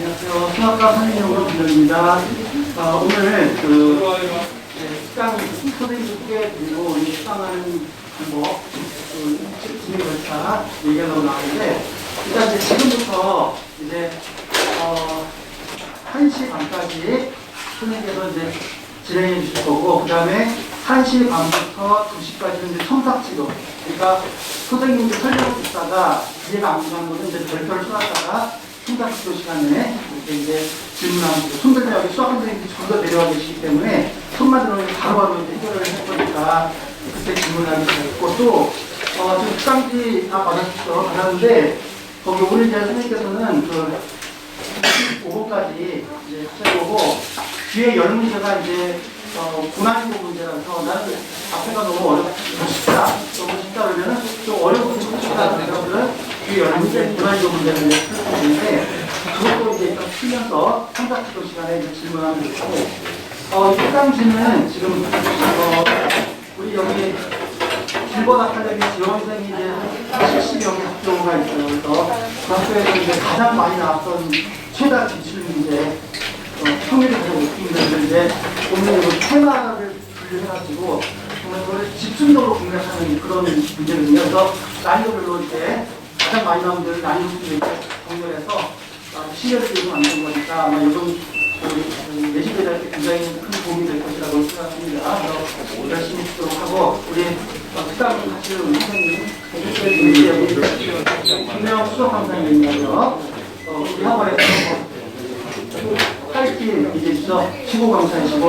안녕하세요. 수학과 선생님으로 김정입니다. 오늘 식당 선생님 소개해드리고 식당하는 방법, 진행 절차 얘기하려고 나왔는데, 일단 이제 지금부터 이제 1시 반까지 선생님께서 이제 진행해 주실 거고, 그 다음에 1시 반부터 2시까지는 이제 첨삭지도. 그러니까 선생님들 설명을 듣다가 이해가 안 가는 거는 이제 별표를 써놨다가 첨삭지도 시간에 이렇게 이제 질문하고, 손들면 여기 수학 선생님들이 전부 다 내려와 계시기 때문에 손만 들어오면 바로바로 해결을 할 거니까 그때 질문하기 시작했고, 또 지금 특강지 다 받았는데 거기 오늘 이제 선생님께서는 5번까지 이제 하실 거고, 뒤에 열 문제가 이제 고난이도 문제라서 나는 앞에가 너무 쉽다 그러면은 좀 어려운 문제 풀다 그러면 뒤에 열 문제 고난이도 문제를 이제 풀 수 있는데, 그것도 이제 일단 풀면서 첨삭지도 시간에 이제 질문하면 되고, 이 특강지는 지금 우리 여기 길번 아카데미 지원생이 이제 한 70여 개 학교가 있어요. 그래서 그 학교에서 이제 가장 많이 나왔던 최다 기출 문제, 평일에 가장 높은 문제인데, 오늘 이 테마를 분류해가지고 정말 그걸 집중적으로 공략하는 그런 문제거든요. 그래서 난이도별로 이렇게 가장 많이 나온 문제를 난이도별로 이렇게 정렬해서 시계를 들고 만든 거니까 아마 요즘 내신배들한테 굉장히 큰 도움이 될 것이라고 생각합니다. 그래서 열심히 하도록 하고, 우리 특강 하시는 우리 선생님, 김명 수석 강사님이고요. 우리 학원에서 타이틀 이제 있어 최고 강사이시고,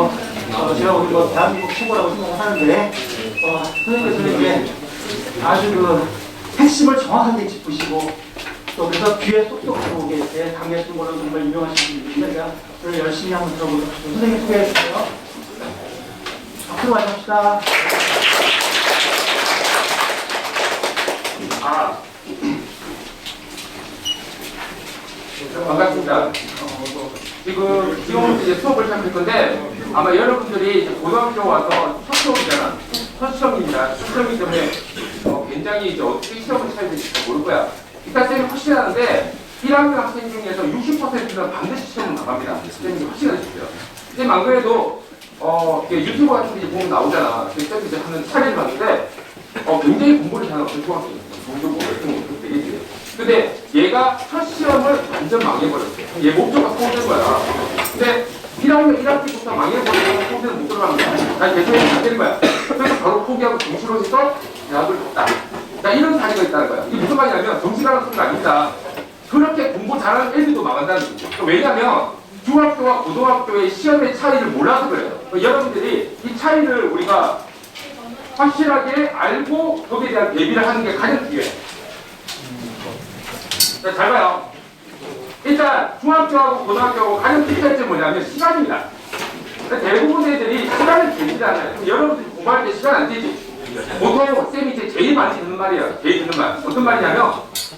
제가 우리 대한민국 최고라고 생각을 하는데, 선생님께서는 이제 아주 핵심을 정확하게 짚으시고, 또 그래서 귀에 쏙쏙 들어오게 이렇게 강의하시는 걸로 정말 유명하신 분인데, 제가 오늘 열심히 한번 들어보도록 하겠습니다. 선생님 소개해 주세요. 앞으로 가십시다. 반갑습니다. 지금 이제 수업을 시작할 건데, 아마 여러분들이 고등학교 와서 첫 수업이잖아. 첫 시험입니다. 첫 시험이기 때문에 굉장히 이제 어떻게 시험을 쳐야 될지 잘 모를 거야. 일단 쌤이 확실하는데 1학년 학생 중에서 60%는 반드시 시험을 나갑니다. 쌤이 확실하시고요. 쌤 안 그래도 유튜브 같은 데 보면 나오잖아. 쌤이 이제 하는 차례를 봤는데 굉장히 공부를 잘하는 중학생, 공부고 그렇게 되겠지. 근데 얘가 첫 시험을 완전 망해버렸어요. 얘 목표가 소홀된 거야. 근데 1학년 1학기부터 망해버리고 소홀대는 못 들어가는 거야. 난 대체로 안 되는 거야. 그래서 바로 포기하고 정시로 해서 대학을 갔다. 자, 이런 사례가 있다는 거야. 이게 무슨 말이냐면 정시라는 소리가 아니다. 그렇게 공부 잘하는 애들도 망한다는 거죠. 왜냐하면 중학교와 고등학교의 시험의 차이를 몰라서 그래요. 여러분들이 이 차이를 우리가 확실하게 알고 거기에 대한 대비를 하는 게 가장 중요해요. 자, 잘 봐요. 일단 중학교하고 고등학교하고 가장 특별점이 뭐냐면 시간입니다. 대부분 애들이 시간을 되지 않아요. 여러분들이 공부할 때 시간 안 되지. 보통 쌤이 이제 제일 많이 듣는 말이에요. 제일 듣는 말. 어떤 말이냐면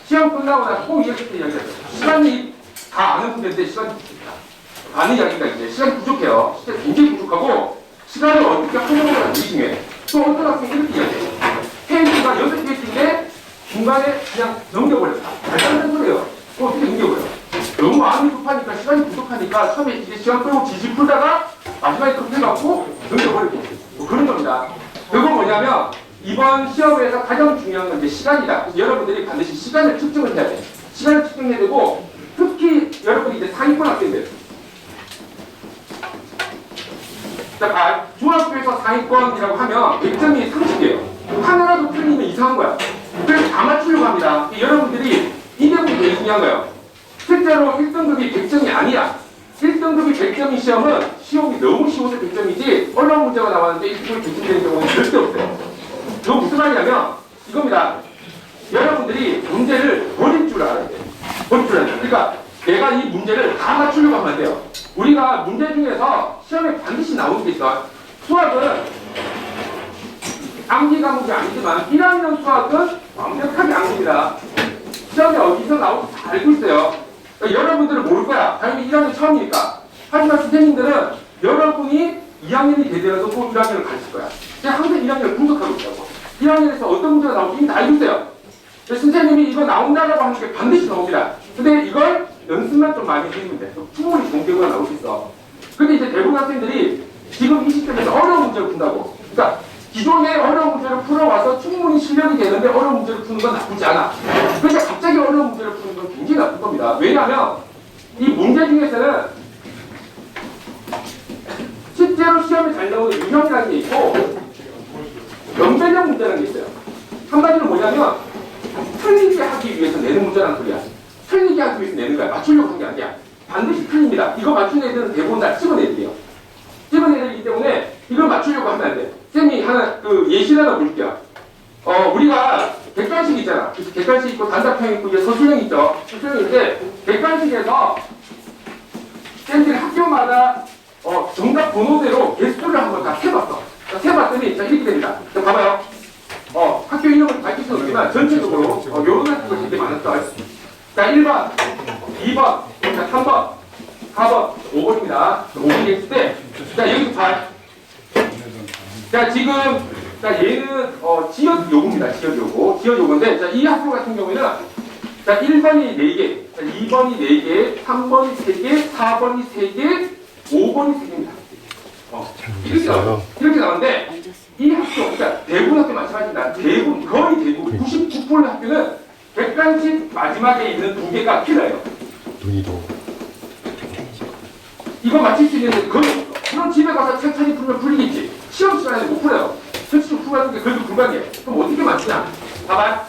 시험 끝나고 나서 꼭 이렇게 이야기해요. 시간이 다 아는 문제인데 시간이 부족해요. 아는 이야기가 이제 시간이 부족해요. 진짜 굉장히 부족하고 시간을 어떻게 활용을 하는지 중에 또 어떤 학생이 이렇게 이야기해요. 페이지가 6페이지인데 중간에 그냥 넘겨버렸다. 말도 소리예요. 어떻게 넘겨버려? 너무 마음이 급하니까 시간이 부족하니까 처음에 이제 시간 끌고 지지 풀다가 마지막에 급해갖고 넘겨버리고 뭐 그런 겁니다. 그건 뭐냐면 이번 시험에서 가장 중요한 건 이제 시간이다. 그래서 여러분들이 반드시 시간을 측정을 해야 돼. 시간을 측정해야 되고, 특히 여러분이 이제 상위권 학생들. 자, 중학교에서 상위권이라고 하면 100점이 30이에요. 하나라도 틀리면 이상한 거야. 그래서 다 맞추려고 합니다. 여러분들이 이 부분이 되게 중요한 거예요. 실제로 1등급이 100점이 아니야. 1등급이 100점인 시험은 시험이 너무 쉬워서 100점이지 어려운 문제가 나왔는데 1등급이 100점 되는 경우는 절대 없어요. 그거 무슨 말이냐면 이겁니다. 여러분들이 문제를 버릴 줄 알아야 돼요. 버릴 줄 알아야 돼요. 그러니까 내가 이 문제를 다 맞추려고 하면 안 돼요. 우리가 문제 중에서 시험에 반드시 나오는 게 있어요. 수학은 암기 과목이 아니지만 1학년 수학은 완벽하게 암기입니다. 시험에 어디서 나올지 다 알고 있어요. 그러니까 여러분들은 모를 거야. 당연히 1학년 처음이니까. 하지만 선생님들은 여러분이 2학년이 되더라도 꼭 1학년을 가르칠 거야. 그냥 항상 1학년을 분석하고 있다고. 1학년에서 어떤 문제가 나올지 이미 다 알고 있어요. 선생님이 이거 나온다라고 하는 게 반드시 나옵니다. 근데 이걸 연습만 좀 많이 해주면 돼. 충분히 좋은 결과가 나올 수 있어. 근데 이제 대부분 학생들이 지금 이 시점에서 어려운 문제를 푼다고. 그러니까 기존에 어려운 문제를 풀어와서 충분히 실력이 되는데 어려운 문제를 푸는 건 나쁘지 않아. 그러니까 갑자기 어려운 문제를 푸는 건 굉장히 나쁜 겁니다. 왜냐하면 이 문제 중에서는 실제로 시험에 잘 나오는 유형이라는 게 있고 연배력 문제라는 게 있어요. 한마디로 뭐냐면 틀리게 하기 위해서 내는 문제라는 소리야. 틀리게 하기 위해서 내는 거야. 맞추려고 한 게 아니야. 반드시 틀립니다. 이거 맞춘 애들은 대부분 다 찍은 애들이에요. 찍은 애들이기 때문에 이걸 맞추려고 하면 안 돼. 쌤이 하나 예시를 하나 볼게요. 우리가 객관식 있잖아. 객관식 있고 단답형 있고 이제 서술형 있죠. 서술형인데 객관식에서 쌤들이 학교마다 정답 번호대로 개수를 한번 다 세봤어. 세봤더니 자 이렇게 됩니다. 자 봐봐요. 학교 이름을 밝힐 수는 없지만 전체적으로 요런 학교가 되게 많았어. 자 1번, 2번, 자 3번, 4번, 5번입니다. 5번이 있을 때, 자 여기서 봐. 자 지금 자 얘는 지역 요구입니다. 지역 요구, 지역 요구인데 자 이 학교 같은 경우에는 자 1번이 4개, 자 2번이 4개, 3번이 3개, 4번이 3개, 5번이 3개입니다. 이렇게 나오는데 이 학교, 그러니까 대부분 학교 마찬가지입니다. 대부분, 거의 대부분 99%의 학교는 객관식 마지막에 있는 2개가 틀려요. 눈이도 이거 맞힐 수 있는데 거의 없어. 그럼 집에 가서 천천히 풀면 풀리겠지. 시험 시간에 못 풀어요. 천천히 풀어가는 게 그래도 불가능해. 그럼 어떻게 맞추냐? 봐봐.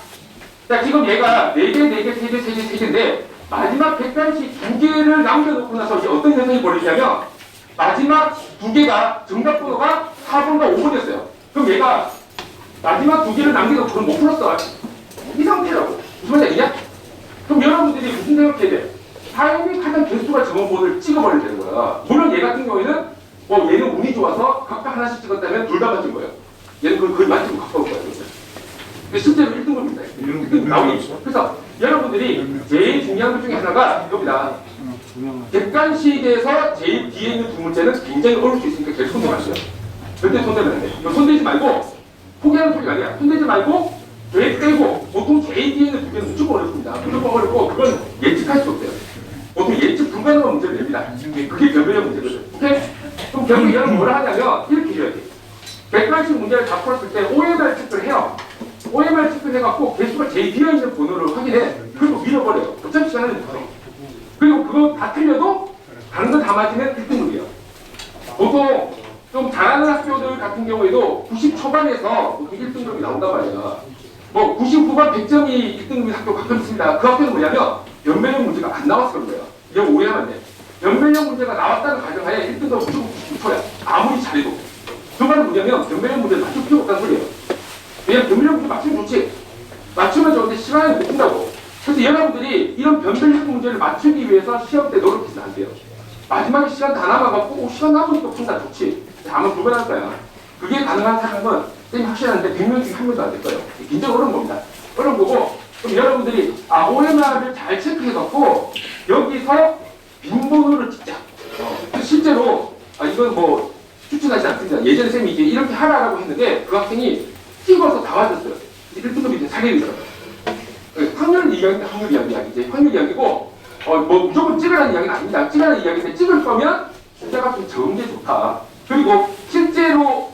자 지금 얘가 4개, 4개, 3개, 3개, 3개인데 마지막 객관식 2개를 남겨놓고 나서 이제 어떤 현상이 벌어지냐면 마지막 2개가 정답 번호가 4번과 5번이었어요. 그럼 얘가 마지막 2개를 남겨놓고 그걸 못 풀었어. 이 상태라고. 무슨 말이냐? 알겠냐? 그럼 여러분들이 무슨 생각해야 돼? 타이밍 가장 개수가 적은 번호를 찍어버리면 되는 거야. 물론 얘 같은 경우에는 얘는 운이 좋아서 각각 하나씩 찍었다면 둘 다 맞은 거예요. 얘는 그걸 거의 맞추고 가까울 거야. 근데 실제로 1등급입니다. 1등급 나오니. 그래서 여러분들이 제일 중요한 것 중에 하나가 이겁니다. 객관식에서 제일 뒤에 있는 두 문제는 굉장히 어려울 수 있으니까 계속 손대 마세요. 절대 손대면 안 돼. 이거 손대지 말고 포기하는 소리가 아니야. 손대지 말고 제일 빼고 보통 제일 뒤에 있는 두 개는 무조건 어렵습니다. 무조건 어렵고 그건 예측할 수 없어요. 보통 예측 불가능한 문제를 냅니다. 그게 변별력 문제거든. 오케이? 그럼 결국 얘는 뭐를 하냐면 이렇게 해야 돼. 객관식 문제를 다 풀었을 때 OMR 체크를 해요. OMR 체크를 해갖고 개수가 제일 뒤에 있는 번호를 확인해. 그리고 밀어버려요. 어차피 시간을 못 풀어. 그리고 그거 다 틀려도 다른 거 다 맞으면 1등급이에요. 보통 좀 잘하는 학교들 같은 경우에도 90 초반에서 1등급이 나온단 말이야. 90 후반 100점이 1등급인 학교 가끔 있습니다. 그 학교는 뭐냐면 연배력 문제가 안 나와서 그런 거예요. 이거 오해하면 안 돼. 연배력 문제가 나왔다는 가정하에 1등급 무조건 99초야. 아무리 잘해도. 그 말은 뭐냐면 연배력 문제를 맞출 필요가 없다는 소리예요. 왜냐면 연배력 문제 맞추면 좋지. 맞추면 좋은데 시간이 못 푼다고. 그래서 여러분들이 이런 변별력 문제를 맞추기 위해서 시험 때 노력해서는 안 돼요. 마지막에 시간 다 남아갖고 시간 남으니까 푼다 좋지. 다만 불가능할 거야. 그게 가능한 사람은 쌤이 확실한데 100명 중에 1명도 안 될 거예요. 굉장히 어려운 겁니다. 어려운 거고 그럼 여러분들이 OMR을 잘 체크해갖고 여기서 빈번호를 찍자. 실제로 이건 추천하지 않습니다. 예전에 쌤이 이제 이렇게 하라고 했는데 그 학생이 찍어서 다 맞았어요. 1등급이 이제 4개이더라고요. 확률 이야기인데 확률 이야기지. 확률 이야기고 무조건 찍으라는 이야기는 아닙니다. 찍으라는 이야기인데 찍을 거면 숫자가 좀 적은 게 좋다. 그리고 실제로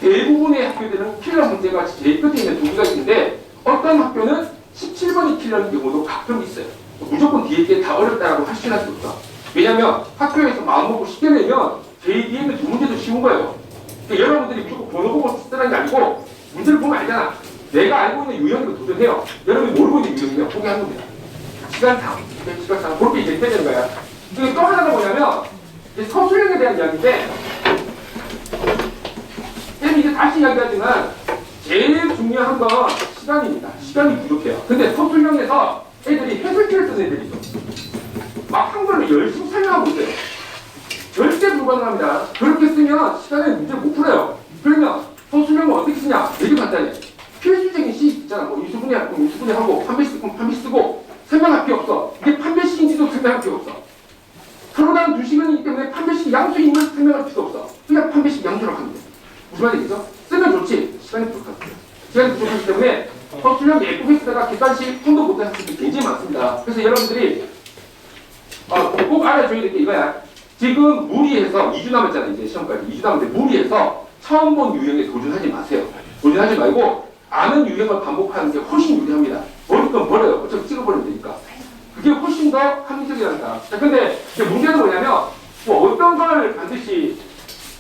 대부분의 학교들은 킬러 문제가 제일 끝에 있는 2개가 있는데 어떤 학교는 17번이 킬러인 경우도 가끔 있어요. 무조건 뒤에 게 다 어렵다라고 확신할 수 없어. 왜냐면 학교에서 마음먹고 쉽게 내면 제일 뒤에 있는 2 문제도 쉬운 거예요. 그러니까 여러분들이 무조건 번호 보고 쓰라는 게 아니고 문제를 보면 알잖아. 내가 알고 있는 유형으로 도전해요. 여러분이 모르고 있는 유형이면 포기하는 겁니다. 시간상, 그렇게 이제 되는 거야. 그리고 또 하나가 뭐냐면 서술형에 대한 이야기인데 쌤이 이제 다시 이야기하지만 제일 중요한 건 시간입니다. 시간이 부족해요. 근데 서술형에서 애들이 해설지를 쓰는 애들이 있어. 막 한글로 열심히 설명하고 있어요. 절대 불가능합니다. 그렇게 쓰면 시간에 문제를 못 풀어요. 그러면 서술형은 어떻게 쓰냐? 되게 간단해. 필수적인 시 있잖아. 유수분해 하고 판별식 쓰고 설명할 필요 없어. 이게 판별식인지도 설명할 필요 없어. 서로 다른 두 시간이기 때문에 판별식 양수인 걸 설명할 필요 없어. 그냥 판별식 양수라고 하면 돼. 무슨 말이겠죠? 쓰면 좋지. 시간이 부족하다. 시간이 부족하기 때문에 서술형 예쁘게 쓰다가 객관식 손도 못하는 학생들이 굉장히 많습니다. 그래서 여러분들이 꼭 알아줘야 될 게 이거야. 지금 무리해서 2주 남았잖아. 이제 시험까지 2주 남았는데 무리해서 처음 본 유형에 도전하지 마세요. 도전하지 말고 아는 유형을 반복하는 게 훨씬 유리합니다. 버릴 건 버려요. 어차피 찍어버리면 되니까. 그게 훨씬 더 합리적이란다. 자, 근데 이제 문제는 뭐냐면 뭐 어떤 걸 반드시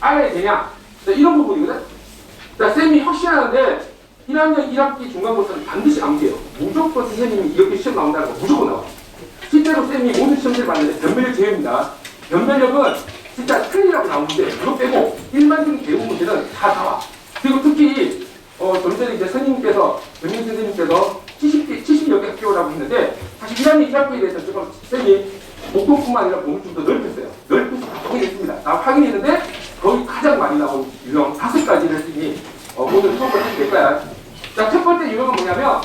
알아야 되냐? 자, 이런 부분이거든. 자, 쌤이 확신하는데 1학년 1학기 중간고사는 반드시 안 돼요. 무조건 선생님이 이렇게 시험 나온다는 거 무조건 나와. 실제로 쌤이 모든 시험지를 봤는데 변별력 제외입니다. 변별력은 진짜 틀리라고 나오는데 그거 빼고 일반적인 대부분 문제는 다 나와. 그리고 특히 좀 전에 이제 선생님께서 변민 선생님께서 70여 개 학교라고 했는데 사실 1학년 1학기에 대해서 조금 쌤이 목동뿐만 아니라 범위 좀 더 넓혔어요. 넓혀서 다 확인했습니다. 다 확인했는데 거기 가장 많이 나온 유형 5가지를 했으니 오늘 수업을 하게 될 거야. 자, 첫 번째 유형은 뭐냐면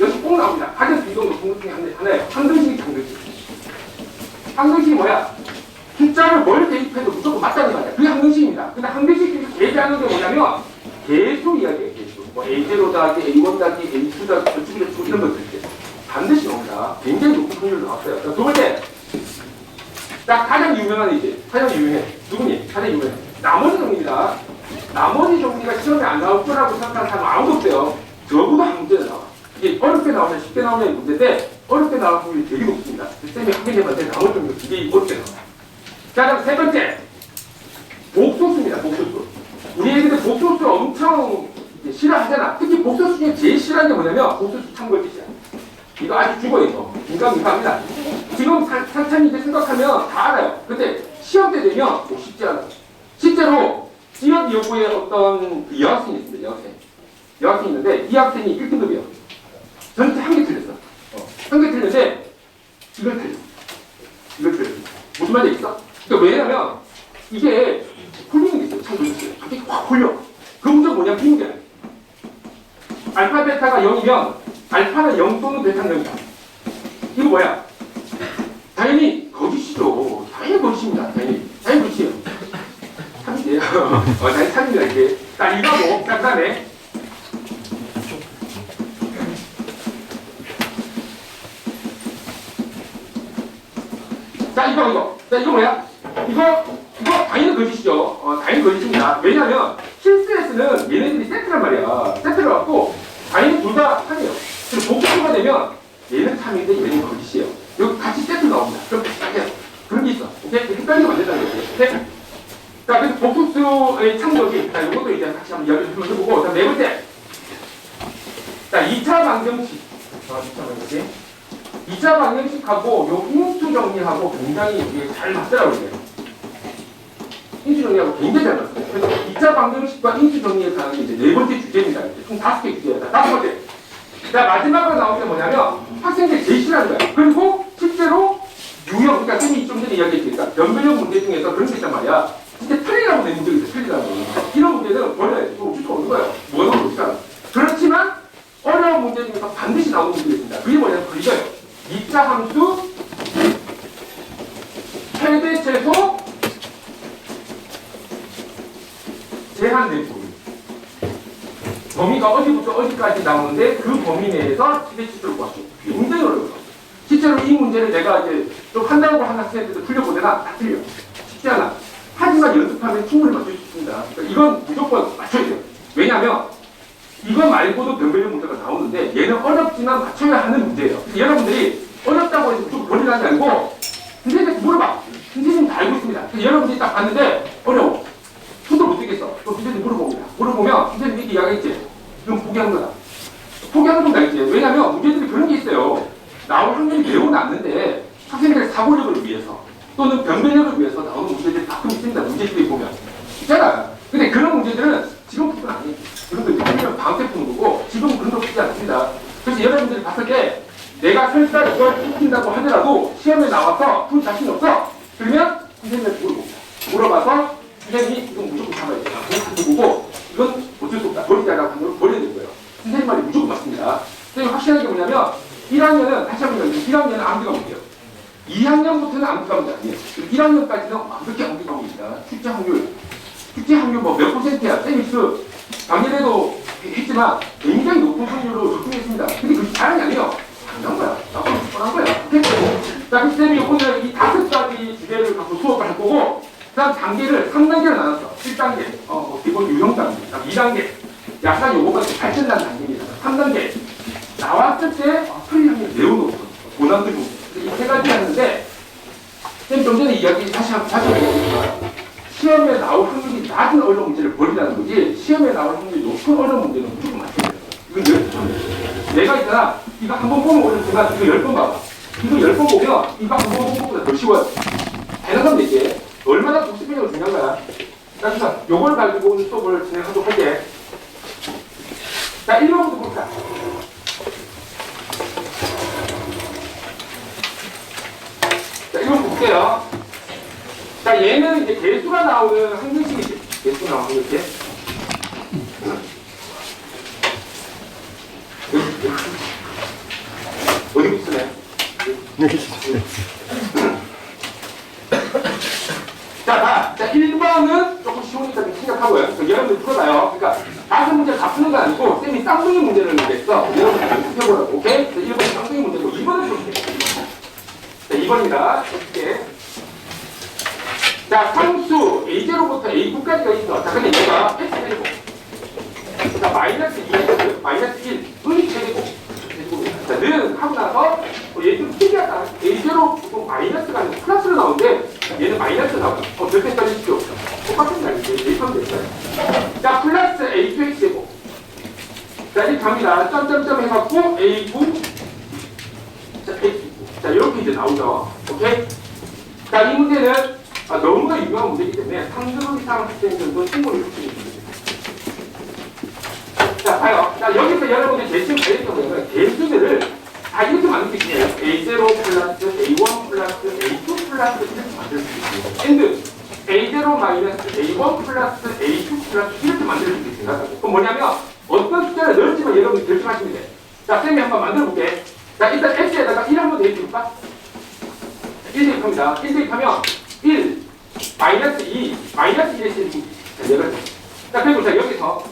여기 꼭 나옵니다. 가장 비교 높은 것 중에 하나예요. 항등식이 장등식. 항등식이 뭐야? 숫자를 뭘 대입해도 무조건 맞다는 말이야. 그게 항등식입니다. 근데 항등식 계산하는 게 뭐냐면 개수 이야기예요. 개수. 뭐 A0 더하기 A1 더하기 A2 더하기 어쩌고 이런 것들 이제 반드시 나옵니다. 굉장히 높은 확률로 나왔어요. 자, 두 번째. 자, 가장 유명한 이제 가장 유명해. 누구니? 가장 유명해. 나머지 정리입니다. 나머지 정리가 시험에 안 나올 거라고 생각하는 사람 아무도 없어요. 적어도 한 문제는 나와. 이게 어렵게 나오냐 쉽게 나오냐의 문제인데 어렵게 나올 확률이 되게 높습니다. 쌤이 확인해봤는데 나머지 정리가 되게 어렵게 나와요. 자, 그럼 세 번째. 복소수입니다. 복소수. 우리 애들은 복소수 엄청 싫어하잖아. 특히 복소수 중에 제일 싫어하는 게 뭐냐면 복소수 참고의 뜻이야. 이거 아주 죽어요. 이거. 민감합니다. 지금 한참 이제 생각하면 다 알아요. 근데 시험 때 되면 쉽지 않아요. 실제로 지역 여고에 어떤 여학생이 있습니다. 여학생이 있는데 이 학생이 1등급이에요. 전체 한 개 틀렸어. 한 개 틀렸는데 이걸 틀렸어. 무슨 말인지 알겠어? 그러니까 왜냐면 이게 홀리는 게 있어요. 참 놀랐어요. 갑자기 확 홀려. 그 문제가 뭐냐면 비문제야. 알파 베타가 0이면 알파는 0 또는 베타는 0이다. 이거 뭐야? 당연히 거짓이죠. 당연히 거짓입니다. 당연히 거짓이에요. 참이에요. 당연히 참입니다. 이게. 자, 이거고. 자, 그 다음에 자, 이거. 자, 이거 뭐야? 이거 당연히 거짓이죠. 당연히 거짓입니다. 왜냐면 실수에서는 얘네들이 세트란 말이야. 세트를 갖고 당연히 둘 다 참이에요. 그리고 복수가 되면 얘는 참인데 얘는 거짓이에요. 여기 같이 세트 나옵니다. 그럼 그런 게 있어. 오케이? 헷갈리게 만든다는 거지. 오케이? 자, 그래서 복수의 참고기. 자, 이것도 이제 같이 한번 이야기를 좀 해보고. 자, 네 번째. 자, 2차 방정식. 2차 방정식. 2차 방정식하고 요 인수 정리하고 굉장히 이게 잘 맞더라고요. 인수 정리하고 굉장히 잘 맞어요. 그래서 2차 방정식과 인수 정리에 관한 게 이제 네 번째 주제입니다. 총 5개 주제예요. 다섯 번째. 자, 마지막으로 나온 게 뭐냐면 학생들이 제일 싫어하는 거야. 그리고 실제로 유형, 그러니까 쌤이 좀 전에 이야기했으니까 변별력 문제 중에서 그런 게 있단 말이야. 진짜 틀리라고 낸 문제가 있어. 틀리라고. 이런 문제는 버려야 돼. 어쩔 수가 없는 거예요. 뭐는 못하잖아. 그렇지만 어려운 문제 중에서 반드시 나오는 문제가 있습니다. 그게 뭐냐면 이거예요. 2차 함수 최대 최소 제한 내부. 범위가 어디부터 어디까지 나오는데 그 범위 내에서 최대 최소를 구하죠. 굉장히 어려워요. 실제로 이 문제를 내가 이제 좀 한다고 하는 학생들도 풀려보내나 다 틀려. 쉽지 않아. 하지만 연습하면 충분히 맞출 수 있습니다. 그러니까 이건 무조건 맞춰야 돼요. 왜냐하면 이거 말고도 변별력 문제가 나오는데 얘는 어렵지만 맞춰야 하는 문제예요. 여러분들이 어렵다고 해서 무조건 버리라는 게 아니고 선생님한테 물어봐. 선생님 다 알고 있습니다. 여러분들이 딱 봤는데 어려워. 손도 못 쓰겠어. 또 선생님 물어봅니다. 물어보면 선생님이 이렇게 이야기했지. 그럼 포기하는 거다. 포기하는 건가 있지. 왜냐하면 문제들이 그런 게 있어요. 나올 확률이 매우 낮는데 학생들의 사고력을 위해서 또는 변별력을 위해서 나오는 문제들이 가끔 있습니다. 문제집에 보면. 있잖아. 근데 그런 문제들은 지금 푸는 아니에요. 그런 거 이제 방학 때 푸는 거고 지금은 그런 거 푸지 않습니다. 그래서 여러분들이 봤을 때 내가 설사 이걸 풀린다고 하더라도 시험에 나와서 풀 자신 없어. 그러면 선생님한테 물어봅니다. 물어봐서 선생님이 이건 무조건 잡아야 돼. 그거 보고 이건 어쩔 수 없다. 버리자라고 하면 버려야 되는 거예요. 선생님 말이 무조건 맞습니다. 선생님 확실한 게 뭐냐면 1학년은 다시 한번 1학년은 암기가 문제예요. 2학년부터는 암기가 문제 아니에요. 1학년까지는 완벽히 암기가 문제입니다. 축제 확률 뭐 몇 %야. 쌤이 작년에도 했지만 굉장히 높은 확률로 적중했습니다. 근데 그게 자랑이 아니에요. 당연한 거야. 나쁜 거야. 오케이? 자, 그 쌤이 오늘 이 5가지 주제를 갖고 수업을 할 거고, 그 다음 단계를 3단계로 나눴어. 1단계, 기본 유형 단계, 그다음 2단계, 약간 요거가 발전한 단계입니다. 3단계, 나왔을 때 풀이하면 매우 높은 고난도 중. 이 3가지 하는데, 쌤 좀 전에 이야기 다시 해보겠습니다. 시험에 나올 확률이 낮은 어려운 문제를 버리라는 거지, 시험에 나올 확률이 높은 어려운 문제는 무조건 맞춰야 돼요. 이건 내가 있잖아, 이거 한 번 보면 어렵지만 이거 10번 봐봐. 이거 10번 보면 이거 한 번 본 것보다 더 쉬워요. 대단한 얘기해. 얼마나 독습력이 중요한 거야. 자, 그래서 요걸 가지고 오늘 수업을 진행하도록 할게. 자, 1번부터 봅시다. 자, 1번 볼게요. 자, 얘는 이제 개수가 나오는 항등식이지. 개수가 나오는 이렇게. 어디 붙으네? 자, 1번은 조금 쉬우니까 좀 생각하고요. 여러분들 풀어봐요. 그러니까, 5문제를 다 푸는 거 아니고, 쌤이 쌍둥이 문제를 냈어. 여러분들 연습해보라고. 오케이? 자, 1번은 쌍둥이 문제고, 2번은 풀게. 자, 2번입니다. 어떻게? 자, 상수 A0부터 A9까지가 있어. 자, 근데 얘가 X제곱. 자, 마이너스 2, 마이너스 1, 의 제곱. 자, 는 하고 나서 얘 좀 특이하다. A0 보통 마이너스가 아니고 플러스로 나오는데 얘는 마이너스 나오고 몇 개까지 있죠? 똑같은 거 아니지? 대입하면 됐어요. 자, 플러스 A2X 제곱. 자, 이렇게 갑니다. 점점점 해갖고 A9 자, X9. 자, 이렇게 이제 나오죠. 오케이? 자, 이 문제는 너무나 유명한 문제이기 때문에 3등 이상 학생들도 충분히 풀 수 있는 문제입니다. 자, 봐요. 자, 여기서 여러분들 대충 가르쳐 보면 개수들을 다 이렇게 만들 수 있네요. A0 플러스 A1 플러스 A2 플러스 이렇게 만들 수 있어요. and A0 마이너스 A1 플러스 A2 플러스 이렇게 만들 수 있습니다. 그럼 뭐냐면 어떤 숫자를 넣을지만 여러분이 결정하시면 돼요. 자, 쌤이 한번 만들어 볼게. 자, 일단 X에다가 1 한번 대입해볼까? 1 대입합니다. 1 대입하면 1, 마이너스 2, 마이너스 1의 세제곱. 자, 얘를. 자, 그리고 자, 여기서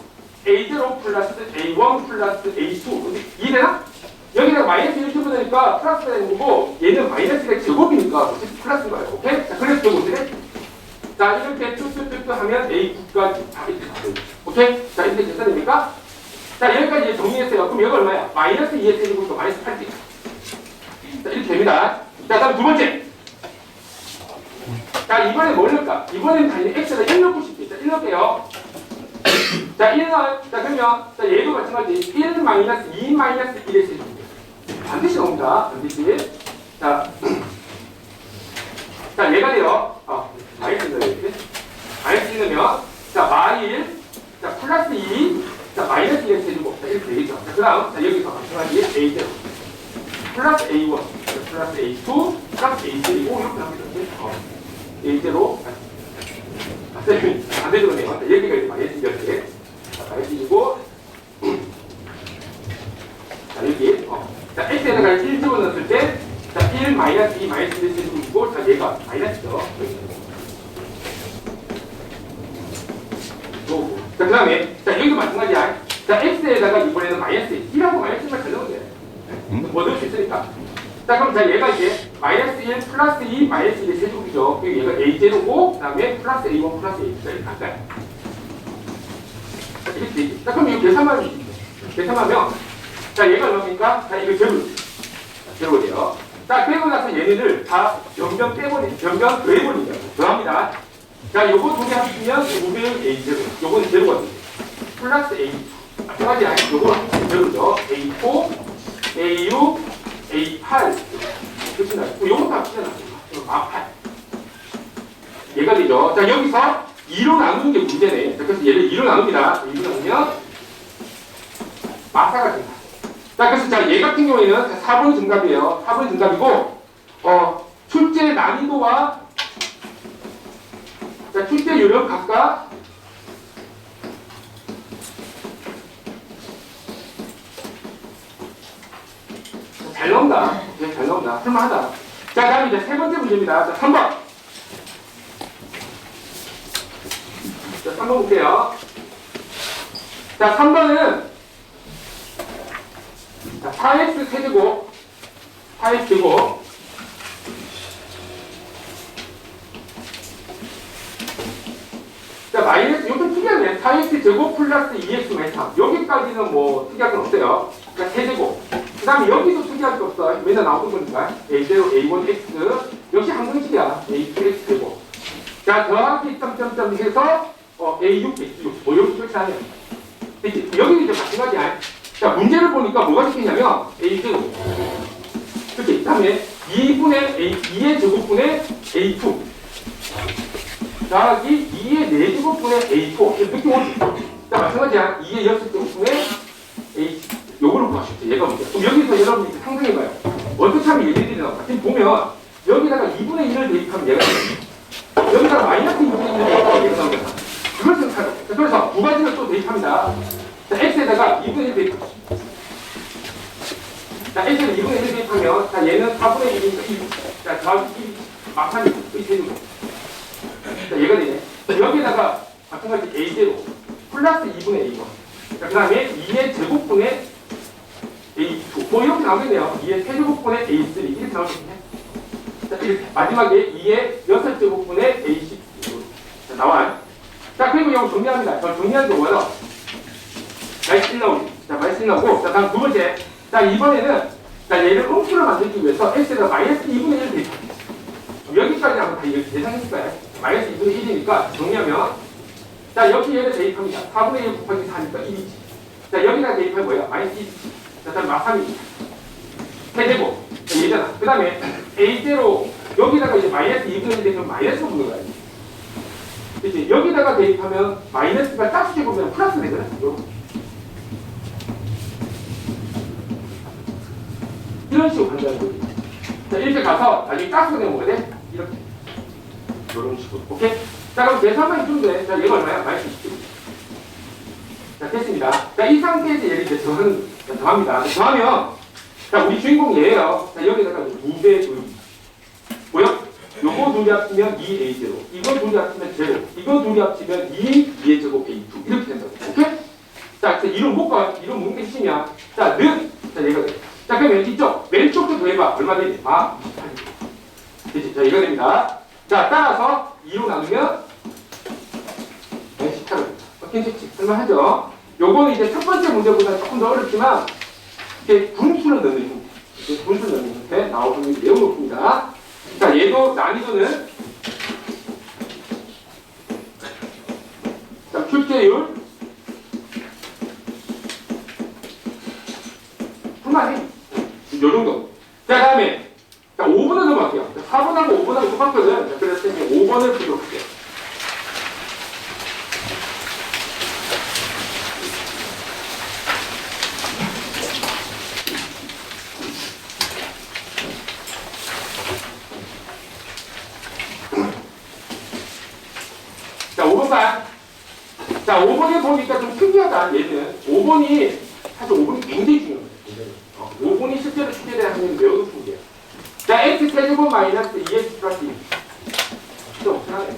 A0 플러스 A1 플러스 A2. 이해되나? 여기다가 마이너스 1 집어넣으니까 플러스가 되는 거고, 얘는 마이너스가 제곱이니까 플러스인 거예요. 오케이? 자, 그래서 제곱이네. 자, 이렇게 뚝뚝뚝뚝 하면 A9까지 다 이렇게 가요. 오케이? 자, 이렇게 계산됩니까? 자, 여기까지 이제 정리했어요. 그럼 여기 얼마야? 마이너스 2의 세제곱이니까 마이너스 8지. 자, 이렇게 됩니다. 자, 다음 두 번째. 자, 이번에 뭘 넣을까? 이번에는 당연히 X에다 1 넣고 싶겠죠. 1 넣을게요. 자, 1 넣어. 자, 그러면, 자, 얘도 마찬가지. 1 마이너스 2 마이너스 1의 세제곱. 반드시 나옵니다. 반드시. 자, 자, 얘가 돼요. 마이너스 넣어야 돼. 마이너스 1 넣으면, 자, 마일, 자, 플러스 2, 자, 마이너스 1의 세제곱. 자, 이렇게 되겠죠. 자, 그 다음, 자, 여기서 마찬가지 A0. 플러스 A1, 플러스 A2, 플러스 A3고, 이렇게 합니다. A0, 반대로 네요. 여기가 이제 마이너스 10개. 자, 마이너스이고, 자, 여기, 자, X에다가 1 집어넣었을 때, 자, 1 마이너스 2 마이너스 1 세제곱이고, 자, 얘가 마이너스죠. 자, 그 다음에, 자, 여기도 마찬가지야. 자, X에다가 이번에는 마이너스 1하고 마이너스 1만 잘 넣으면 돼. 뭐 넣을 수 있으니까. 자, 그럼 자, 얘가 이제 마이너스 1 플러스 2 마이너스 1의 세제곱이죠. 그리고 얘가 A0고, 그 다음에 플러스 A1 플러스 A2가 이렇게 할까요? 자, 이렇게 되지. 자, 그럼 이거 계산하면 되죠. 계산하면, 자, 얘가 얼마입니까? 자, 이거 제곱이 돼요. 자, 빼고 나서 얘네들 다 변변 더해버리죠. 더합니다. 자, 요거 두 개 합치면 5배의 A0. 요건 제로가 되죠. 플러스 A2. 마찬가지 아니, 요거는 제로죠. A4, A6, A8. 그렇잖아. 요것도 합치잖아. 8. 얘가 되죠. 자, 여기서 2로 나누는 게 문제네. 자, 그래서 얘를 2로 나눕니다. 2로 나누면 마사가 된다. 자, 그래서 자, 얘 같은 경우에는 4번 정답이에요. 4번 정답이고, 출제 난이도와 자, 출제 요령 각각 잘 나온다. 네, 잘 나온다. 할만하다. 자, 다음 이제 세 번째 문제입니다. 자, 3번. 자, 3번 볼게요. 자, 3번은 자, 4x 세제곱, 4x 제곱. 4x 제곱 플러스 2x 마이너스 3. 여기까지는 뭐 특이할 건 없어요. 그러니까 세제곱. 그 다음에 여기도 특이할 게 없어. 맨날 나오는 거니까. A0, A1x. 역시 항공식이야. A2x 제곱. 자, 더하기 점점점 해서 A6, X6. 뭐 여기 설치하네요. 그치? 여기는 이제 마찬가지야. 자, 문제를 보니까 뭐가 적혀있냐면 A0. 그치? 그 다음에 2의 제곱분의 A2. 더하기 2의 4제곱분의 A4. 이렇게 오지. 자, 마찬가지야. 2의 6제곱분의 A. 요거를 구하십시오. 얘가 문제야. 그럼 여기서 여러분이 상상해봐요. 어떻게 하면 얘네들이 나올까? 지금 보면 여기다가 2분의 1을 대입하면 얘가 나옵니다. 여기다가 마이너스 2분의 1을 대입하면 얘가 나옵니다. 그걸 생각하죠. 그래서 두 가지를 또 대입합니다. 자, x에다가 2분의 1 대입합니다. 자, x에다 2분의 1 대입하면, 자, 얘는 4분의 1이니까 1. 자, 더하기 1. 마찬가지, 이 세제곱. 자, 얘가 되네. 여기에다가 마찬가지 a0 플러스 2분의 a1. 자, 그 다음에 2의 제곱분의 a2. 뭐 이렇게 나오겠네요. 2의 세제곱분의 a3. 이렇게 나오겠네. 자, 이렇게. 마지막에 2의 6제곱분의 a10. 자, 나와요. 자, 그리고 이거 정리합니다. 저 정리하는 게 뭐예요? 마이너스 1 나오기. 자, 마이너스 1 나오고. 자, 다음 두 번째. 자, 이번에는, 자, 얘를 음수를 만들기 위해서 x에다 마이너스 2분의 1을 대입합니다. 여기까지 하면 다 이렇게 계산했을 거예요. 마이너스 2분의 1이니까 정리하면. 자, 여기 얘를 대입합니다. 4분의 1 곱하기 4니까 1이지. 자, 여기다 대입할 거예요. 마이너스 1이지. 자, 다음 마삼이지. 세제곱. 얘잖아. 그 다음에 a0 여기다가 이제 마이너스 2분의 1 대입하면 마이너스가 붙는 거야. 그치? 여기다가 대입하면 마이너스가 짝수 제곱이면 플러스 되거든. 요렇게. 이런 식으로 간다는 거지. 자, 이렇게 가서 나중에 짝수가 되면 뭐가 돼? 이렇게. 이런 식으로. 오케이? 자, 그럼 계산만 해주면 돼. 자, 얘가 얼마야? 마이너스 27. 자, 됐습니다. 자, 이 상태에서 얘를 이제 더합니다. 더하면, 자, 우리 주인공 얘예요. 자, 여기다가 2배 의. 뭐요? 요거 둘이 합치면 2a0. 이거 둘이 합치면 0. 이거 둘이 합치면 2의 제곱 a2. 이렇게 된다고. 오케이? 자, 이름 뭘까? 이름 뭔게 시냐? 자, 는. 자, 얘가 돼. 자, 그러면 이쪽. 왼쪽도 더해봐. 얼마 되지? 28. 그치? 자, 얘가 됩니다. 자, 따라서 2로 나누면 18을. 괜찮지? 할만하죠? 요거는 이제 첫 번째 문제보다 조금 더 어렵지만, 이렇게 분수를 넣는 형태. 분수를 넣는 형태 나올 확률이 매우 높습니다. 자, 얘도 난이도는 자, 출제율 불만해. 요 정도. 자, 다음에 자, 5번을 넘어갈게요. 4번하고 5번하고 똑같거든. 자, 그래서 이제 5번을 보도록 할게요. 자, 5번 봐. 자, 5번에 보니까 좀 특이하다, 얘는. 5번이, 사실 5번이 굉장히 중요해요. 5번이 실제로 출제되는 확률이 매우 높은 게요. 자, x 세제곱 마이너스 2x 플러스 2. 진짜 엄청나네.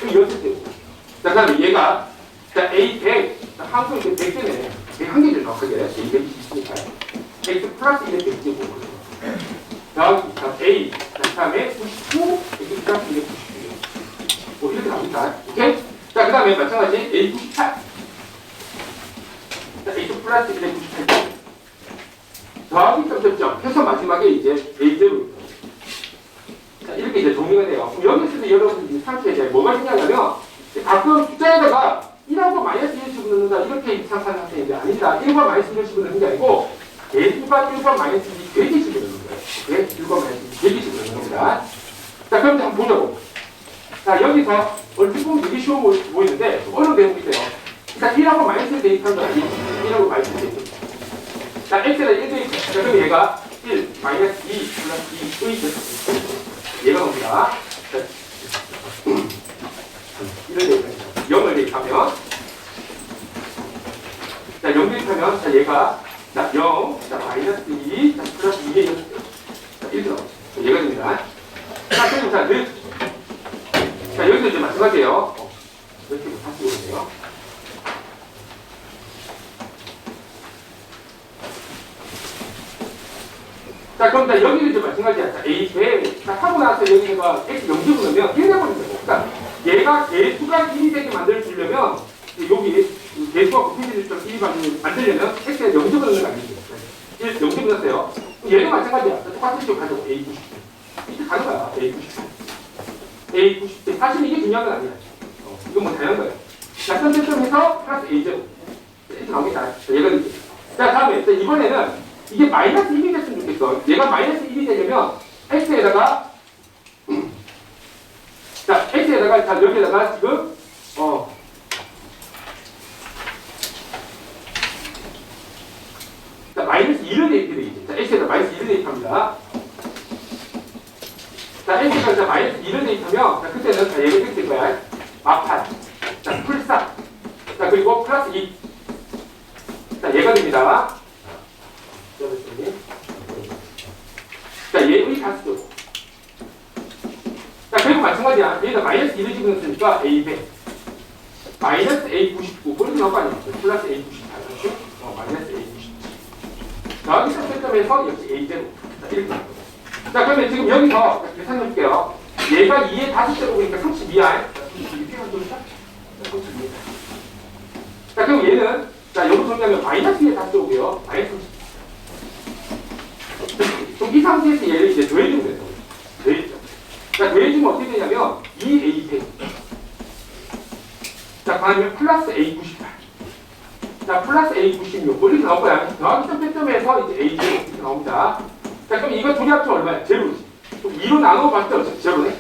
그럼 이렇게 되고. 자, 그 다음에 얘가, 자, a 100. 자, 함수 이제 100되네. 101개 될 정확하게. a 120이니까. x 플러스 2는 100제곱. 자, a. 자, 그 다음에 99. x 플러스 2는 99. 뭐 이렇게 나옵니다. 오케이? 자, 그 다음에 마찬가지 A98. 자, A2 플러스 198. 더하기 점점점 해서 마지막에 이제 A0. 자, 이렇게 이제 정리가 돼요. 그럼 여기서도 여러분들이 상태에 대해 뭐가 중요하냐면 가끔 숫자에다가 1하고 마이너스 1을 집어넣는다. 이렇게 생각하는 학생인데 아니다. 1과 마이너스 1을 집어넣는 게 아니고 개수가 1과 마이너스 1이 되게 집어넣는 거예요. 오케이? 1과 마이너스 1이 되게 집어넣는 겁니다. 자, 그럼 한번 보자고. 자, 여기서 얼핏 보면 되게 쉬워 보이는데 어려운 대목이 있어요. 일단 1하고 마이너스를 대입한 건 아니에요. 1하고 마이너스를 대입. 자, x에다 1 대입. 자, 그럼 얘가 1, 마이너스 2, 플러스 2의 제곱. 얘가 옵니다. 자, 1을 대입합니다. 0을 대입하면 자, 0 대입하면 자, 얘가 자, 0, 자, 마이너스 2, 자, 플러스 2의 0. 자, 이렇게 나옵니다. 얘가 됩니다. 자, 그리고 자, 는 자, 여기서 이제 마찬가지예요. 이렇게 다시 오는데요. 자, 그럼 자, 여기는 이제 마찬가지야. 자, A, 100. 자, 하고 나서 여기가 X 0제곱 넣으면 1 돼버린다고. 그러니까 얘가 개수가 1이 되게 만들어주려면 여기 개수가 곱해질 때 1이 만들려면 x에 0을 넣는 거 아니에요? 0을 넣었어요. 얘도 마찬가지야. 똑같은 식으로 가져고 a 90. 이렇게 가는 거야. a 90. a 90. 사실 이게 중요한 건 아니야. 이건 뭐 당연한 거예요. 자, 선택점에서 플러스 a제곱. 이렇게 나옵니다. 얘가 이렇게. 자, 다음에 이번에는 이게 마이너스 1이 됐으면 좋겠어. 얘가 마이너스 1이 되려면 x에다가 자, x에다가 자, 여기에다가 지금 자, 마이너스 1을 대입해 되겠지. 자, x에다 마이너스 1을 대입합니다. 자, x에다 자, 마이너스 1을 대입하면 자, 그때는 자, 얘가 이렇게 될 거야. 마판. 자, 풀4. 자, 그리고 플러스 2. 자, 얘가 됩니다. 자, 얘의 다수죠. 자, 그리고 마찬가지야. 얘가 마이너스 1을 집어넣었으니까 A100. 마이너스 A99. 그렇게 나올 거 아니야. 플러스 A98. 마이너스 A97. 자, 여기서 채점에서 역시 A0. 자, 이렇게 나올 거예요. 자, 그러면 지금 여기서 계산해 볼게요. 얘가 2의 다수제곱이니까 32R. 자, 32R 돌리자. 자, 32R. 자, 그럼 얘는, 자, 여기 정리하면 마이너스 2의 다수제곱이에요. 마이너스 30. 그럼 이 상태에서 얘를 이제 더해주면 돼요. 더해주죠. 자, 더해주면 어떻게 되냐면 2A100. 자, 그러면 플러스 A98. 자, 플러스 A96. 뭐 이렇게 나올 거야. 더하기 점점에서 이제 A0 이렇게 나옵니다. 자, 그럼 이거 둘이 합치면 얼마야? 제로지. 그럼 2로 나눠봤을 때 어차피 제로네.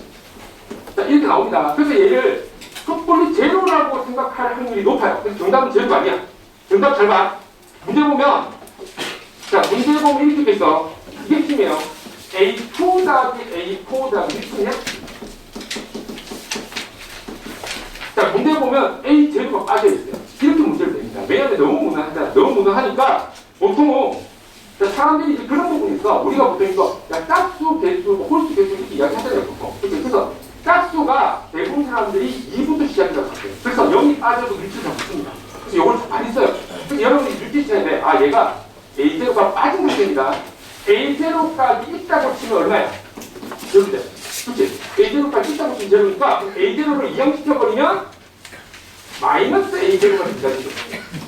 자, 이렇게 나옵니다. 그래서 얘를 섣불리 제로라고 생각할 확률이 높아요. 그래서 정답은 제로가 아니야. 정답 잘 봐. 문제 보면, 자, 문제 보면 이렇게 돼 있어. 이게 핵심이에요. A2 더하기 A4 더하기 1이냐? 자, 문제 보면 A 제로가 빠져있어요. 이렇게 문제를 냅니다. 왜냐하면 너무 무난하잖아. 너무 무난하니까 보통은 자, 사람들이 이제 그런 부분이 있어. 우리가 보통 이거 야, 짝수, 개수, 홀수, 개수 이렇게 이야기 하잖아요. 보통. 그래서 짝수가 대부분 사람들이 2부터 시작이라고 했어요. 그래서 0이 빠져도 위치를 잡습니다. 그래서 이걸 많이 써요. 그래서 여러분이 눈치채야 돼. 아, 얘가 A0가 빠진 상태입니다. A0까지 있다고 치면 얼마야? 제로다. 그치? A0까지 있다고 치면 제로니까 A0를 이항시켜버리면 마이너스 A0가 된다.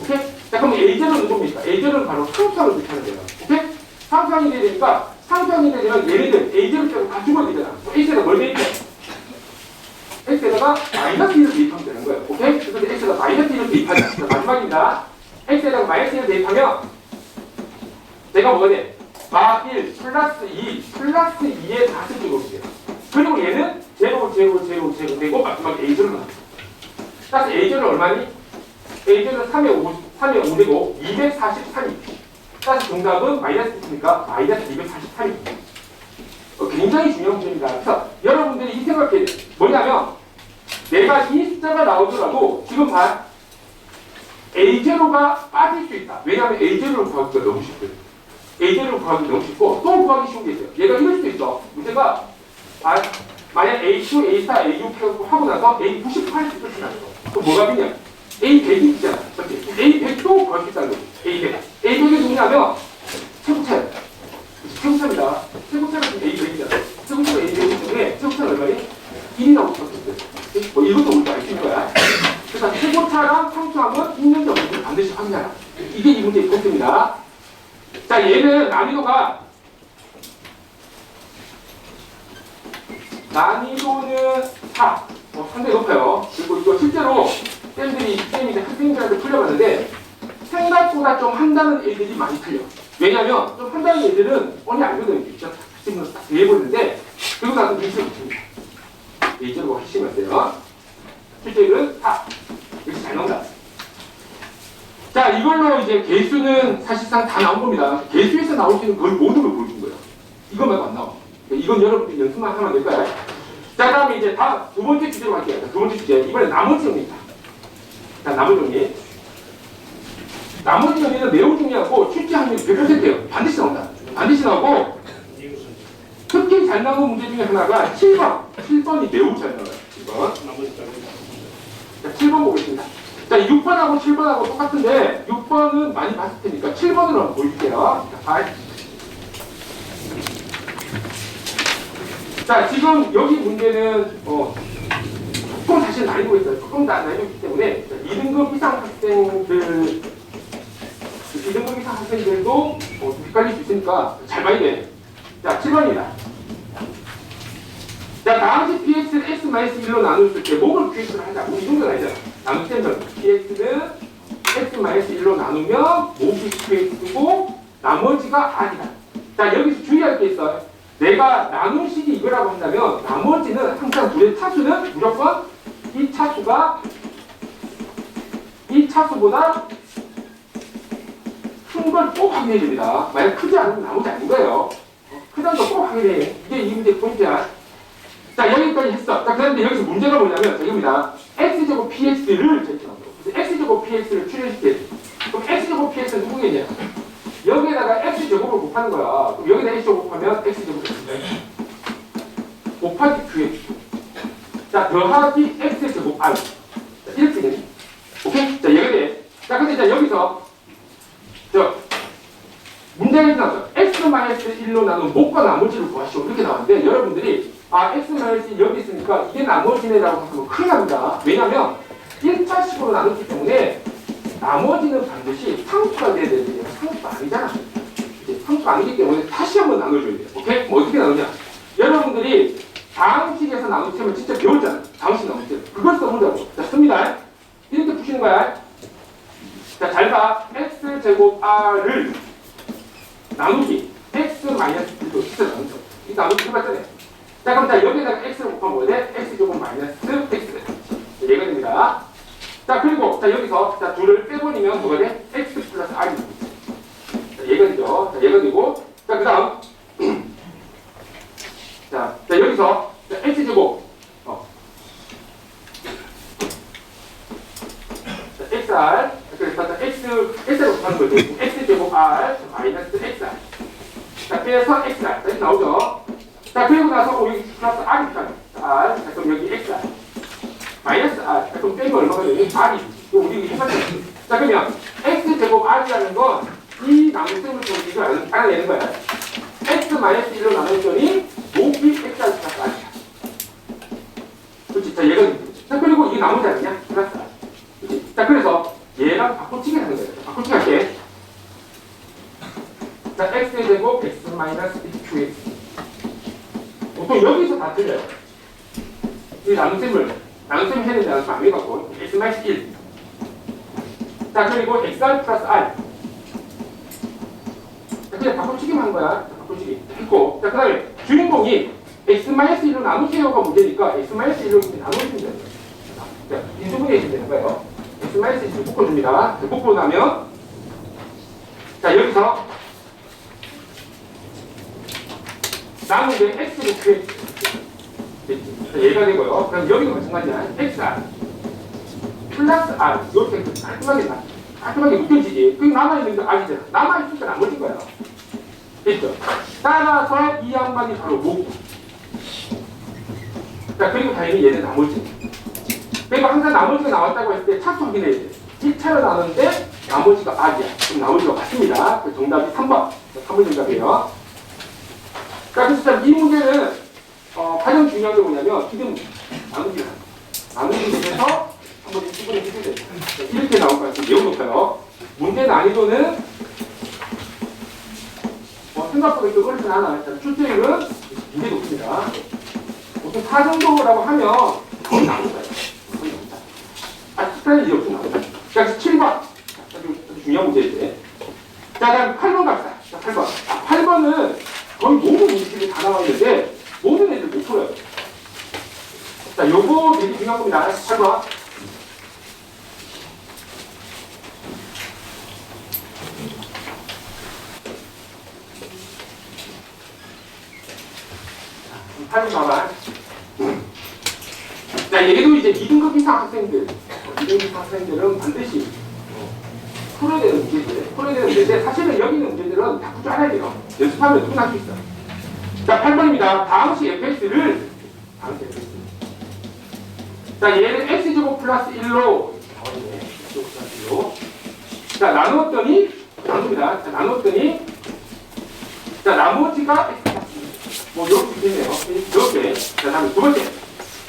오케이? 자, 그럼 A0는 누굽니까? A0는 바로 상수항을 뜻하는 거예요. 오케이? 상수항이 돼야 되니까 상수항이 되려면 얘네들 A0 빼고 다 죽어야 되잖아. X에다 뭘 대입해? X에다가 마이너스 1을 대입하면 되는 거예요. 오케이? 그래서 X에다 마이너스 1을 대입하자. 자, 마지막입니다. X에다가 마이너스 1을 대입하면 내가 뭐가 돼? 마 1 플러스 2 플러스 2의 다수 제곱이에요. 그리고 얘는 제곱 되고 마지막에 A0을 나와요. 따라서 A0은 얼마니? A0은 3의 5 되고 243이. 따라서 정답은 마이너스 있으니까 마이너스 243이. 굉장히 중요한 문제입니다. 그래서 여러분들이 이 생각해야 돼요. 뭐냐면 내가 이 숫자가 나오더라도 지금 봐. A0가 빠질 수 있다. 왜냐하면 A0를 구하기가 너무 쉽거든. A0를 구하기 너무 쉽고 또 구하기 쉬운 게 있어요. 얘가 이럴 수도 있어. 문제가 만약 A2, A4, A6 하고 나서 A98을 끝이 났어. 그럼 뭐가 되냐? A100이 있잖아. 그렇지? A100도 구할 수 있다는 거지. A100. A100이 누구냐면 최고차예요. 최고차입니다. 최고차가 지금 A100이잖아. 최고차가 A100이기 때문에 최고차는 얼마니? 1이 나올 수밖에 없어요. 뭐 이것도 우리가 알 수 있는 거야. 그래서 최고차랑 상수함은 있는지 없는지 반드시 확인하라. 이게 이 문제의 포인트입니다. 자, 얘는 난이도는 4. 상당히 높아요. 그리고 이거 실제로 쌤이 학생들한테 풀려봤는데 생각보다 좀 한다는 애들이 많이 틀려. 왜냐면 좀 한다는 애들은 뻔히 알거든요. 진짜 학생으로 딱 대해보는데 그리고 나서 눈치를 붙입니다. 예전으로 하시면서요. 실제는 4. 역시 잘 나온다. 자, 이걸로 이제 개수는 사실상 다 나온 겁니다. 개수에서 나올 수 있는 거의 모든 걸 보여준 거예요. 이거 말고 안 나와. 이건 여러분들이 연습만 하면 될 거예요. 자, 다음에 이제 두 번째 주제로 갈게요. 두 번째 주제. 이번에 나머지 정리입니다. 자, 나머지 정리. 나머지 정리는 매우 중요하고 출제 확률이 100%예요. 반드시 나온다. 반드시 나오고 특히 잘 나오는 문제 중에 하나가 7번. 7번이 매우 잘 나와요. 7번. 자, 7번 보겠습니다. 자, 6번하고 7번하고 똑같은데 6번은 많이 봤을 테니까 7번으로 한번 보여줄게요. 자, 지금 여기 문제는 조금 사실 나뉘고 있어요. 조금 다 나뉘고 있기 때문에 2등급 이상 학생들 2등급 이상 학생들도 헷갈릴 수 있으니까 잘 봐야 돼. 자, 7번입니다. 자, 다음시 px를 x-1로 나눴을 때 뭐를 qx를 하자. 우리 이 정도는 아니잖아. 나눌 때는 px는 x-1로 나누면 몫이 qx고 나머지가 r이다. 자, 여기서 주의할 게 있어요. 내가 나눈 식이 이거라고 한다면 나머지는 항상 둘의 차수는 무조건 이 차수보다 큰 걸 꼭 확인해야 됩니다. 만약 크지 않으면 나머지 아닌 거예요. 크다는 거 꼭 확인해. 이게 이 문제의 포인트야. 자, 여기까지 했어. 자, 그런데 여기서 문제가 뭐냐면 저겁니다. x제곱 px를 저렇게 나온다고. 그래서 x제곱 px를 추려줄게. 그럼 x제곱 px는 누구겠냐? 여기에다가 x제곱을 곱하는 거야. 그럼 여기다 x제곱 곱하면 x제곱 곱하기 qx. 자, 더하기 x제곱 r. 자, 이렇게 되네. 오케이? 자, 여기에. 자, 근데 자, 여기서 문제가 이렇게 나왔죠. x-1로 나눈 몫과 나머지를 구하시오. 이렇게 나왔는데 여러분들이 x-1 여기 있으니까 이게 나머지네라고 하면 큰일 납니다. 왜냐면 1차식으로 나눴기 때문에 나머지는 반드시 상수가 돼야 되는데 상수가 아니잖아. 이제 상수가 아니기 때문에 다시 한번 나눠줘야 돼요. 오케이? 뭐 어떻게 나누냐? 여러분들이 다항식에서 나누시면 진짜 배웠잖아. 다항식 나눌 때. 그걸 써보자고. 자, 씁니다. 이렇게 푸시는 거야. 자, 잘 봐. x제곱 r을 나누기 x-1도 진짜 나누죠. 이 나누기 해봤잖아요. 자, 그럼 자, 여기에다가 x를 곱하면 뭐가 돼? x제곱 마이너스 x. 얘가 됩니다. 자, 그리고 자, 여기서 자, 둘을 빼버리면 뭐가 돼? x 플러스 r이 됩니다. 자, 얘가 되죠. 자, 얘가 되고 자, 그 다음 자, 여기서 자, x제곱 자, xr 그래서 자, x를 곱하는 거죠. x제곱 r 마이너스 xr 자, 빼서 xr 자, 이렇게 나오죠. 자, 그리고 나서 여기 플러스 r이 있잖아요. r 자, 그럼 여기 xr 마이너스 r 자, 그럼 빼면 얼마가 되니? r이 이거 우리 해봤잖아요. 자, 그러면 x제곱 r이라는 건 이 나눗셈을 통해서 이걸 알아내는 거야. x-1로 나눴더니 몫이 xr 플러스 r이야. 그렇지? 자, 얘가 자, 그리고 이게 나머지 아니냐? 플러스 r. 그렇지? 자, 그래서 얘랑 바꿔치기 하는 거예요. 바꿔치기 할게. 자, x제곱 x-qx. 보통 여기서 다 틀려요. 이 나눗셈을 해야 되지 않으면 안 해갖고 x-1. 자, 그리고 xr 플러스 r. 자, 그냥 바꿔치기만 한 거야. 자, 바꿔치기 했고. 자, 그 다음에 주인공이 x-1로 나누세요가 문제니까 x-1로 나누시면 돼요. 자, 인수분해 해주면 되는 거예요. x-1을 묶어줍니다. 묶고 나면 자, 여기서 남은 게 x로 qx. 자, 얘가 되고요. 그럼 여기도 마찬가지야. xr 플러스 r 이렇게 깔끔하게 묶여지지. 그럼 남아있는 게 r이잖아. 남아있으니까 나머진 거야. 됐죠? 따라서 이 양반이 바로 목. 자, 그리고 당연히 얘는 나머지. 그리고 항상 나머지가 나왔다고 했을 때 차수 확인해야 돼. 1차로 나눴는데 나머지가 r이야. 그럼 나머지가 맞습니다. 그 정답이 3번. 3번 정답이에요. 자, 그래서 이 문제는 가장 중요한 게 뭐냐면 지금 나누기를 해서 한번 구분을 해주세요. 이렇게 나올 것 같아요. 매우 높아요. 문제 난이도는 생각보다 이렇게 어렵진 않아요. 출제율은 굉장히 높습니다. 보통 4 정도라고 하면 거의 나올 거예요. 거의 나옵니다. 특별한 일이 없으면 나옵니다. 자, 그래서 7번. 아주 중요한 문제인데. 자, 다음 8번 갑시다. 자, 8번. 8번은 거의 모든 문제들이 다 나와 있는데 모든 애들 못 풀어요. 자, 요거 되게 중요한 겁니다. 8번. 봐봐. 자, 얘도 이제 2등급 이상 학생들, 2등급 이상 학생들은 반드시 풀어야 되는 문제인데, 사실은 여기 있는 문제들은 다 풀 줄 알아야 돼요. 연습하면 누구나 할 수 있어요. 자, 8번입니다. 다음시 fx를, 자, 얘는 x제곱 플러스 1로, 자, 나누었더니, 나눕니다. 자, 나누었더니, 자, 나머지가 x 플러스 1. 뭐, 이렇게 되네요. 이렇게. 자, 다음에 두 번째.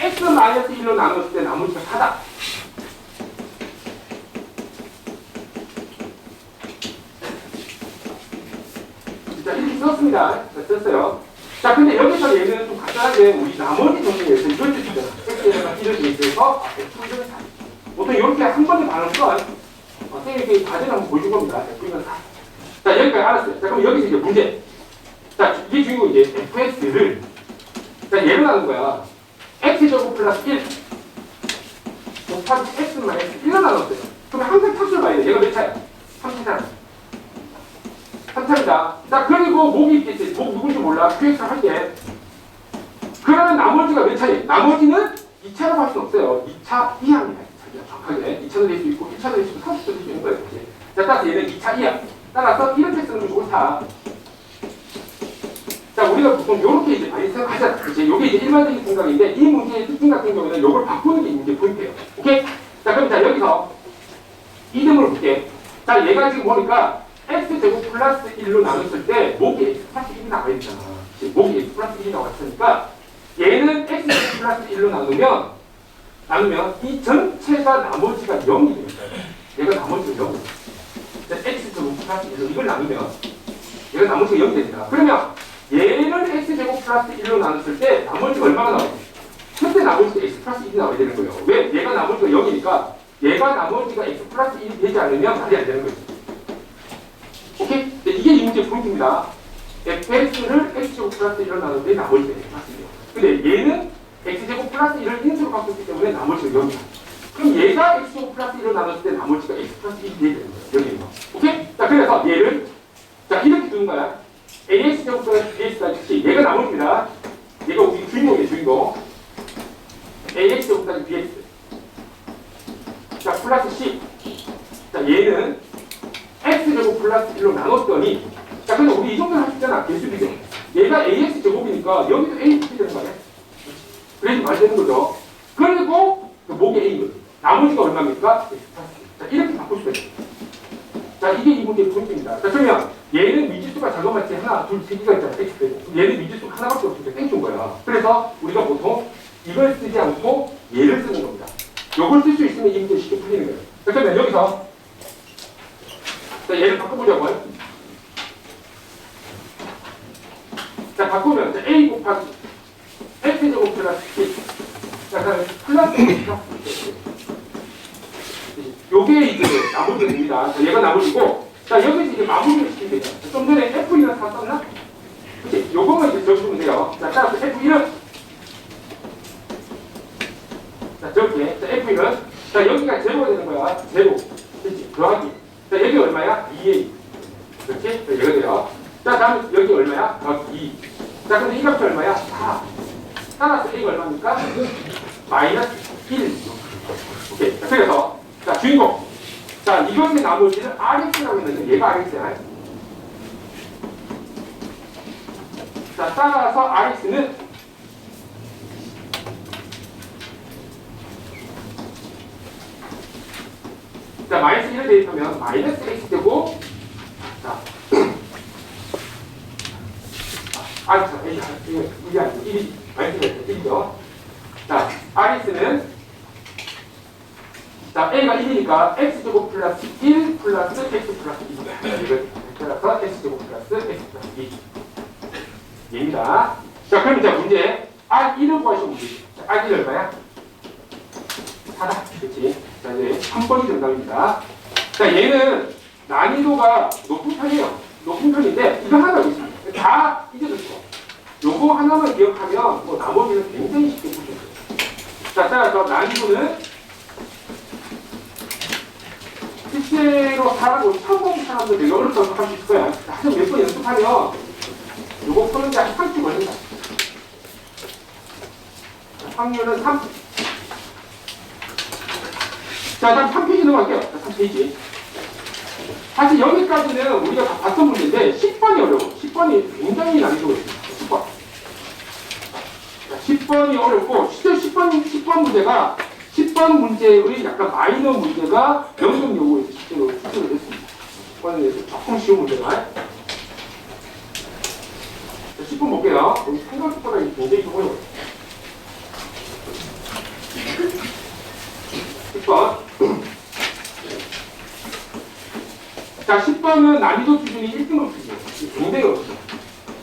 x-1로 나눴을 때 나머지가 4다. 자, 이렇게 썼습니다. 자, 썼어요. 자, 근데 여기서 얘는 좀 간단하게 우리 나머지 정리에서 이걸 뜻이잖아. x에다가 1을 대입해서 f는 4. 보통 이렇게 한 번에 반을 써. 선생님이 과제를 한번 보여준 겁니다. f는 4. 자, 여기까지 알았어요. 자, 그럼 여기서 이제 문제. 자, 이게 주인공 이제 fs를 자, 예로 나눈 거야. x제곱 플러스 1 곱하기 x 마이너스 1로 나눴어요. 그럼 항상 탑수를 봐야 돼. 얘가 몇 차야? 3차잖아. 3차입니다. 자, 그리고 목이 있겠지. 목 누군지 몰라. QX를 할 때. 그러면 나머지가 몇 차니? 나머지는 2차라고 할 수 없어요. 2차 이하입니다. 정확하게. 2차도 될 수 있고, 1차도 될 수 있고, 30도 될 수 있는 거예요. 자, 따라서 얘는 2차 이하. 따라서 이렇게 쓰는 것이 옳다. 자, 우리가 보통 이렇게 이제 많이 생각하잖아. 그치? 요게 이제 일반적인 생각인데, 이 문제의 특징 같은 경우는 요걸 바꾸는 게 이제 포인트예요. 오케이? 자, 그럼 자, 여기서 이등을 볼게. 자, 얘가 지금 보니까 x제곱 플러스 1로 나눴을 때, 목이 x 플러스 1이 나와 있잖아. 목이 x 플러스 1이 나와 있으니까, 얘는 x제곱 플러스 1로 나누면, 이 전체가 나머지가 0이 됩니다. 얘가 나머지가 0. 자, x제곱 플러스 1로 이걸 나누면, 얘가 나머지가 0이 됩니다. 그러면, 얘를 x제곱 플러스 1로 나눴을 때 나머지가 얼마나 나와요? 그때 나머지가 x 플러스 1이 나와야 되는 거예요. 왜? 얘가 나머지가 0이니까 얘가 나머지가 x 플러스 1이 되지 않으면 말이 안 되는 거죠. 오케이? 이게 이 문제의 포인트입니다. fx를 x제곱 플러스 1로 나눌 때 나머지가 x 플러스 1이에요. 근데 얘는 x제곱 플러스 1을 인수로 바꿨기 때문에 나머지가 0이야. 그럼 얘가 x제곱 플러스 1로 나눴을 때 나머지가 x 플러스 1이 되야 되는 거예요. 여기는 거. 오케이? 자, 그래서 얘를 자, 이렇게 두는 거야. AX제곱 플러스 BX가 즉시 얘가 나머지입니다. 얘가 우리 주인공이에요, 주인공. AX제곱 플러스 BX. 자, 플러스 C. 자, 얘는 X제곱 플러스 1로 나눴더니, 자, 근데 우리 이 정도는 할 수 있잖아. 개수비죠. 얘가 AX제곱이니까 여기도 AX이 되는 거 아니야? 그래서 말 되는 거죠. 그리고 목이 A거든. 나머지가 얼마입니까? X 플러스 1. 자, 이렇게 바꿀 수가 있어요. 자, 이게 이 문제의 포인트입니다. 자, 그러면 얘는 미지수가 자그마치 하나, 둘, 세 개가 있잖아. x되고. 얘는 미지수가 하나밖에 없으니까 땡큐인 거야. 그래서 우리가 보통 이걸 쓰지 않고 얘를 쓰는 겁니다. 요걸 쓸 수 있으면 이 문제 쉽게 풀리는 거예요. 자, 그러면 여기서 자, 얘를 바꿔보자고요. 자, 바꾸면 자, a 곱하기 x제곱 플러스 b. 자, 그다음에 플러스 플러스 요게 이제 나머지가 됩니다. 자, 얘가 나머지고, 자, 여기서 이제 마무리를 시키면 되죠. 좀 전에 F1은 다 썼나? 그치? 요거만 이제 적으면 돼요. 자, 따라서 F1은, 자, 저렇게. 자, F1은, 자, 여기가 제로가 되는 거야. 제로. 그치? 더하기. 자, 여기 얼마야? 2A. 그렇지? 자, 얘가 돼요. 자, 다음 여기 얼마야? 더하기 2. 자, 근데 이 값이 얼마야? 4. 따라서 A가 얼마입니까? 마이너스 1. 오케이. 자, 그래서, 자, 주인공. 자, 이것의 나머지는 RX라고 했는데, 얘가 RX야. 자, 따라서 RX는 자, 마이너스 1을 대입하면 마이너스 X 되고, 자, 이게 아니고 1이, 마이너스 1이죠. 자, RX는 자, A가 1이니까 X제곱 플러스 1 플러스 X 플러스 2입니다. 이걸 따라서 X제곱 플러스 X 플러스 2. 얘입니다. 자, 그럼 이제 문제. R1을 구하시면 문제지. 자, R1 얼마야? 4다. 그렇지? 자, 이제 3번이 정답입니다. 자, 얘는 난이도가 높은 편이에요. 높은 편인데, 이거 하나 있습니다. 다 잊어졌어. 요거 하나만 기억하면, 뭐, 나머지는 굉장히 쉽게 풀 수 있어요. 자, 따라서 난이도는 실제로 살아보고 처음 보는 사람들 되게 어렵다고 할 수 있을 거야. 하여튼 몇 번 연습하면 요거 푸는데 한 3주 걸린다. 확률은 3. 자, 다음 3페이지 넘어갈게요. 3페이지. 사실 여기까지는 우리가 다 봤던 문제인데 10번이 어려워. 10번이 굉장히 난이도가 있습니다. 10번. 자, 10번이 어렵고 실제 10번 문제가 10번 문제의 약간 마이너 문제가 연속 요구에서 실제로 출제를 했습니다. 10번에 대해서 조금 쉬운 문제가. 자, 10번 볼게요. 여기 생각보다 굉장히 좀 어려워요. 이거는 난이도 수준이 1등급 수준이에요. 굉장히 어렵죠.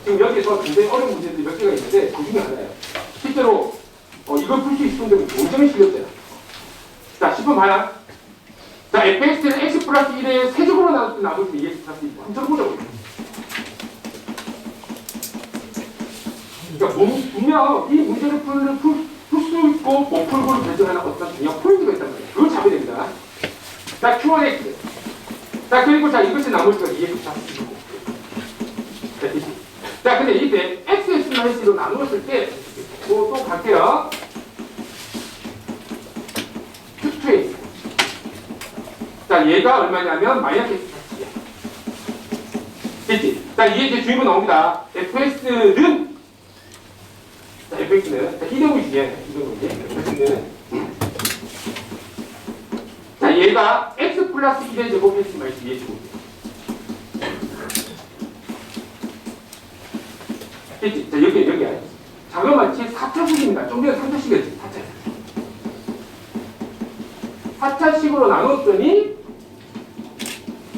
지금 여기서 굉장히 어려운 문제들이 몇 개가 있는데 그 중에 하나예요. 실제로 이걸 풀 수 있을 정도면 굉장히 실력자예요. 자, 10번 봐요. 자, fx는 x 플러스 1의 세제곱으로 나눴을 때 나머지 2x 플러스 1. 한번 보자고요. 그러니까 분명 이 문제를 풀 수 있고 못 풀고를 결정하는 어떤 중요한 포인트가 있단 말이에요. 그걸 잡아야 됩니다. 자, Q1X. 자, 그리고 자, 이것이 나머지가 2x 플러스 1. 자, 근데 이때 XX로 나누었을 때 또 갈게요. Q2X. 자, 얘가 얼마냐면 마이너스 X 플러스 2야. 됐지? 자, 이게 이제 주인공 나옵니다. fx는 자, fx는 자, 이동이지. fx는 자, 얘가 x 플러스 1의 제곱 x 마이너스 2의 제곱이야. 됐지? 자, 여기야. 작은 마치 4차식입니다. 좀 전에 3차식이었지. 4차식으로 나눴더니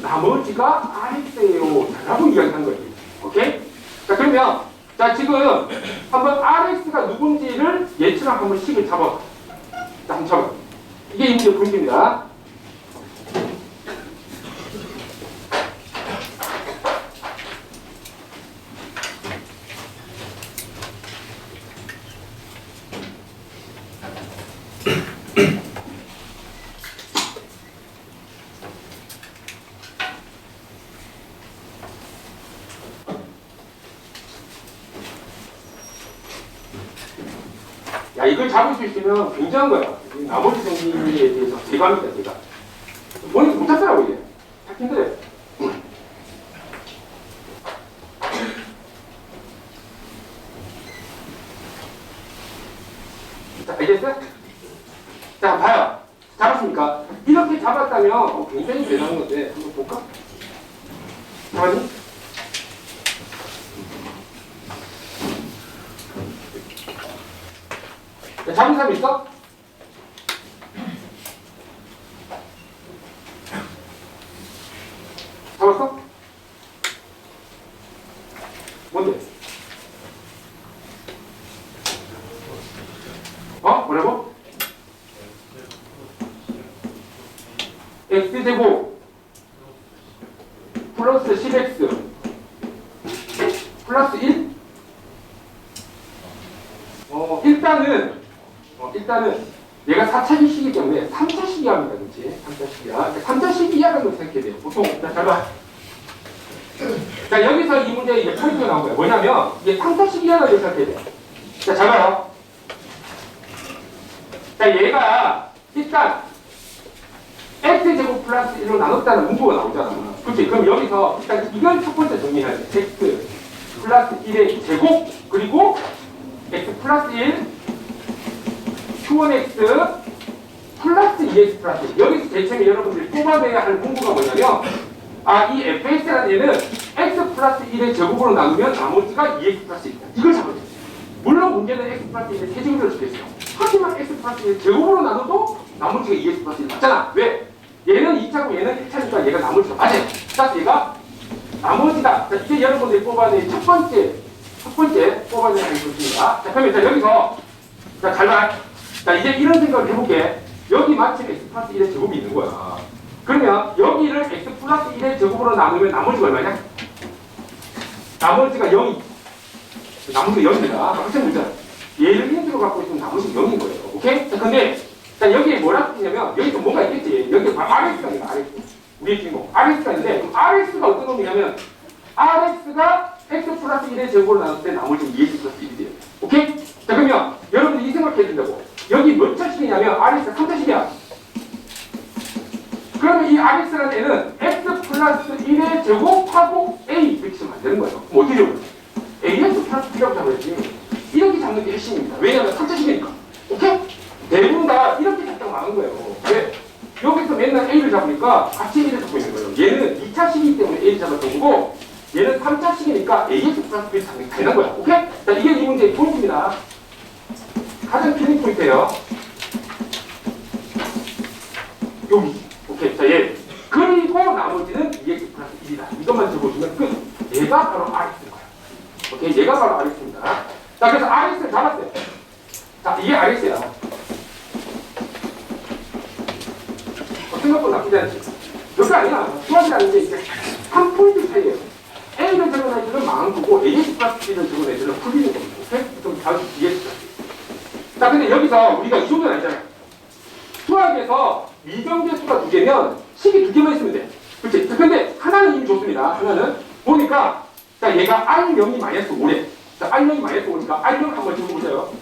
나머지가 RX예요. 라고 이야기한 거예요. 오케이? 자, 그러면 자, 지금 한번 RX가 누군지를 예측을 한번 식을 잡아. 자, 한번 잡아. 이게 이제 포인트입니다. 야, 이걸 잡을 수 있으면 굉장한 거야. 나머지 생리에 대해서 제거합니다, 제가. 본인도 못 찾더라고, 이게. 찾기 힘들어요. 자, 알겠어요? 자, 봐요. 잡았습니까? 이렇게 잡았다면 굉장히 대단한 건데, 한번 볼까? 잡았니? 잡은 사람 있어? 잡았어? 뭔데? 뭐라고? x제곱 플러스 10x 플러스 1? 일단은 얘가 4차식이기 때문에 3차식이 합니다. 그렇지? 3차식이야. 3차식이야라는 걸 생각해야 돼요. 보통 자, 잘 봐. 자, 여기서 이 문제에 이제 포인트가 나온 거예요. 뭐냐면 이게 3차식이야라는 걸 생각해야 돼요. 자, 잘 봐요. 자, 얘가 일단 x제곱 플러스 1로 나눴다는 문구가 나오잖아. 그렇지? 그럼 여기서 일단 이걸 첫 번째 정리해야 돼. x 플러스 1의 제곱 그리고 x 플러스 1 Q1X 플러스 2X 플러스 1. 여기서 제일 처음에 여러분들이 뽑아내야 할 공부가 뭐냐면 이 fx라는 얘는 x 플러스 1의 제곱으로 나누면 나머지가 2x 플러스 1이다. 이걸 잡아야 돼요. 물론 문제는 x 플러스 1의 세제곱으로 적혀있어요. 하지만 x 플러스 1의 제곱으로 나눠도 나머지가 2x 플러스 1 맞잖아. 왜? 얘는 2차고 얘는 1차니까 얘가 나머지가 맞아요. 자, 얘가 나머지다. 자, 이제 여러분들이 뽑아낼 첫 번째 뽑아내야 할 것입니다. 자, 그러면 여기서 자, 잘 봐. 자, 이제 이런 생각을 해볼게. 여기 마침 x 플러스 1의 제곱이 있는 거야. 그러면 여기를 x 플러스 1의 제곱으로 나누면 나머지가 얼마냐? 나머지가 0이. 나머지가 0입니다. 학생 문제야. 얘를 1으로 갖고 있으면 나머지가 0인 거예요. 오케이? 자, 근데 자, 여기에 뭐라고 쓰냐면 여기서 뭔가 있겠지. 여기 RX가 있는 RX. 우리의 주인공. RX가 있는데 그럼 RX가 어떤 놈이냐면 RX가 x 플러스 1의 제곱으로 나눴을 때 나머지는 2x 플러스 1이 돼요. 오케이? 자, 그러면 여러분들이 이 생각해야 된다고. 여기 몇 차식이냐면 RX가 3차식이야. 그러면 이 RX라는 애는 x 플러스 1의 제곱하고 A 이렇게 쓰면 안 되는 거예요. 그럼 어떻게 적어요? AX 플러스 B라고 잡아야지. 이렇게 잡는 게 핵심입니다. 왜냐하면 3차식이니까. 오케이? 대부분 다 이렇게 잡다가 많은 거예요. 왜? 여기서 맨날 A를 잡으니까 같이 A를 잡고 있는 거예요. 얘는 2차식이기 때문에 A를 잡았던 거고 얘는 3차식이니까 AX 플러스 B를 잡는 게 되는 거야. 오케이? 자, 이게 이 문제의 포인트입니다. 가장 킬링 포인트예요. 여기. 오케이. 자, 얘. 그리고 나머지는 2x 플러스 1이다. 적어주면 끝. 얘가 바로 RX인 거야. 오케이, 얘가 바로 RX입니다. 자, 그래서 RX를 잡았어요. 자, 이게 RX야. 생각보다 나쁘지 않지. 별거 아니야. 수학이라는 게 이제 한 포인트 차이예요. A를 적은 애들은 망한 거고 AS 플러스 B를 적은 애들은 풀리는 겁니다. 오케이? 그럼 다음 BS 플러스. 자, 근데 여기서 우리가 이 정도는 아니잖아요. 수학에서 미정계수가 두 개면 식이 두 개만 있으면 돼. 그렇지? 자, 근데 하나는 이미 좋습니다. 하나는 보니까 자, 얘가 R0이 마이너스 5래. 자, R0이 마이너스 5니까 R0 한번 집어보세요.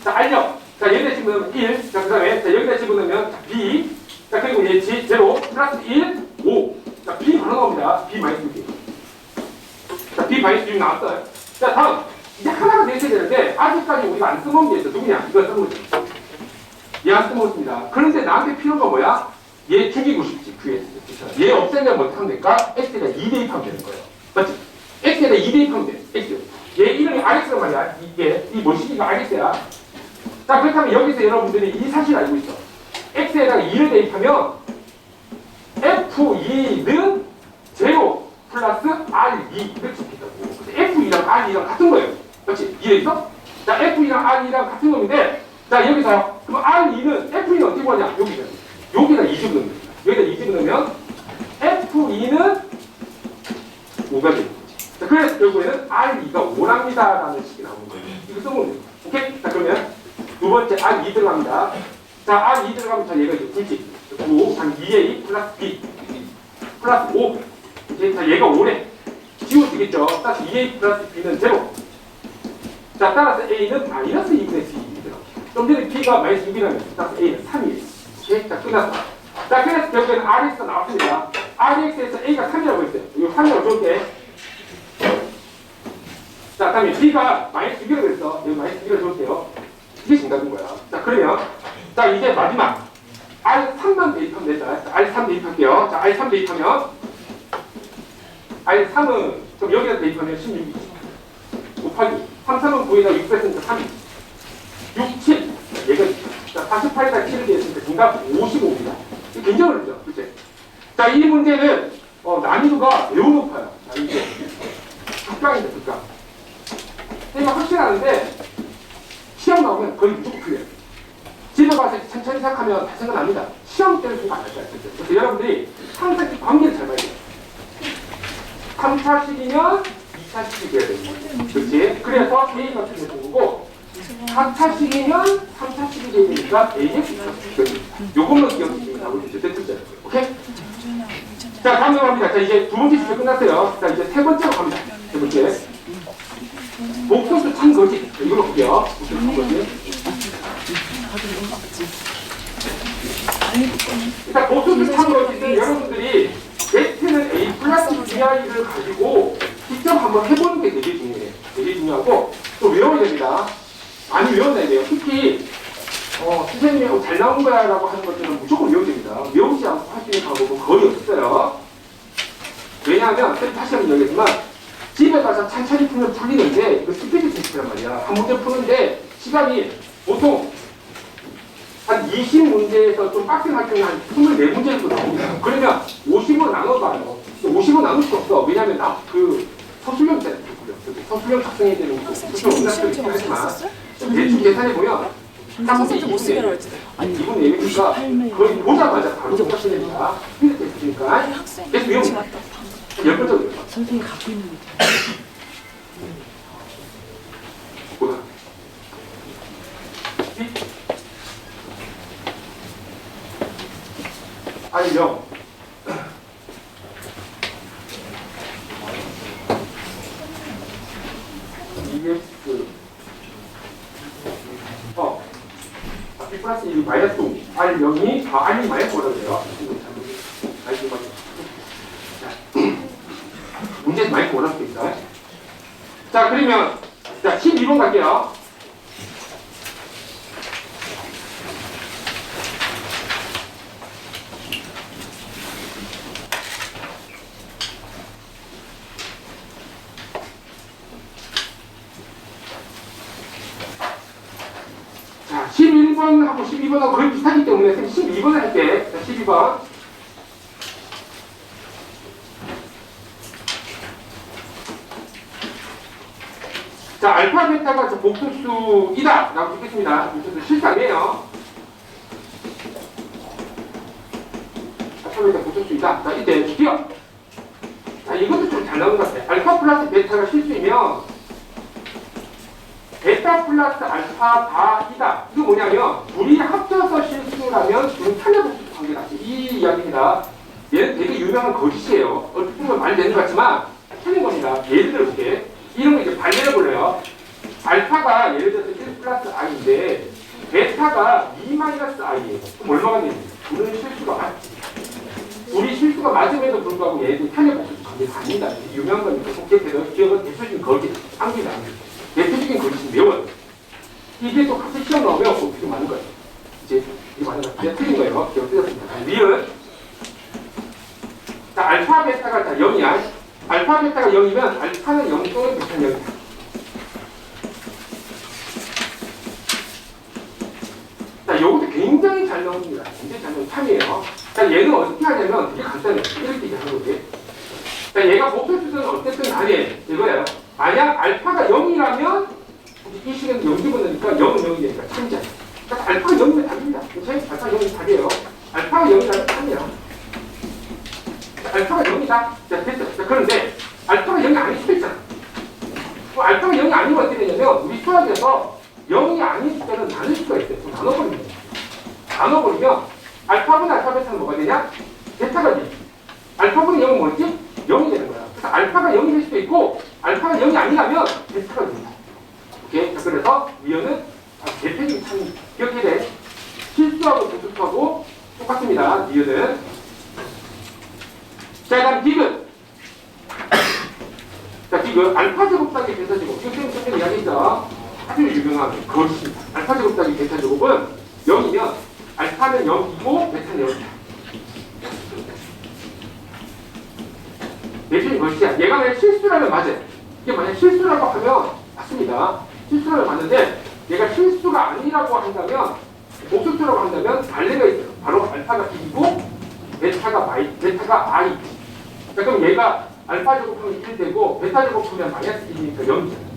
자, R0. 자, 여기다 집어넣으면 1. 자, 그 다음에 자, 여기다 집어넣으면 B. 자, 그리고 얘 G, 0, 플러스 1, 5. 자, B 바로 나옵니다. B 마이너스 6. 자, B 마이너스 6 나왔어요. 자, 다음. 이제 하나가 내셔야 되는데, 아직까지 우리가 안 써먹은 게 있어. 누구냐? 이거 써먹었죠. 얘 안 써먹었습니다. 그런데 나한테 필요한 건 뭐야? 얘 죽이고 싶지. 얘 없애려면 어떻게 하면 될까? X에다 2 대입하면 되는 거예요. 맞지? X에다 2 대입하면 돼. X. 얘 이름이 RX란 말이야. 이게, 이 뭐시기가 RX야. 자, 그렇다면 여기서 여러분들이 이 사실 알고 있어. X에다가 2를 대입하면 F2는 0 플러스 R2 이렇게 적겠다고. F2랑 R2랑 같은 거예요. 그렇지? 이해했어? 자, F2랑 R2랑 같은 겁인데, 자, 여기서 그럼 R2는 F2는 어떻게 구하냐? 여기다 2 집어넣는 겁니다. 여기다 2 집어넣으면 F2는 5가 되는 거지. 자, 그래서 결국에는 R2가 5랍니다라는 식이 나오는 거예요. 이거 써보면 돼요. 오케이? 자, 그러면 두 번째 R2 들어갑니다. 자, R2 들어가면 자, 얘가 이제 굵지. 9, 한 2A 플러스 B 플러스 5. 이제 자, 얘가 5래. 지워도 되겠죠. 따라서 2A 플러스 B는 0. 자, 따라서 A는 마이너스 2분의 C. 좀 전에 B가 마이너스 6이라면 따라서 A는 3이에요. 오케이? 자, 끝났어. 자, 그래서 결국에는 RX가 나왔습니다. RX에서 A가 3이라고 했어요. 이거 3이라고 줄게. 자, 다음에 B가 마이너스 6이라고 했어. 여기 마이너스 6이라고 줄게요. 이게 정답인 거야. 자, 그러면 자, 이제 마지막 R3만 대입하면 된다. R3 대입할게요. 자, R3 대입하면 R3은 그럼 여기다 대입하면 16이지. 곱하기 3, 3은 9에다 6 뺐으니까 3이 6, 7 얘가 자, 48에다 7을 대했으니까 정답 55입니다. 굉장히 어렵죠. 그치? 자, 이 문제는 난이도가 매우 높아요. 자, 이게 극강입니다. 극강. 이거 확실하는데 시험 나오면 거의 무조건 틀려요. 집에 가서 천천히 생각하면 다 생각납니다. 시험 때는 생각 안 할 거예요. 그래서 여러분들이 항상 이 관계를 잘 봐야 돼요. 3차식이면 2차식이 돼야 되는 거예요. 그렇지? 그래서 A가 틀려진 거고 4차식이면 3차식이 돼야 되니까 AX 요것만 기억해주시면 답을 주실 때 틀리잖아요. 오케이? 자, 다음 넘어갑니다. 자, 이제 두 번째 주제 끝났어요. 자, 이제 세 번째로 갑니다. 세 번째. 목소수 참거짓. 이걸로 볼게요. 목소수 참거짓. 일단 목소수 참거짓은 여러분들이 X는 A 플러스 BI를 가지고 직접 한번 해보는 게 되게 중요해요. 되게 중요하고 또 외워야 됩니다. 많이 외워야 돼요. 특히 선생님이 잘 나온 거야 라고 하는 것들은 무조건 외워야 됩니다. 외우지 않고 할 수 있는 방법은 거의 없어요. 왜냐하면 다시 한번 얘기하지만 집에 가서 천천히 풀면 풀리는데 이거 스피드 테스트란 말이야. 한 문제 푸는데 시간이 보통 한 20문제에서 좀 빡센 할 때는 한 24문제 정도 나옵니다. 그러면 50으로 나눠봐요. 50으로 나눌 수 없어. 왜냐하면 서술형 서술형 작성해야 되는 거. 서술형 문학들이 하지만 대충 계산해보면 선생님 못 쓰게 하지. 이분 얘기니까 거의 보자마자 바로 똑같이 됩니다. 스피드 테스트니까. 그래서 위험해. 10번 정도. 선생님 갖고 있는 거. 보다. 아니요. EX B 플러스 1 마이너스 5 R0이 R이 마이너스 5라고 해요. 문제에서 많이 어렵습니다. 자, 그러면 자 12번 갈게요. 자, 11번하고 12번하고 거의 비슷하기 때문에 12번을 할게. 자, 12번. 자, 알파, 베타가 저 복소수이다. 라고 찍겠습니다. 복소수 실상이에요. 알파, 베타 복소수이다. 자, 이때 드디어. 자, 이것도 좀 잘 나온 것 같아요. 알파 플러스 베타가 실수이면 베타 플러스 알파 바이다. 이거 뭐냐면 둘이 합쳐서 실수라면 둘은 탄력복수 관계다. 이 이야기입니다. 얘는 되게 유명한 거짓이에요. 어떻게 보면 말이 되는 것 같지만 틀린 겁니다. 예를 들어 볼게. 이런 거 이제 반대로 볼래요. 알파가 예를 들어서 1 플러스 i인데 베타가 2 마이너스 i예요. 그럼 얼마가 되지? 둘은 실수가 맞지. 둘이 실수가 맞음에도 불구하고 얘도 탄력복수 관계가 아니다. 유명한 거니까 꼭 기억해서 기억은 대표적인 거짓. 암기다. 대표적인 거짓이 매워요. 이게 또 같이 시험 나오면 어떻게 맞는 거예요. 이제 이게 맞는 거 같아요. 틀린 거예요. 기억 틀렸습니다. 리얼. 자, 알파 베타가 자 0이야. 알파 베타가 0이면 알파는 0 또는 베타는 0이야. 자, 요것도 굉장히 잘 나옵니다. 굉장히 잘 나오는 참이에요. 자, 얘는 어떻게 하냐면 되게 간단해요. 이렇게 하는 거지. 자, 얘가 목표수는 어쨌든 아니에요. 이거예요. 만약 알파가 0이라면 이 식은 0 집어넣으니까 0은 0이 되니까 참이잖아. 그러니까 알파가 0이면 답입니다. 그렇지? 알파가 0이면 답이에요. 알파가 0이라면 참이야. 알파가 0이다. 자, 됐어. 자, 그런데 알파가 0이 아닐 수도 있잖아. 알파가 0이 아니면 어떻게 되냐면 우리 수학에서 0이 아닌 숫자는 나눌 수가 있어요. 나눠버리면 돼요. 나눠버리면 알파분 알파 베타는 뭐가 되냐? 베타가 되지. 알파분의 0은 뭐지? 0이 되는 거야. 그래서 알파가 0이 될 수도 있고 알파가 0이 아니라면 베타가 됩니다. 오케이? 자, 그래서 위원은 대표적인 참 기억해야 돼. 실수하고 복수하고 똑같습니다. 위원은. 자, 다음 디귿. 자, 디귿. 알파 제곱 더하기 베타 제곱. 이거 선생님 이야기했죠? 아주 유명한 거짓입니다. 알파 제곱 더하기 베타 제곱은 0이면 알파는 0이고 베타는 0이야. 대신에 것이야. 얘가 만약 실수라면 맞아요. 이게 만약 실수라고 하면 맞습니다. 실수라면 맞는데 얘가 실수가 아니라고 한다면 복수수라고 한다면 반례가 있어요. 바로 알파가 B이고 베타가 I. 자, 그럼 얘가 알파 제곱하면 1 되고 베타 제곱하면 마이너스 1이니까 0이잖아요.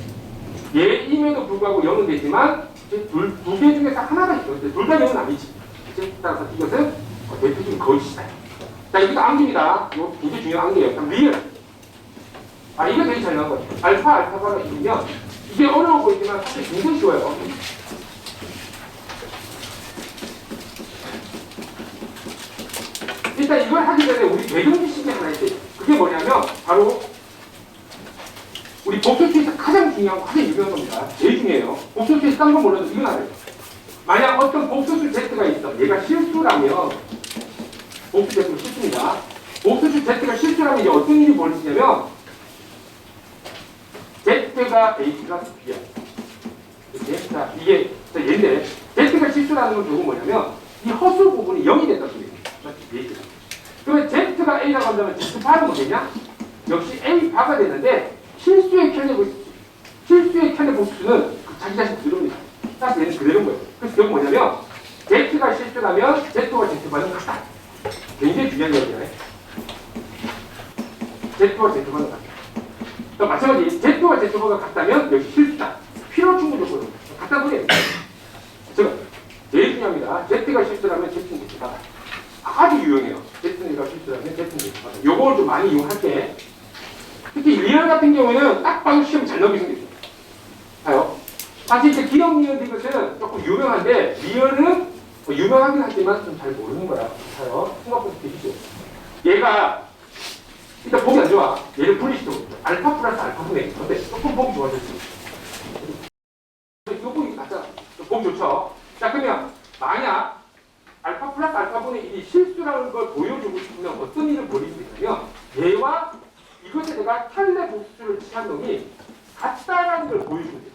얘임에도 불구하고 0은 되지만 두 개 중에서 하나가 있어요. 둘 다 0은 아니지. 따라서 이것은 대표적인 거짓이다. 자, 이것도 암기입니다. 이거 굉장히 중요한 암기예요. 리얼. 아, 이거 되게 잘 나온 거예요. 알파가 있으면 이게 어려워 보이지만 사실 굉장히 쉬워요. 일단 이걸 하기 전에 우리 배경 지식이 하나 있어요. 그게 뭐냐면 바로 우리 복수수에서 가장 중요하고 가장 유명한 겁니다. 제일 중요해요. 복수수에서 딴 건 몰라도 이건 알아요. 만약 어떤 복수수 Z가 있어. 얘가 실수라면 복수 Z가 실수입니다. 복수수 Z가 실수라면 이제 어떤 일이 벌어지냐면 Z가 A 플러스 B야. 이렇게. 자, 이게 얘인데 Z가 실수라는 건 결국 뭐냐면 이 허수 부분이 0이 됐다 소리예요. 그러면 Z가 A라고 한다면 Z 바는 뭐 되냐? 역시 A 바가 되는데 실수의 캔의 복수는 자기 자신 그대로입니다. 따라서 얘는 그대로인 거예요. 그래서 결국 뭐냐면 Z가 실수라면 Z와 Z바는 같다. 굉장히 중요한 이야기잖아요. Z와 Z바는 같다. 또 마찬가지 Z와 Z바가 같다면 역시 실수다. 필요 충분 조건은 같다는 소리예요. 즉 제일 중요합니다. Z가 실수라면 Z는 Z바다. 아주 유용해요. Z가 실수라면 Z는 Z바다. 요걸 좀 많이 이용할게. 특히 리얼 같은 경우에는 딱 봐도 시험 잘 나오게 생겼어요. 봐요. 사실 이제 기억 리얼 이것은 조금 유명한데 리얼은 유명하긴 하지만 좀 잘 모르는 거야. 봐요. 생각보다 되게 쉬워. 얘가 일단 보기 안 좋아. 얘를 분리시켜. 알파 플러스 알파분의 근데 조금 보기 좋아졌어. 이거 보기 맞잖아. 보기 좋죠. 자, 그러면 만약 알파 플러스 알파분의 1이 실수라는 걸 보여주고 싶으면 어떤 일을 벌이게 되냐면 얘와 이것에 내가 탄례 복수를 취한 놈이 같다라는 걸 보여주면 돼요.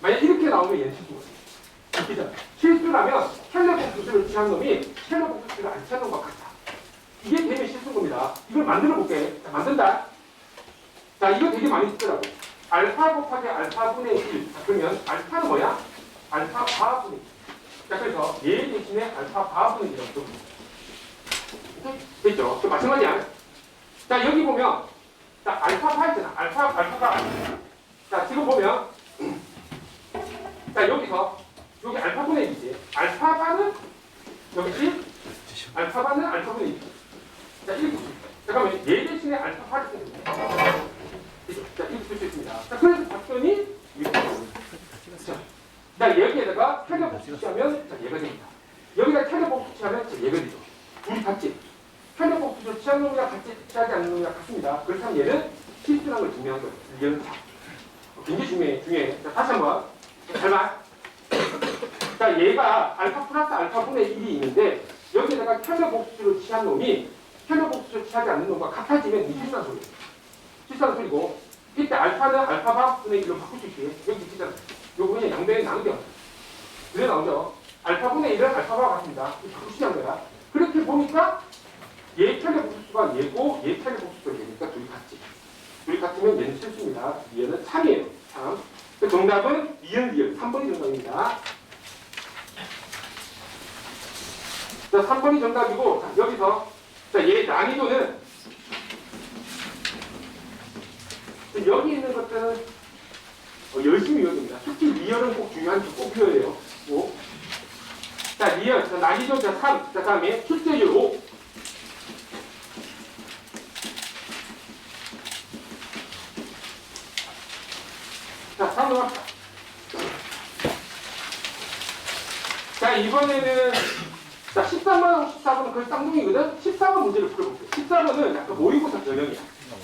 만약 이렇게 나오면 얘는 실수거든요. 실수라면 탄례 복수를 취한 놈이 탄례 복수를 안 취한 놈과 같다. 이게 되면 실수인 겁니다. 이걸 만들어 볼게. 자, 만든다. 자, 이거 되게 많이 쓰더라고. 알파 곱하기 알파분의 1. 자, 그러면 알파는 뭐야? 알파 바분의 1. 자, 그래서 얘 대신에 알파 바분의 1이라고 써. 됐죠? 그 마찬가지야. 자, 여기 보면 자, 알파파 있잖아. 알파가. 자, 지금 보면 자, 여기서 여기 알파분의 1이지. 알파바는 역시 알파바는 알파분의 1. 자, 이렇게 잠깐만 얘 대신에 알파바를 쓰는 거예요. 자, 이렇게 쓸 수 있습니다. 자, 그래서 답변이 이렇게 자, 여기에다가 편력 복수치하면 자, 얘가 됩니다. 여기다 편력 복수치하면 자, 얘가 되죠. 둘이 같지. 편력 복수를 취한 놈이랑 같이 취하지 않는 놈이랑 같습니다. 그렇다면 얘는 실수라는 걸 증명한 거예요. 얘는 굉장히 중요해. 자, 다시 한번. 잘 봐. 자, 얘가 알파 플러스 알파분의 1이 있는데 여기에다가 편력 복수를 취한 놈이 편력 복수를 취하지 않는 놈과 같아지면 이 실수라는 소리예요. 실수라는 소리고 이때 알파는 알파바 분의 1로 바꿀 수 있게 여기 있잖아. 요거 그냥 양변에 나누면 그래 나오죠. 알파분의 1은 알파바와 같습니다. 바꾸시는 거야. 그렇게 보니까 얘 편력 복수가 얘고 얘 편력 복수가 얘니까 둘이 같지. 둘이 같으면 얘는 실수입니다. 얘는 3이에요. 3. 그 정답은 니은 3번이 정답입니다. 자, 3번이 정답이고 자, 여기서 자, 얘 난이도는 여기 있는 것들은 열심히 외워야 됩니다. 특히 리얼은 꼭 중요한 꼭 배워야 돼요. 5. 자, 리얼. 자, 난이도 자, 3. 자, 다음에 출제율 5. 자, 3 넘어갑시다. 자, 이번에는 자, 13번하고 14번은 거의 쌍둥이거든? 14번 문제를 풀어볼게요. 14번은 약간 모의고사 전형이야.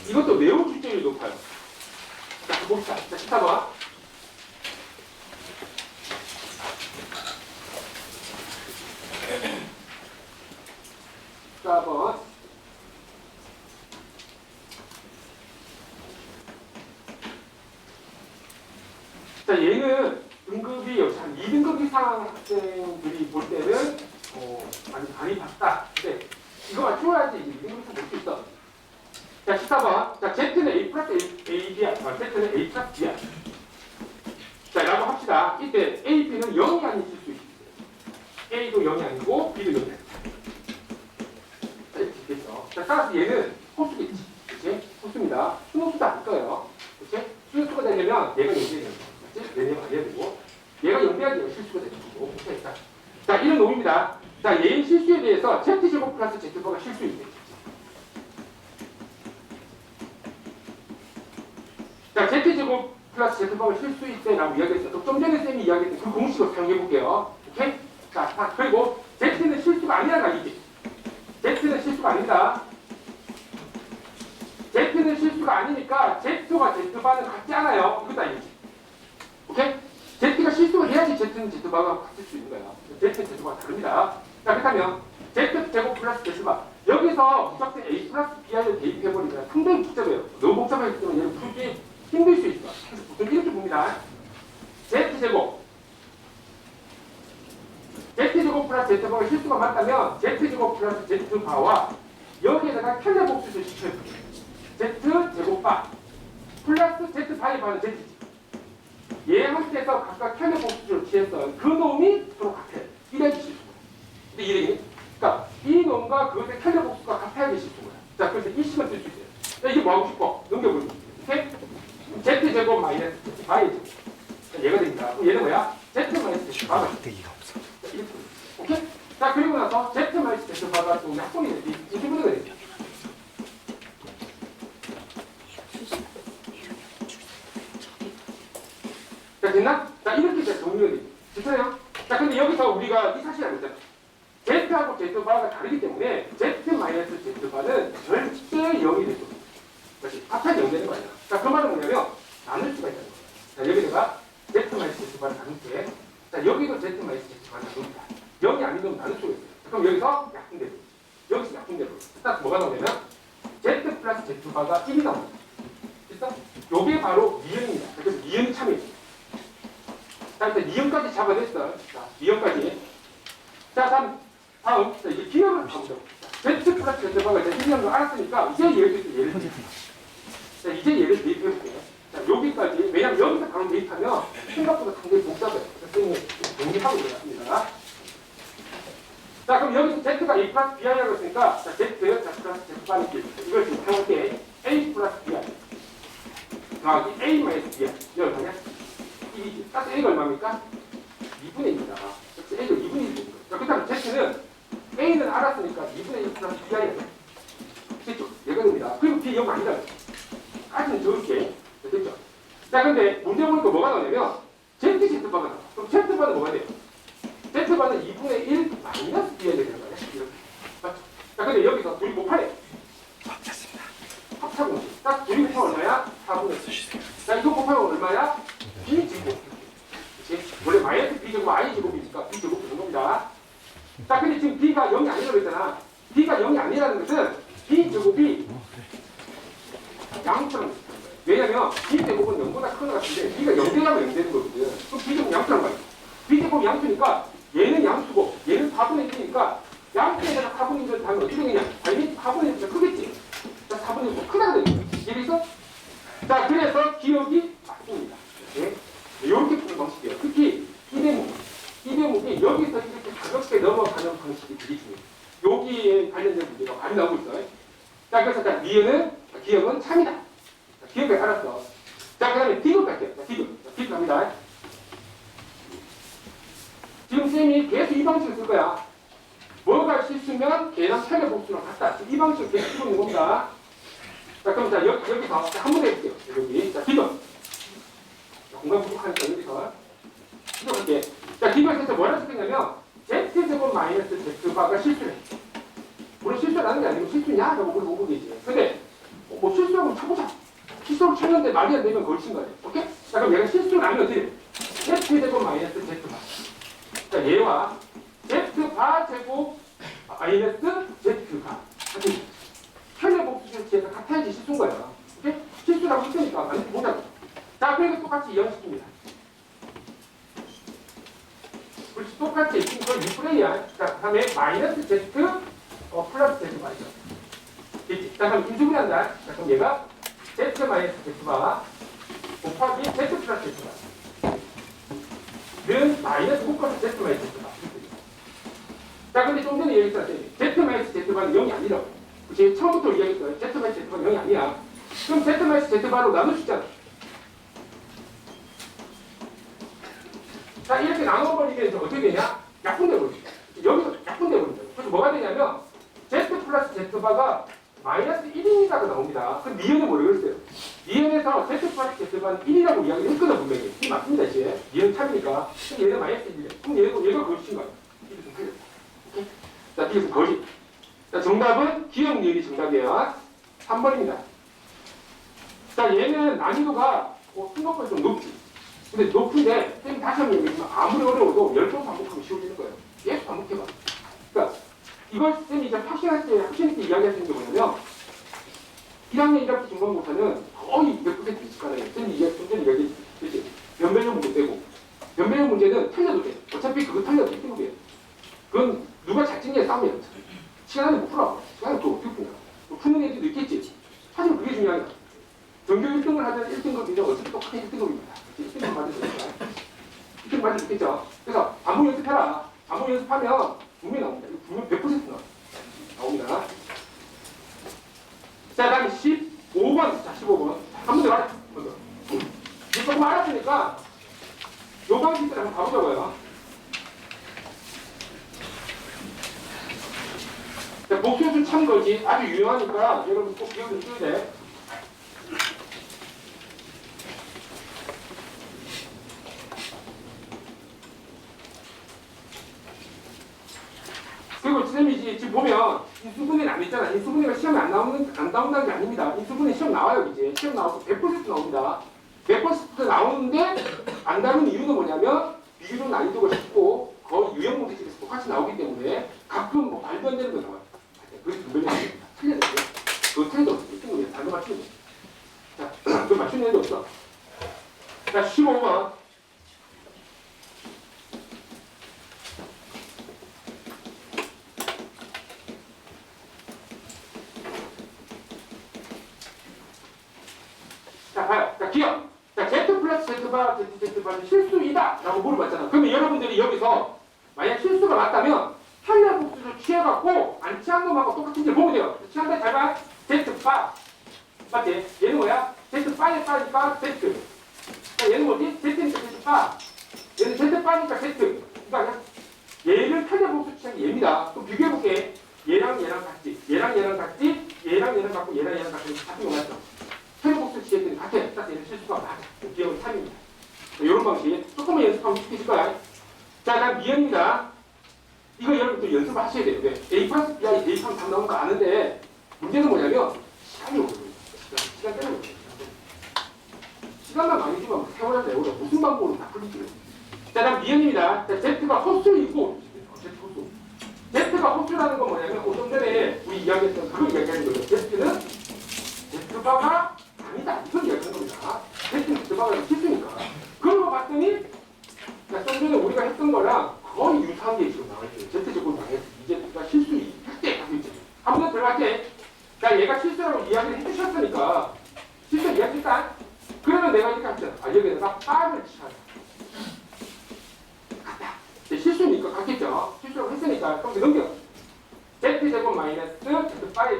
이것도 매우 출제율이 높아요. 자, 봅시다. 자, 14번. 자, 얘는 등급이 역시 한 2등급 이상 학생들이 볼 때는 많이 봤다. 근데 이거 맞춰야지 2등급 이상 볼 수 있어. 자, 14번. 자, Z는 A 플러스 A, B야. Z는 A 플러스 B야. 자, 라고 합시다. 이때 A, B는 0이 아닌 실수 있어요. A도 0이 아니고 B도 0이 아니고. 자, 이렇게 있겠죠. 자, 따라서 얘는 호수겠지. 그치? 호수입니다. 순호수도 안 떠요. 그치? 순호수가 되려면 얘가 0이 되는 거야. 그치? 얘네가 아니어야 되고. 얘가 0돼야 돼요. 실수가 되는 거고. 자, 이런 놈입니다. 자, 얘의 실수에 대해서 Z제곱 플러스 Z바가 실수입니다. 자, Z제곱 플러스 Z바가 실수일 때라고 이야기했어요. 좀 전에 쌤이 이야기했던 그 공식을 사용해 볼게요. 오케이? 자, 그리고 Z는 실수가 아니라는 알이지. Z는 실수가 아니다. Z는 실수가 아니니까 Z와 Z바는 같지 않아요. 이것도 알겠지. 오케이? Z가 실수를 해야지 Z는 Z바가 같을 수 있는 거야. Z는 Z바가 다릅니다. 자, 그렇다면 Z제곱 플러스 Z바. 여기서 무작정 A 플러스 B를 대입해버리면 상당히 복잡해요. 너무 복잡하기 때문에 얘는 풀기 힘들 수 있어. 그래서 보통 이렇게 봅니다. Z제곱 플러스 Z바가 실수가 맞다면 Z제곱 플러스 Z바와 여기에다가 편려복수를 시켜볼게요. Z제곱바 플러스 Z바의 바는 Z지. 얘한테서 각각 편려복수를 취했던 그 놈이 서로 같아요. 이래야지 실수인 거야. 근데 이래기 그러니까 이 놈과 그것의 편려복수가 같아야지 실수인 거야. 자, 그래서 이 식을 쓸 수 있어요. 자, 이게 뭐하고 싶어? 넘겨보는 오케이? Z제곱 마이너스 Z바의 제곱. 자, 얘가 됩니다. 그럼 얘는 뭐야? Z 마이너스 Z바가 대기가 없어. 자, 이렇게 오케이? 자, 그리고 나서 Z 마이너스 Z바가 또 약분이 되지. 이렇게 보는 거예요. 자, 됐나? 자, 이렇게 이제 정리가 돼. 됐어요? 자, 근데 여기서 우리가 이 사실을 알고 있잖아. Z하고 Z바가 다르기 때문에 Z 마이너스 Z바는 절대 0이 되죠. 그렇지? 합하기 0 되는 거 아니야. 자, 그 말은 뭐냐면 나눌 수가 있다는 거야. 자, 여기다가 Z 마이너스 Z바를 나눌게. 자, 여기도 Z 마이너스 Z바를 나눕니다. 0이 아니면 나눌 수가 있어요. 그럼 여기서 약분대로. 여기서 약분대로. 일단 뭐가 나오냐면 Z 플러스 Z바가 1이 나옵니다. 됐어? 요게 바로 니은입니다. 그래서 니은 참여입니다. 자, 일단 니은까지 잡아냈어. 자, 니은까지. 자, 다음. 자, 이제 기억을 봐보죠. Z 플러스 Z바가 이제 생기는 걸 알았으니까, 이제 예를 들어. 자, 이제 예를 대입해볼게요. 자, 여기까지. 왜냐면 여기서 바로 대입하면 생각보다 상당히 복잡해요. 선생님이 정리하고 들어갔습니다. 자, 그럼 여기서 Z가 A 플러스 BI라고 했으니까, 자, Z, 자, 플러스 Z바는 이걸 지금 해볼게. A 플러스 BI. 더하기 A 마이너스 BI. 이걸 하냐? 이게 따서 A가 얼마입니까? 2분의 1이다. 그래서 A가 2분의 1이 되는 거예요. 자, 그 다음 Z는 A는 알았으니까 2분의 1 플러스 B가 됐죠? 얘가 됩니다. 그리고 B 0 아니다. 까지는 적을게. 됐죠? 자, 근데 문제 보니까 뭐가 나오냐면 ZZ바가 나와. 그럼 Z바는 뭐가 돼요? Z바는 2분의 1 마이너스 B가 되는 거예요. 이렇게. 맞죠? 자, 근데 여기서 둘이 곱하래. 합차 공식. 딱 둘이 곱하면 얼마야? 4분의 1. 자, 이거 곱하면 얼마야? B제곱. 그치? 원래 마이너스 B제곱 I제곱이니까 B제곱 되는 겁니다. 자, 근데 지금 B가 0이 아니라고 했잖아. B가 0이 아니라는 것은 B제곱이 양수랑 비슷한 거예요. 왜냐면 B제곱은 0보다 큰 것 같은데 B가 0대라면 0 되는 거거든. 그럼 B제곱 양수란 말이야. B제곱 양수니까 얘는 양수고 얘는 4분의 1이니까 양수에다가 4분의 1을 하면 어떻게 되냐? 당연히 4분의 1보다 크겠지. 자, 4분의 1보다 크다가 되는 거야. 이해돼서? 자, 그래서 기억이 맞습니다. 이렇게. 이렇게 푸는 방식이에요. 특히 이 대목이 여기서 이렇게 가볍게 넘어가는 방식이 되게 중요해요. 여기에 관련된 문제가 많이 나오고 있어요. 자, 그래서 자, 니은은 기억은 참이다. 자, 기억까지 알았어. 자, 그 다음에 디귿 갈게요. 자, 디귿 갑니다. 지금 쌤이 계속 이 방식을 쓸 거야. 뭐가 실수면 걔랑 편의 복수랑 같다. 지금 이 방식을 계속 쓰고 있는 겁니다. 자, 그럼 자, 여기서 한 번 해볼게요. 여기. 자, 디귿. 공간 부족하니까 여기서 시작할게. 자, 디귿에서 뭐라고 쓰냐면 Z제곱 마이너스 Z바가 실수래. 물론 실수라는 게 아니고 실수냐? 라고 물 보고 계시네. 근데 뭐 실수라고 쳐보자. 실수로 쳤는데 말이 안 되면 걸친 거예요. 오케이? 자, 그럼 얘가 실수라면 어떻게 돼? Z제곱 마이너스 Z바. 자, 얘와 Z바 제곱 마이너스 Z바. 편의 복수실지에서 같아야지 실수인 거야. 오케이? 실수라고 했으니까 만약에 보자고. 자, 그리고 똑같이 이항시킵니다. 그렇지, 똑같이 지금 그걸 6분의 2야. 자, 그 다음에 마이너스 Z 플러스 Z 말이죠. 됐지? 자, 그럼 인수분해 한다. 자, 그럼 얘가 Z 마이너스 Z바 곱하기 Z 플러스 Z바 는 마이너스 묶어서 Z 마이너스 Z바. 자, 근데 좀 전에 얘기했잖아. Z 마이너스 Z바는 0이 아니라고. 그치? 처음부터 이야기했어요. Z 마이너스 Z바는 0이 아니야. 그럼 Z 마이너스 Z바로 나눌 수 있잖아. 자, 이렇게 나눠버리게 되면 어떻게 되냐? 약분되버리죠. 여기서 약분되버리죠. 그래서 뭐가 되냐면 Z 플러스 Z바가 마이너스 1이니까가 나옵니다. 그럼 니은은 모르겠어요. 니은에서 Z 플러스 Z바는 1이라고 이야기를 했거든, 분명히. 이 맞습니다, 이제. 니은 참이니까. 그럼 얘가 마이너스 1이래. 그럼 얘가 거짓인 거야. 이게 좀 틀렸어. 오케이? 자, 뒤에서 거짓. 자, 정답은 기억 니은이 정답이에요. 3번입니다. 자, 얘는 난이도가 생각보다 좀 높지. 근데 높은데 쌤이 다시 한번 얘기했지만 아무리 어려워도 10번 반복하면 쉬워지는 거예요. 계속 반복해봐. 그러니까 이걸 쌤이 이제 확신할 때, 확신 있게 이야기할 수 있는 게 뭐냐면 1학년 1학기 중간고사는 거의 100% 있을 거아요. 쌤이 이게 좀 전에 이야기했듯이 변별력 문제 빼고 변별력 문제는 틀려도 돼. 어차피 그거 틀려도 1등급이에요. 그건 누가 잘 찍냐의 싸움이에요. 시간 안에 못 풀어. 시간 안에 또 어떻게 푸냐. 푸는 애들도 있겠지. 하지만 그게 중요한 거야. 전교 1등을 하든 1등급이든 어차피 똑같은 1등급입니다. 1등 맞을 수 있다. 1등 맞을 수 있겠죠. 그래서 반복 연습해라. 반복 연습하면 분명히 나옵니다. 분명 100% 나옵니다. 자, 다음에 15번. 자, 15번. 한 번 더 말해. 이거 조금 알았으니까 요 방식들 한번 가보자고요. 자, 복수수 참거지 아주 유용하니까 여러분 꼭 기억을 해줘야 돼. 그리고 선생님이 지금 보면 인수분해는 안 했잖아. 인수분해가 시험에 안 나온다는 게 아닙니다. 인수분해 시험 나와요, 이제. 시험 나와서 100% 나옵니다. 100% 나오는데 안 다루는 이유는 뭐냐면 비교적 난이도가 쉽고 거의 유형 문제집에서 똑같이 나오기 때문에 가끔 뭐 말도 안 되는 거 나와요. 그래서 분명히 틀렸는데 그거 틀려도 없어. 이 친구는 단어 맞추는 거. 자, 그거 맞추는 애도 없어. 자, 15번. 자, 봐요. 자, 기억. 자, Z 플러스 Z바, ZZ바는 실수이다. 라고 물어봤잖아. 그러면 여러분들이 여기서 만약 실수가 맞다면 탄력 복수를 취해갖고 안 취한 놈하고 똑같은지 보면 돼요. 취한다 잘 봐. Z바. 맞지? 얘는 뭐야? Z바에 빠니까 Z. 자, 얘는 뭐지? Z니까 Z바. 얘는 Z 빠니까 Z. 그러니까 얘를 타겟복수 취향이 얘입니다. 또 비교해볼게. 얘랑 얘랑 같지. 얘랑 얘랑 같지. 얘랑 얘랑 같고 얘랑 얘랑 같고 같은 거 맞죠? 타겟복수 취향들이 같아. 딱 얘는 실수가 맞아. 기억은 참입니다. 이런 방식. 조금만 연습하면 익숙해질 거야. 자, 다음 미연입니다. 이거 여러분들 연습을 하셔야 돼요. 왜? A 플러스 B와 대입하면 답 나오는 거 아는데 문제는 뭐냐면 시간이 오거든요. 시간 때문에 시간만 많이 주면 세월을 내오려 무슨 방법으로 다 풀리지. 자, 다음 미연입니다. 자, Z가 헛수이고 Z 헛수. Z가 헛수라는 건 뭐냐면 좀 전에 우리 이야기했던 그걸 이야기하는 거예요. Z는 Z바가 아니다. 이걸 이야기하는 겁니다. Z는 Z바가 실수니까. 그러고 봤더니 자, 좀 전에 우리가 했던 거랑 거의 유사한 게 지금 나와있어요. Z제곱 나와있어요. 이제가 실수 100대 가지고 있죠. 한 번 더 들어갈게. 자, 얘가 실수라고 이야기를 해주셨으니까 실수 이야기일까? 그러면 내가 이렇게 하잖아. 아, 여기다가 빠를 치하자. 같다. 실수니까 같겠죠? 실수라고 했으니까 좀 더 넘겨. Z제곱 마이너스 Z바의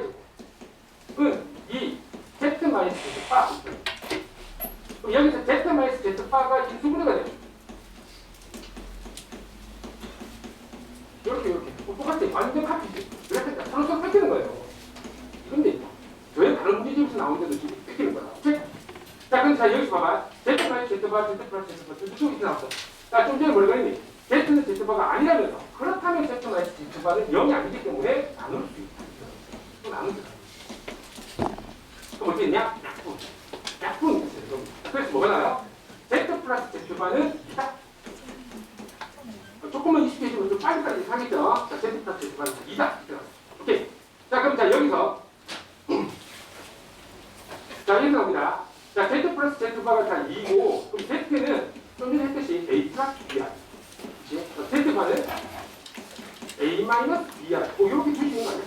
제곱은 이 Z 마이너스 Z바. 그럼 여기서 Z 마이너스 Z바가 인수분해가 돼요. 이렇게 똑같아. 완전 카피지. 그래서 서로 뺏기는 거예요. 근데 저희 다른 문제집에서 나오는데도 지금 뺏기는 거야. 자, 그럼 자, 여기서 봐봐. Z 마이너스 Z바, Z 플러스 Z바, 이쪽이 이렇게 나왔어. 자, 좀 전에 뭐라고 했니? Z는 Z바가 아니라면서. 그렇다면 Z 마이너스 Z바는 0이 아니기 때문에 나눌 수 있다. 또 나누자. 그럼 어떻게 했냐? 약분. 약분. 그래서 뭐가 나와요? Z 플러스 Z바는 2다. 조금만 익숙해지면 좀 빨리빨리 하겠죠? 자, Z 플러스 Z바는 2다. 오케이. 자, 그럼 자, 여기서. 자, 여기 나옵니다. 자, Z 플러스 Z바가 다 2고, 그럼 Z는 좀 전에 했듯이 A 플러스 Br. 그치? Z바는 A 마이너스 Br. 이렇게 주시는 거 아니야?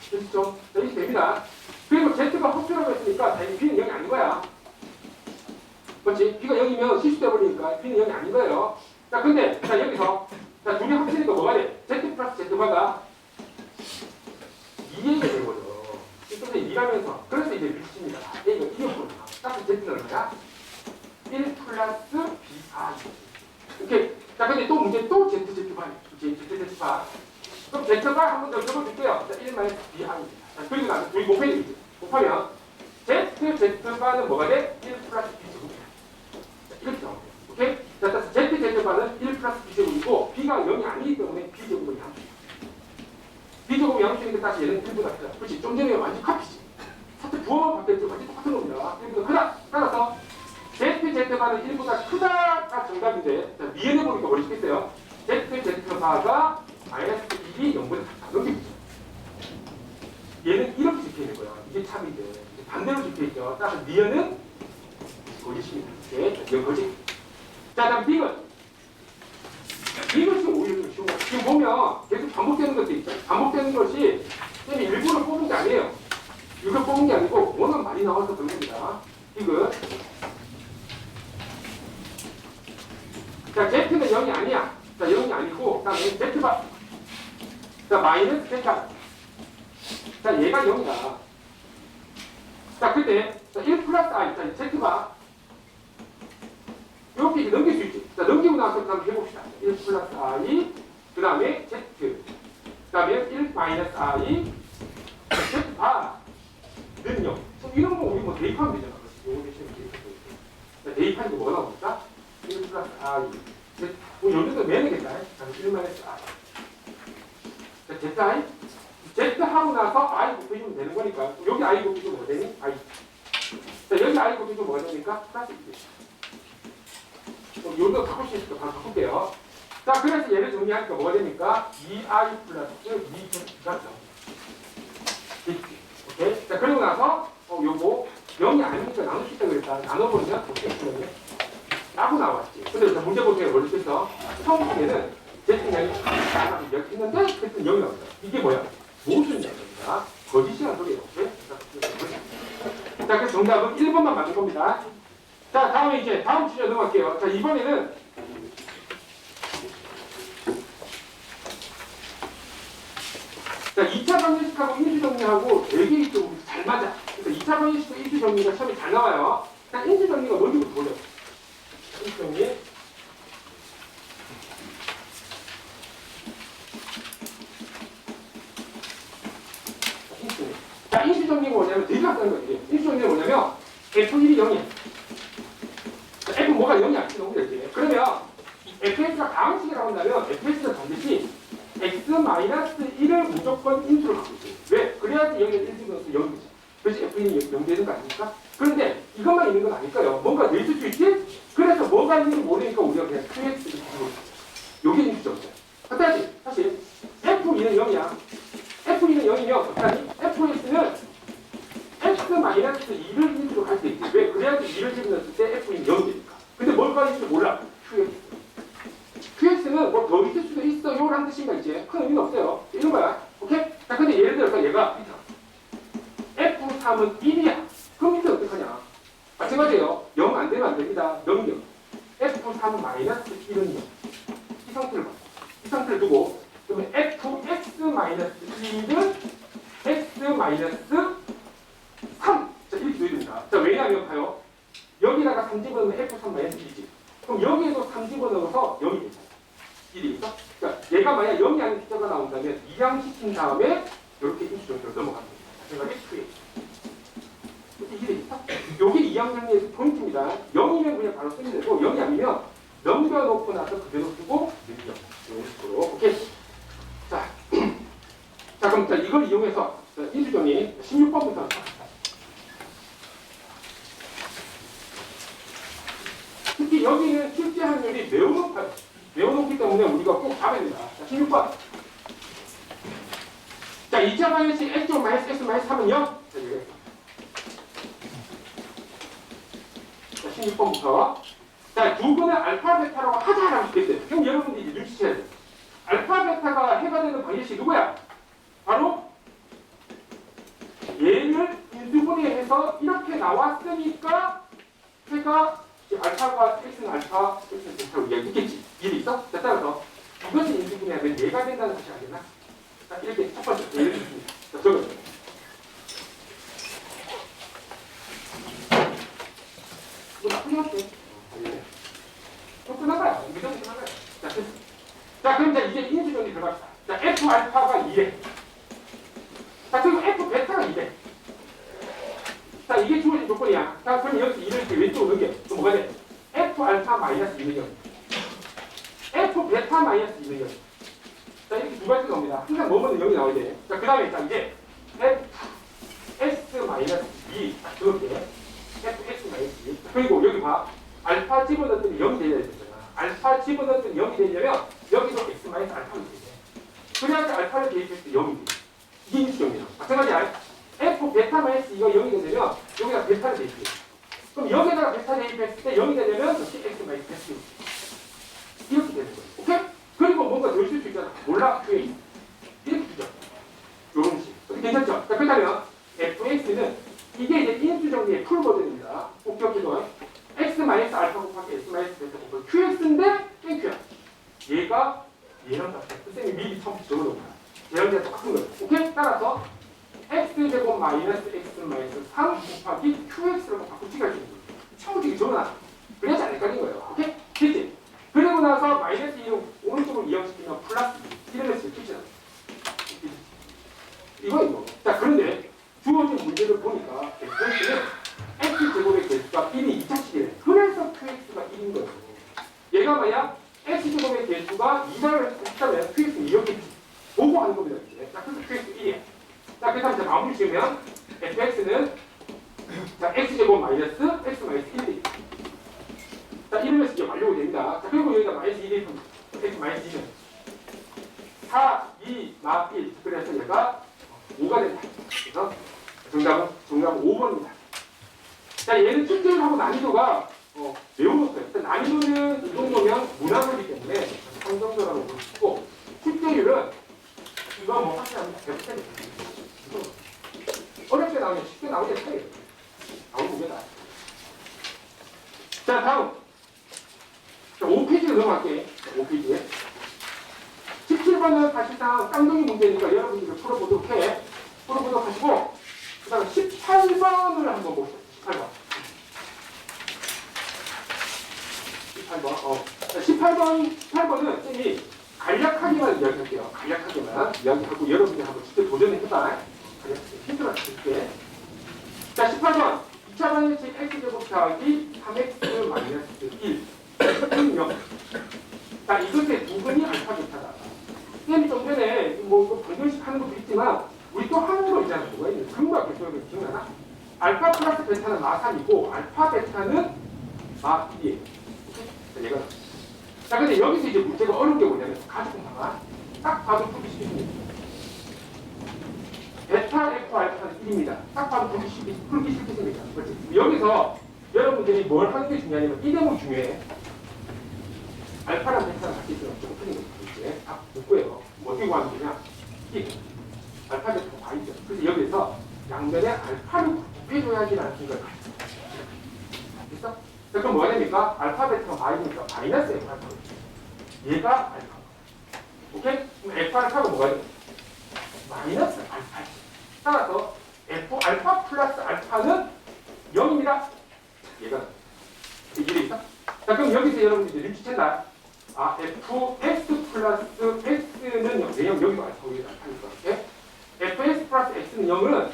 그렇죠? 자, 이렇게 됩니다. 그리고 Z가 헛수라고 했으니까 당연히 B는 0이 아닌 거야. 그렇지? B가 0이면 실수돼 버리니까 B는 0이 아닌 거예요. 자, 근데, 자, 여기서, 자, 둘이 합치니까 뭐가 돼? Z 플러스 Z바가 2A가 된 거죠. 이쪽에 2라면서. 그래서 이제 미칩니다. A가 2였구나. 딱 Z는 얼마야? 1 플러스 B4. 이렇게. 자, 근데 또 문제 또 ZZ바. ZZ바. 그럼 Z바 한 번 더 적어줄게요. 자, 1 마이너스 B4입니다. 자, 그리고 나서 둘이 곱해야 되겠지. 곱하면 ZZ바는 뭐가 돼? 1 플러스 B제곱이야. 자, 이렇게 나옵니다. 오케이? 자, 따라서 ZZ바는 1 플러스 B제곱이고 B가 0이 아니기 때문에 B제곱은 양수입니다. B제곱 양수니까 다시 얘는 1보다 크다. 그렇지? 좀 전에 완전 카피지. 사실 부호만 바뀌었지 완전 똑같은 겁니다. 1보다 크다. 따라서 ZZ바는 1보다 크다가 정답인데 자, 미연해 보니까 머리시겠어요? ZZ바가 마이너스 1이 0보다 작다. 넘기죠. 얘는 이렇게 적혀있는 거야. 이게 참인데 반대로 적혀있죠. 따라서 미연은 거짓입니다. 오케이? 이건 거짓. 자, 다음 B는 이것이 오히려 좀 쉬워. 지금 보면 계속 반복되는 것도 있죠. 반복되는 것이 쌤이 일부러 뽑은 게 아니에요. 이걸 뽑은 게 아니고 워낙 많이 나와서 그런 겁니다. 이거. 자, Z는 0이 아니야. 자, 0이 아니고, 그 다음에 Z바. 자, 마이너스 Z바. 자, 얘가 0이다. 자, 근데, 자, 1 플러스 I. 자, Z바. 이렇게 이제 넘길 수 있지. 자, 넘기고 나서 그 다음에 해봅시다. 1 플러스 I, 그 다음에 Z, 그 다음에 1 마이너스 I, Z바는 0. 이런 거 우리 뭐 대입하면 되잖아. 요거 대신에 자, 대입하니까 뭐가 나옵니까? 1 플러스 I, Z, 뭐 여기서 매너겠다. 자, 1 마이너스 I. 자, ZI, Z 하고 나서 I 곱해주면 되는 거니까. 여기 I 곱해주면 뭐가 되니? I. 자, 여기 I 곱해주면 뭐가 됩니까? 플러스 2. 요거 바꿀 수 있으니까 바로 바꿀게요. 자, 그래서 얘를 정리하니까 뭐가 됩니까? 2i 플러스 2z가 오케이? 자, 그리고 나서 요거 0이 아니니까 나눌 수 있다고 그랬다. 나눠보면 어떻게 쓰면 라고 나왔지. 근데 일단 문제 보기에 머릿속에서 처음에는 Z량이 이렇게 했는데 Z는 0이 나온다. 이게 뭐야? 모순이라는 겁니다. 거짓이라는 소리예요. 오케이? 자, 그래서 정답은 1번만 맞는 겁니다. 자, 다음에 이제 다음 주제 넘어갈게요. 자, 이번에는 자, 2차 방정식하고 인수정리하고 되게 좀 잘 맞아. 그러니까 2차 방정식과 인수정리가 처음에 잘 나와요. 자, 인수정리가 뭔지부터 보려. 인수정리. 자, 인수정리가 뭐냐면 되게 간단한 거지. 인수정리가 뭐냐면 F1이 0이야. F 뭐가 0이 안 치는 거지. 그러면 fx가 다항식이라고 한다면 fx는 반드시 x-1을 무조건 인수로 갖고 있어요. 왜? 그래야지 여기에 1등분수 0이지. 그래서 fn이 0 되는 거 아닙니까? 그런데 이것만 있는 건 아닐까요? 뭔가 더 있을 수 있지? 그래서 뭐가 있는지 모르니까 우리가 그냥 qx를 가지고 있어요. 요게 인수죠. 어떠하지? 사실 f2는 0이야. f2는 0이면 어떠하니? fx는 x-2를 인수로 갈 수 있지. 왜? 그래야지 2를 집어넣었을 때 f는 0이 되니까. 근데 뭘까 있을지 몰라. qx. qx는 뭐 더 있을 수도 있어요 라는 뜻인가 이제 큰 의미는 없어요. 이런 거야. 오케이? 자 근데 예를 들어서 얘가 f3은 1이야. 그럼 이제 어떡하냐? 마찬가지예요. 0 안 되면 안 됩니다. 0이요. f3은 마이너스 1은 0. 이 상태를 봐. 이 상태를 두고 그러면 fx-1은 x-3. 자 이렇게 줘야 됩니다. 자 왜냐하면 봐요. 여기다가 3 집어넣으면 f3-1이지. 그럼 여기에도 3 집어넣어서 0이 되죠. 1이 있어? 그러니까 얘가 만약 0이 아닌 숫자가 나온다면 이항시킨 다음에 이렇게 인수정리로 넘어갑니다. 생각이 크게. 이게 있어? 요게 이항정리에서 포인트입니다. 0이면 그냥 바로 쓰면 되고 0이 아니면 넘겨놓고 나서 그대로 쓰고 늘려. 이런 식으로. 오케이? 자, 자 그럼 자, 이걸 이용해서 인수정리 16번부터 특히 여기는 실제 확률이 매우 높아요. 매우 높기 때문에 우리가 꼭 잡아야 됩니다. 자, 16번. 자, 2차 방정식 x-x-3은 0. 자, 여기. 자, 16번부터. 자, 두 분은 알파, 베타라고 하자라고 했겠어요. 그럼 여러분들이 이제 눈치채야 돼요. 알파, 베타가 해가 되는 방정식이 누구야? 바로 얘를 인수분해해서 이렇게 나왔으니까 해가 알파가 x는 알파, x는 베타로 이야기했겠지. 이해돼 있어? 자, 따라서 이것을 인수분해하면 얘가 된다는 것이 알겠나? 자, 이렇게 첫 번째 예를 들겠습니다. 자, 적어요. 뭐 나쁘지 않지? 끝난 거야. 이게 끝난 거야. 자, 됐어. 자, 그럼 이제 인수정리 들어갑시다. 자, f 알파가 2래. 자, 그리고 f 베타가 2래. 자, 이게 주어진 조건이야. 자, 그럼 여기서 2를 이렇게 왼쪽으로 넘겨. 그럼 뭐가 돼? f 알파 마이너스 2는 0. f 베타 마이너스 2는 0. 자, 이렇게 두 가지가 나옵니다. 항상 뭐뭐는 0이 나와야 돼. 자, 그 다음에 자, 이제 f s 마이너스 2. 자, 그렇게 f s 마이너스 2. 그리고 여기 봐. 알파 집어넣었더니 0이 되어야 되잖아. 알파 집어넣었더니 0이 되려면 여기도 x 마이너스 알파가 되야 돼. 그래야지 알파를 대입했을 때 0이 돼. 이게 인수정리야. 마찬가지야. f 베타 마이너스 2가 0이 되려면 여기다 베타를 대입해. 그럼 여기다가 베타 대입했을 때 0이 되려면 x 마이너스 2 이렇게 되는 거예요. 오케이? 그리고 뭔가 더 있을 수 있잖아. 몰라? q 이렇게 주죠. 요런 식. 괜찮죠? 자, 그렇다면 fx는 이게 이제 인수정리의 풀 버전입니다. 꼭 기억해둬요. x 마이너스 알파 곱하기 x 마이너스 베타 곱하기 qx인데 땡큐야. 얘가 얘랑 같아. 선생님이 미리 처음 적어놓은 거야. 얘랑 얘랑 똑같은 거예요. 오케이? 따라서 x제곱 마이너스 x 마이너스 3 곱하기 qx라고 바꾸기가 있는 거예요. 처음부터 적어놔. 그래야지 안 헷갈린 거예요. 오케이? 됐지? 그리고 나서 마이너스 2를 오른쪽으로 이항시키면 플러스 2. 이러면 지금 끝이야. 이거. 자, 그런데 주어진 문제를 보니까 x는 x제곱의 개수가 1이 2차식이래. 그래서 qx가 1인 거예요. 얘가 만약 x제곱의 개수가 2자를 했다면 qx는 이렇게 보고 하는 겁니다. 이제. 자, 그래서 qx 1이야. 자, 그 다음에 마무리 지으면 fx는 자, x제곱 마이너스 x 마이너스 1이 자, 이러면서 이제 완료가 됩니다. 자, 그리고 여기다 마이너스 1이 있으면 x 마이너스 2는 4, 2, 마 1. 그래서 얘가 5가 된다. 그래서 정답은 5번입니다. 자, 얘는 출제율하고 난이도가 매우 높아요. 일단 난이도는 이 정도면 무난하기 때문에 3 정도라고 볼 수 있고, 출제율은 이거 뭐 확실하면 100%. 어렵게 나오면 쉽게 나오게 차이에요. 나오는 겁니다. 자, 다음. 자, 5페이지로 넘어갈게. 5페이지에. 17번은 사실상 쌍둥이 문제니까 여러분들이 풀어보도록 해. 풀어보도록 하시고, 그 다음에 18번을 한번 봅시다. 18번은 쌤이 간략하게만 이야기할게요. 간략하게만 이야기하고 여러분들이 한번 직접 도전해보자. 간략하게 힌트를 드릴게. 자, 18번. 2차 방정식 x제곱 더하기 3x 마이너스 1. 0. 자, 이것의 두근이 알파 베타다. 쌤이 좀 전에 뭐 방정식 하는 것도 있지만 우리 또 하는 거 있잖아. 뭐가 있는 근과 계속이 기억나나? 알파 플러스 베타는 마3이고 알파 베타는 마1이에요. 자, 얘가. 자, 근데 여기서 이제 문제가 어려운 게 뭐냐면 가족분파가 딱 봐도 풀기 쉽습니다. 베타 F 알파는 1입니다. 딱 봐도 풀기 쉽습니다. 그렇지? 여기서 여러분들이 뭘 하는 게 중요하냐면 이 대목이 중요해. 알파랑 베타랑 같이 있으면 조금 틀린 거죠. 이제 딱 묻고요. 뭐 어떻게 구하면 되냐? 알파 베타가 다 있죠. 그래서 여기서 양면에 알파를 곱해줘야지라는 생각을 가지고 됐어? 자, 그럼 뭐가 됩니까? 알파 베타가 마이니까 마이너스 F 알파. 얘가 알파. 오케이? 그럼 F 알파가 뭐가 돼? 마이너스 알파. 따라서 F 알파 플러스 알파는 0입니다. 얘가. 이해되겠어? 자, 그럼 여기서 여러분들 이제 눈치챘나? 아, fx 플러스 x는 0, 여기도 알파, 여기도 알파니까. 오케이? fx 플러스 x는 0은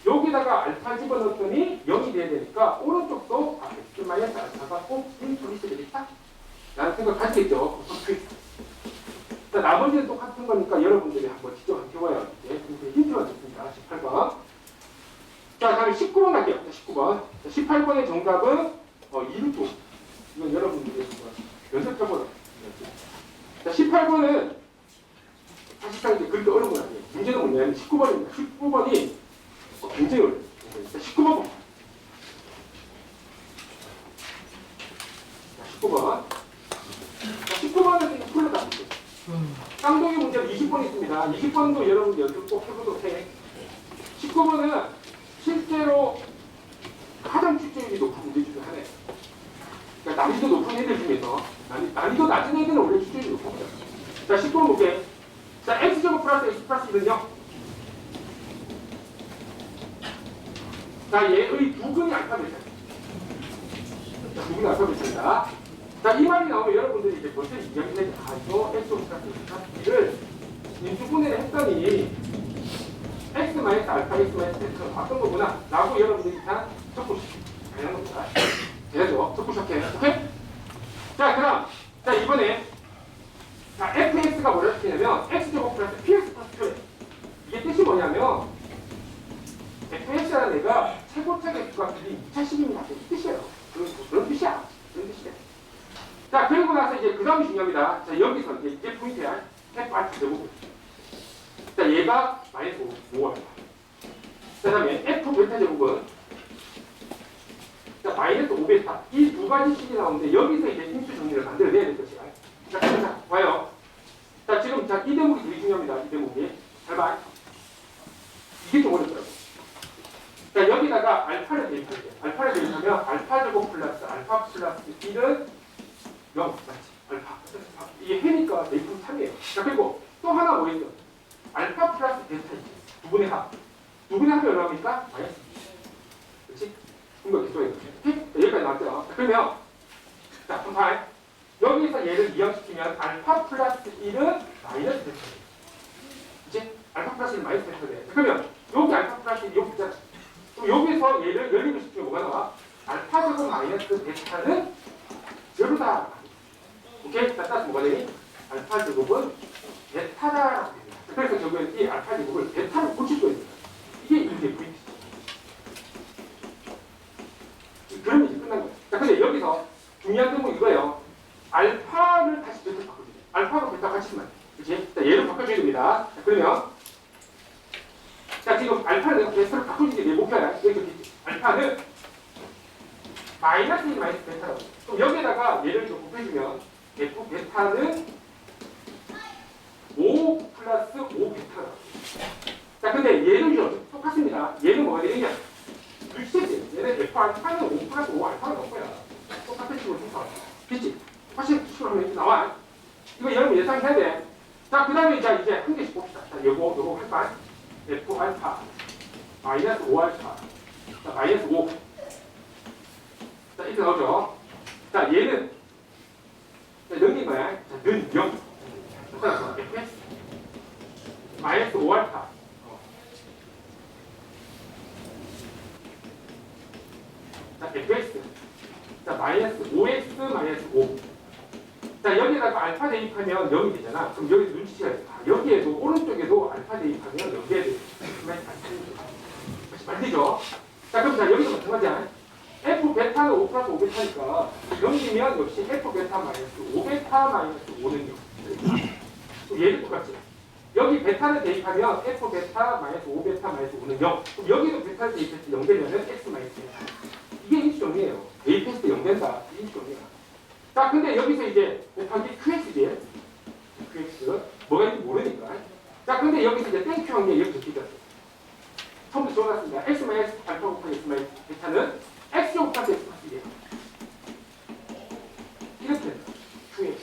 여기다가 알파 집어넣었더니 0이 돼야 되니까 오른쪽도 x 마이너스 알파가 꼭 1로 있어야 되겠다? 라는 생각 가지겠죠. 자, 나머지는 똑같은 거니까 여러분들이 한번 직접 한번 해봐요. 이제 힌트가 됐습니다. 18번. 자, 다음에 19번 갈게요. 19번. 자, 18번의 정답은 2루트. 이건 여러분들이 연습해보라. 자, 18번은 사실상 이제 그렇게 어려운 건 아니에요. 문제는 뭐냐면 19번입니다. 19번이 굉장히 어려워요. 자, 19번 봅니다. 자, 19번. 자, 19번은 이제 풀어다 볼게요. 쌍둥이 문제는 20번 있습니다. 20번도 여러분 연습 꼭 해보도록 해. 19번은 실제로 가장 출제율이 높은 문제 중에 하나예요. 그러니까 난이도 높은 애들 중에서 난이도 낮은 애들은 원래 출제율이 높습니다. 자, 19번 볼게요. 자, x제곱 플러스 x 플러스 1은요. 자, 얘의 두근이 알파벳이에요. 자, 두근이 알파벳입니다. 자, 이 말이 나오면 여러분들이 이제 벌써 이야기를 하죠. x제곱 플러스 x 플러스 1을 인수분해를 했더니 x 마이너스 알파 x 마이너스 x가 바꾼 거구나 라고 여러분들이 다 적고시켜요. 당연한 겁니다. 되죠? 적고시작해. 오케이? 자, 그럼 자, 이번에 자, fx가 뭐를 시키냐면 x제곱 플러스 px 플러스 2. 이게 뜻이 뭐냐면 fx라는 애가 최고차의 부각률이 2차식입니다. 이 뜻이에요. 그런 뜻이야. 그런 뜻이에요. 자, 그리고 나서 이제 그 다음이 중요합니다. 자, 여기서 이제 포인트야. f 알파 제곱. 자, 얘가 마이너스 5알파. 그 다음에 f 베타 제곱은 자, 마이너스 5베타. 이 두 가지 식이 나오는데 여기서 이제 인수 정리를 만들어내야 될 것이야. 자, 봐요. 자, 지금 자, 이 대목이 되게 중요합니다. 이 대목이. 잘 봐. 이게 좀 어렵더라고. 자, 여기다가 알파를 대입할게요. 알파를 대입하면 알파 제곱 플러스 알파 플러스 1은 0. 맞지? 알파. 이게 해니까 대입은 3이에요. 자, 그리고 또 하나 뭐 있어? 알파 플러스 베타 2. 두 분의 합. 두 분의 합이 얼마입니까? 마이너스 2. 그렇지? 이거 계속 해요. 여기까지 나왔죠? 자, 그러면 자, 컴파일. 여기서 얘를 이항시키면 알파 플러스 1은 마이너스 베타예요. 그치? 알파 플러스 1은 마이너스 베타예요. 그러면 여기 알파 플러스 1이 여기 있잖아. 그럼 여기서 얘를 열림을 시키면 뭐가 나와? 알파 제곱 마이너스 베타는 제로다. 오케이? 자, 따라서 뭐가 되니? 알파 제곱은 베타다라고 됩니다. 그래서 결국에 이 알파 제곱을 베타로 고칠 수 있습니다. 이게 이게 포인트죠. 그러면 이제 끝난 거예요. 자, 근데 여기서 중요한 대목은 이거예요. 알파를 다시 베타로 바꿔줘요. 알파가 베타 같이 쓰면 그렇지? 자, 얘를 바꿔줘야 됩니다. 자, 그러면 자, 지금 알파를 내가 베타로 바꿔주는 게 내 목표야. 여기 알파는 마이너스 1 마이너스 베타라고. 그럼 여기에다가 얘를 좀 곱해주면 F 베타는 5 플러스 5 베타라고. 자, 근데 얘는 똑같습니다. 얘는 뭐가 되느냐? 유치했지. 얘는 F 알파는 5 플러스 5 알파가 나올 거야. 똑같은 식으로 생각하고. 됐지? 똑같은 식으로 하면 이렇게 나와. 이거 여러분 예상해야 돼. 자, 그 다음에 이제 한 개씩 봅시다. 자, 요거 할까? F 알파 마이너스 5 알파. 자, 마이너스 5. 자, 이렇게 나오죠. 자, 얘는 자, 능이 뭐야? 자, 는 0. 따라서 fx 마이너스 5 알파. 대입하면 0이 되잖아. 그럼 여기 눈치채야 돼. 여기에도 오른쪽에도 알파 대입하면 0이 돼. 말리죠. 자, 그럼 자 여기서 마찬가지야. F 베타는 5 플러스 5 베타니까 0이면 역시 F 베타 마이너스 5 베타 마이너스 5는 0. 얘도 똑같지. 여기 베타를 대입하면 F 베타 마이너스 5 베타 마이너스 5는 0. 그럼 여기도 베타를 대입해서 0 되면은 X 마이너스 1. 이게 인수정리예요. 대입했을 때 0 된다. 인수정리야. 자, 근데 여기서 이제 곱하기 QX지. QX. 뭐가 있는지 모르니까. 자, 근데 여기서 이제 땡큐 확률이 이렇게 적혀졌어. 처음부터 적어놨습니다. X 마이너스 알파 곱하기 X 마이너스 베타는 X 곱하기 X 플러스 1이에요. 이렇게 QX.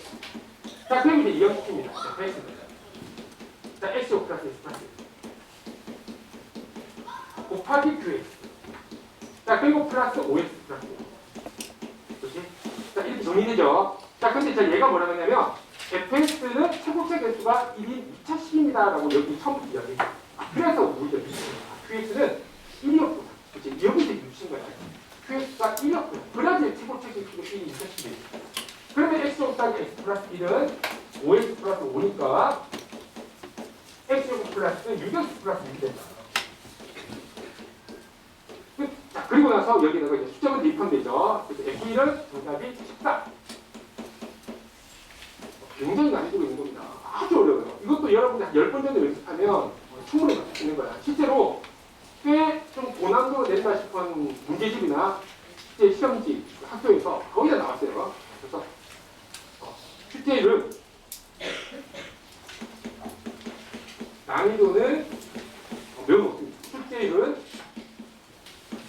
자, 그럼 이제 이형시킵니다. 자, X입니다. 자, X 플러스 X 플러스 1. 곱하기 QX. 자, 그리고 플러스 5X 플러스 1. 그렇지? 자, 이렇게 정리되죠? 자, 근데 자, 얘가 뭐라고 했냐면, fx는 최고체 개수가 1인 2차 식입니다라고 여기 처음부터 이야기해요. 그래서 우리가 qx는 1이었구나. 그렇지? 여기서 유신 거야. qx가 1이었구나. 그래야지 최고체 개수가 1인 2차 식이에요. 그러면 x 곱하기 x 플러스 1은 5x 플러스 5니까, x 플러스 6x 플러스 1이 된다. 자, 그리고 나서 여기다가 이제 수점을 대입하면 되죠. 그래서 F1은 정답이 14. 굉장히 난이도가 있는 겁니다. 아주 어려워요. 이것도 여러분들 한 10번 정도 연습하면 충분히 맞출 수 있는 거야. 실제로 꽤 좀 고난도로 낸다 싶은 문제집이나 실제 시험지 학교에서 거의 다 나왔어요. 그래서 실제는 난이도는 매우 높습니다. 실제는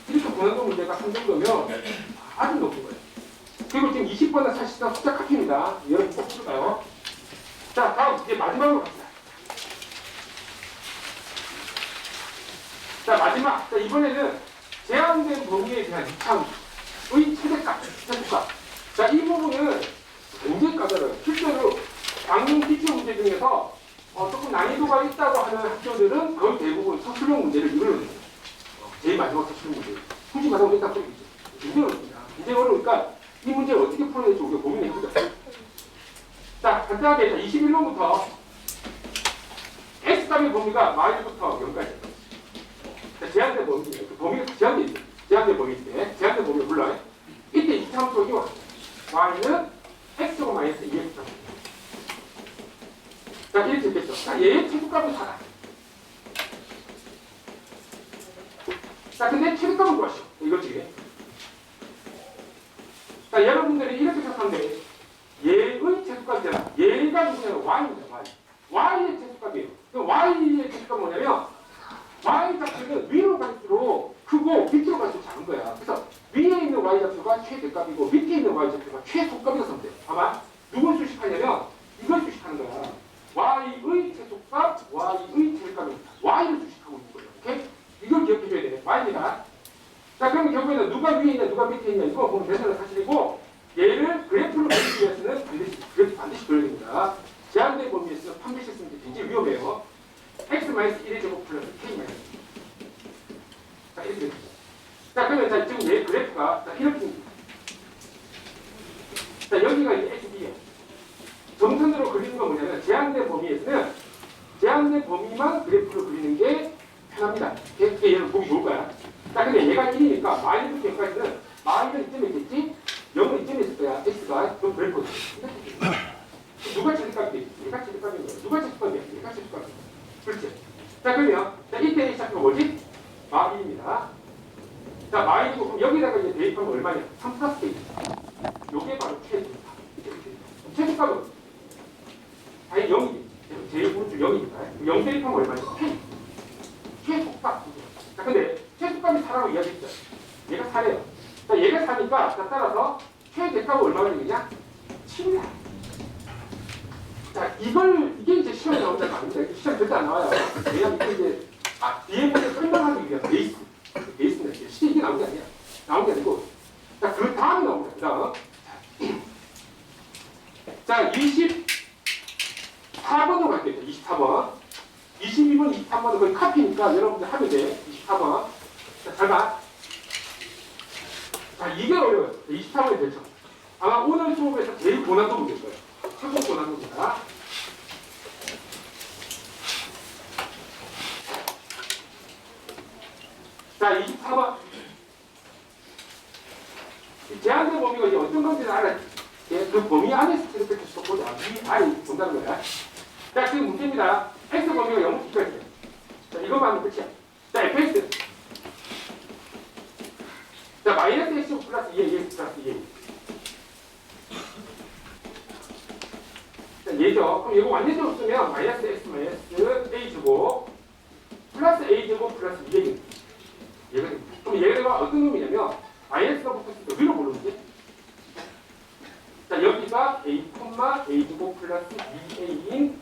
이렇게 고난도 문제가 한 정도면 아주 높은 거예요. 그리고 지금 20번은 사실상 숫자 카피입니다. 여러분 꼭 풀어요. 자, 다음 이제 마지막으로 갑시다. 자, 마지막. 자, 이번에는 제한된 범위에 대한 이차의 최대값, 최소값. 자, 이 부분은 굉장히 까다로워요. 실제로 방문 기출 문제 중에서 조금 난이도가 있다고 하는 학교들은 거의 대부분 서술형 문제를 이걸로 냅니다. 제일 마지막 서술형 문제. 굳이 말하면 일단 소리겠죠. 굉장히 어렵습니다. 굉장히 어려우니까 이 문제를 어떻게 풀어야 될지 우리가 고민해보자. 자, 간단하게 21번부터 X값의 범위가 마이너스부터 0까지. 자, 제한된 범위입니다. 그 범위가 제한돼 있어요. 제한된 범위인데, 제한된 범위를 불러요. 이때 23초 이와 Y는 X가 마이너스 2X. 자, 이렇게 됐겠죠. 자, 얘의 최소값은 4다. 자, 근데 최소값은 구하시오. 이거지. 자, 여러분들이 이렇게 생각하면 돼. 얘의 최소값이잖아. 얘가 누구냐면 Y입니다. Y. Y의 최소값이에요. 그럼 Y의 최소값은 뭐냐면 Y 좌표는 위로 갈수록 크고 밑으로 갈수록 작은 거야. 그래서 위에 있는 Y 좌표가 최대값이고 밑에 있는 Y 좌표가 최소값이라고 쓰면 돼요. 아마 누굴 수식하냐면 이걸 수식하는 거야. Y의 최소값, Y의 최대값입니다. Y를 수식하고 있는 거예요. 오케이? 이걸 기억해줘야 돼. Y입니다. 자, 그러면 결국에는 누가 위에 있냐, 누가 밑에 있냐, 이거 보면 대단한 사실이고, 얘를 그래프로 그리기 위해서는 반드시 그려야 됩니다. 제한된 범위에서는 판별식 쓰는 게 굉장히 위험해요. x-1의 제곱 플러스 k-. 자, 이렇게 됩니다. 자, 그러면 자, 지금 얘 그래프가 자, 이렇게. 자, 여기가 이제 xb예요. 점선으로 그리는 건 뭐냐면, 제한된 범위에서는 제한된 범위만 그래프로 그리는 게 편합니다. 얘를 보기 좋을 거야. 자, 근데 얘가 1이니까 마이너스 0까지는 마이너스 이쯤에 있겠지? 0은 이쯤에 있을 거야. x가. 그럼 그래프가 누가 최대값이지? 얘가 최대값인 거야. 누가 최대값이야? 얘가 최대값이야. 그렇지? 자, 그러면 자, 이때 시작하면 뭐지? 마이입니다. 자, 마이고 그럼 여기다가 이제 대입하면 얼마냐? 3 플러스 k. 요게 바로 최대값입니다. 최대값은 아니 0이지. 제일 오른쪽 0입니다. 0 대입하면 얼마냐? k. 최소값. 자, 근데 최소값이 4라고 이야기했죠. 얘가 4래요. 자, 얘가 4니까 자, 따라서 최대값은 얼마가 되느냐? 7이다. 자, 이게 이제 시험에 나온 게 아닙니다. 시험 절대 안 나와요. 왜냐면 이게 이제 뒤에 문제 설명하기 위한 베이스입니다. 실제 이게 나온 게 아니야. 나온 게 아니고 자, 그 다음에 나옵니다. 그 다음 자, 24번으로 갈게요. 24번 22번, 23번은 거의 카피니까 여러분들 하면 돼. 24번. 자, 잘 봐. 자, 이게 어려워요. 24번이 되죠. 아마 오늘 수업에서 제일 고난도 문제일 거예요. 최고 고난도입니다. 자, 24번. 제한된 범위가 이제 어떤 건지는 알아야 돼. 그 범위 안에서 이렇게 계속 보자. 위, 아래 본다는 거야. 자, 지금 문제입니다. x 범위가 0부터 있어요. 자, 이것만 하면 끝이야. 자, fx. 자, 마이너스 x 플러스 2a, x 플러스 2a. 자, 얘죠. 그럼 이거 완전히 없으면 마이너스 x 마이너스 a 제곱 플러스 a 제곱 플러스 2a. 얘가 됩니다. 그럼 얘가 어떤 놈이냐면 마이너스가 붙었을 때 위로 보는지. 자, 여기가 a, a 제곱 플러스 2a인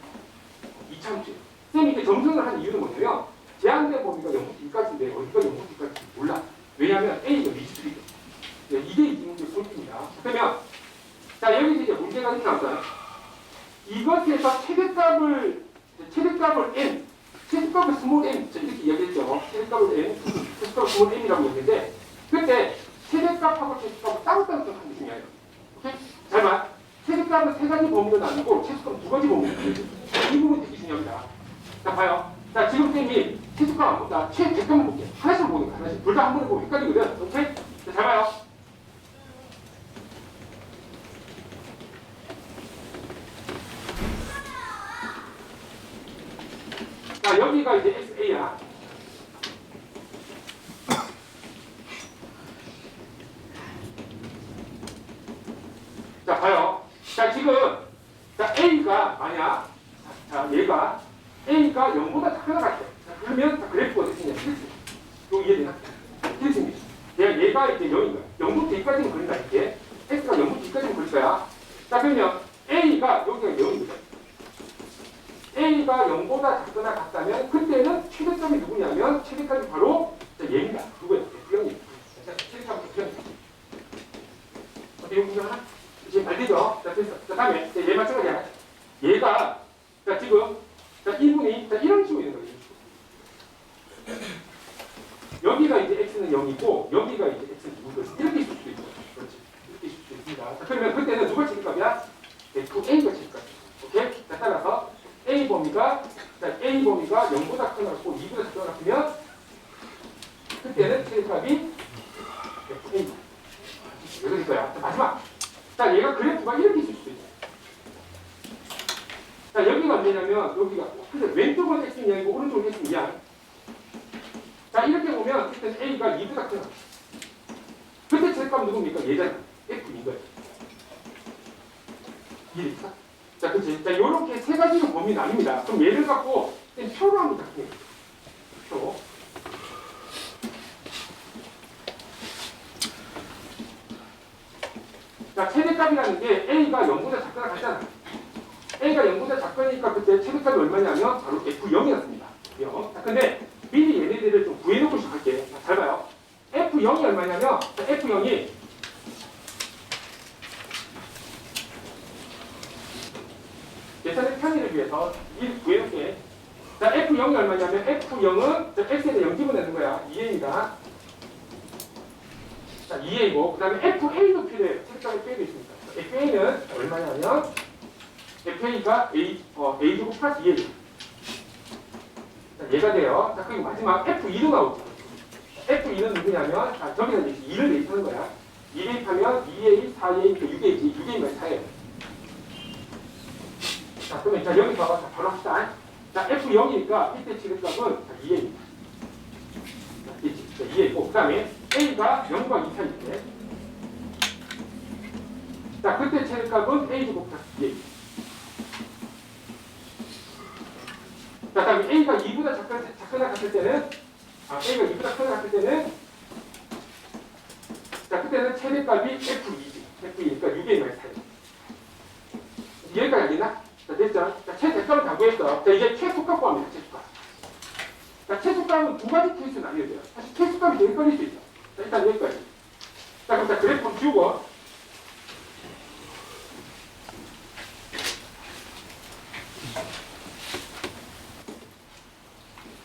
이참수. 쌤이 이렇게 점선을 한 이유는 뭐냐면 제한된 범위가 0부터 2까지인데 어디가 0부터 2까지 몰라. 왜냐하면 a가 미지수이죠. 이게 이 문제의 포인트입니다. 그러면 자, 여기 이제 문제가 이렇게 나오잖아요. 이것에서 최대값을 n, 최대값을 스몰 n, 이렇게 이야기했죠. 최대값을 n, 최대값을 스몰 n이라고 했는데 그때 최대값하고 최소값을 따로따로 하는 게 중요해요. 오케이? 잘 봐. 최대값은 세 가지 범위로 나누고 최소값은 두 가지 범위로 나누죠. 이 부분이 되게 중요합니다. 자, 봐요. 자, 지금 쌤이 최소값 안 본다. 최대값만 볼게요. 하나씩 보는 거야. 하나씩. 둘 다 한 번에 보면 헷갈리거든. 오케이? 자, 잘 봐요. 자, 여기가 이제 XA야. 자, 봐요. 자, 지금, 자, A가 만약, 자, 얘가, A가 0보다 작거나 같아. 자, 그러면, 자, 그래프가 어떻게 생겨? 필수. 이거 이해되나? 필수입니다. 얘가 이제 0인 거야. 0부터 2까지는 그린다, 이렇게. X가 0부터 2까지는 그릴 거야. 자, 그러면, A가, 여기가 0인 거야. A가 0보다 작거나 같다면 그때는 최대값이 누구냐면 최대값이 바로 얘입니다. 누구예요? F형입니다. 최대값이 F형입니다. 어떻게 공부하나? 지금 잘 되죠? 자, 됐어. 자, 다음에 얘 마찬가지야. 얘가 자, 지금 자, 이분이 자, 이런 식으로 있는 거예요. 여기가 이제 X는 0이고 여기가 이제 X는 2고 이렇게 있을 수도 있죠. 그렇지. 이렇게 있을 수도 있습니다. 자, 그러면 그때는 누가 최대값이야? FA가 최대값이야. 오케이? 자, 따라서 A 범위가 0보다 크고 2보다 작거나 같으면 그때는 최대값이 FA. 이럴 거야. 자, 마지막. 자, 얘가 그래프가 이렇게 있을 수도 있어. 자, 여기가 언제냐면 여기가 왼쪽은 X는 0이고 오른쪽은 X는 2야. 자, 이렇게 보면 그때 A가 2보다 크다. 그때 최대값은 누굽니까? 얘잖아. F인 거야. 이해됐어? 자, 그치? 자, 요렇게 세 가지로 범위 나뉩니다. 그럼 얘를 갖고 표로 한번 작성해. 표. 자, 최대값이라는 게 A가 0보다 작거나 같잖아. A가 0보다 작거니까 그때 최대값이 얼마냐면 바로 F0이었습니다. 0. 자, 근데 미리 얘네들을 좀 구해놓고 시작할게. 자, 잘 봐요. F0이 얼마냐면, 자, F0이 예산의 편의를 위해서 이 구해놓게. 자, F0이 얼마냐면 F0은 X에 대해 0집어 내는 거야. 2A입니다. 자, 2A고 그 다음에 FA도 필요해요. 최대값이 빼고 있습니다. FA는 얼마냐면 FA가 A제곱 플러스 2A. 자, 얘가 돼요. 자, 그리고 마지막 F2도 나오죠. F2는 누구냐면 자, 저기서 이제 2를 대입하는 거야. 2 대입하면 2A, 4A, 6A지. 6A만 4예요. 자, 그러면 자, 여기 봐봐. 자, 바로 합시다. 자, F0이니까 이때 최대값은 2A입니다. 자, 2A고 그 다음에 A가 0과 2 사이일 때. 자, 그때 최대값은 A제곱 플러스 2A. 자, 다음에 A가 2보다 작거나 같을 때는 A가 2보다 크거나 같을 때는 자, 그때는 최대값이 F2지. F2니까 6A만 사이. 이해가 되겠나? 자, 됐죠? 자, 최대값을 다 구했어. 자, 이제 최소값 구합니다. 최소값. 자, 최소값은 두 가지 케이스로 나뉘어야 돼요. 사실 최소값이 되게 걸릴 수 있어. 자, 일단 여기까지. 자, 그럼 자, 그래프 지우고.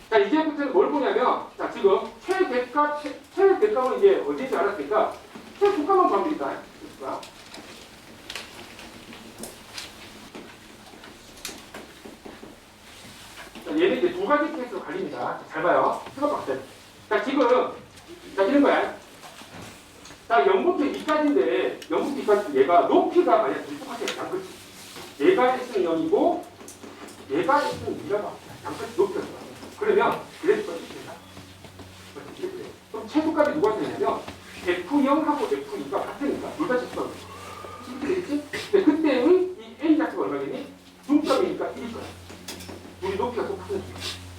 자, 이제부터는 뭘 보냐면, 자, 지금 최대값은 이제 어디인지 알았으니까, 최소값만 구하면 되겠다. 최소값. 얘는 이제 두 가지 케이스로 갈립니다. 잘 봐요. 생각박스. 자, 지금, 자, 이런 거야. 자, 0부터 2까지인데, 0부터 2까지 얘가 높이가 만약 똑같아요. 양끝이. 얘가 X는 0이고, 얘가 X는 2가 양끝이 높이가 좋아요. 그러면, 그래프가 이렇게 된다. 이렇게 돼요. 그럼 최소값이 누가 되냐면, F0하고 F2가 같으니까, 둘다 최소값이. 이렇게 되겠지? 근데 그때의 이 A 자체가 얼마겠니? 중점이니까 1일 거야. 우리 높이가 똑같은 거야.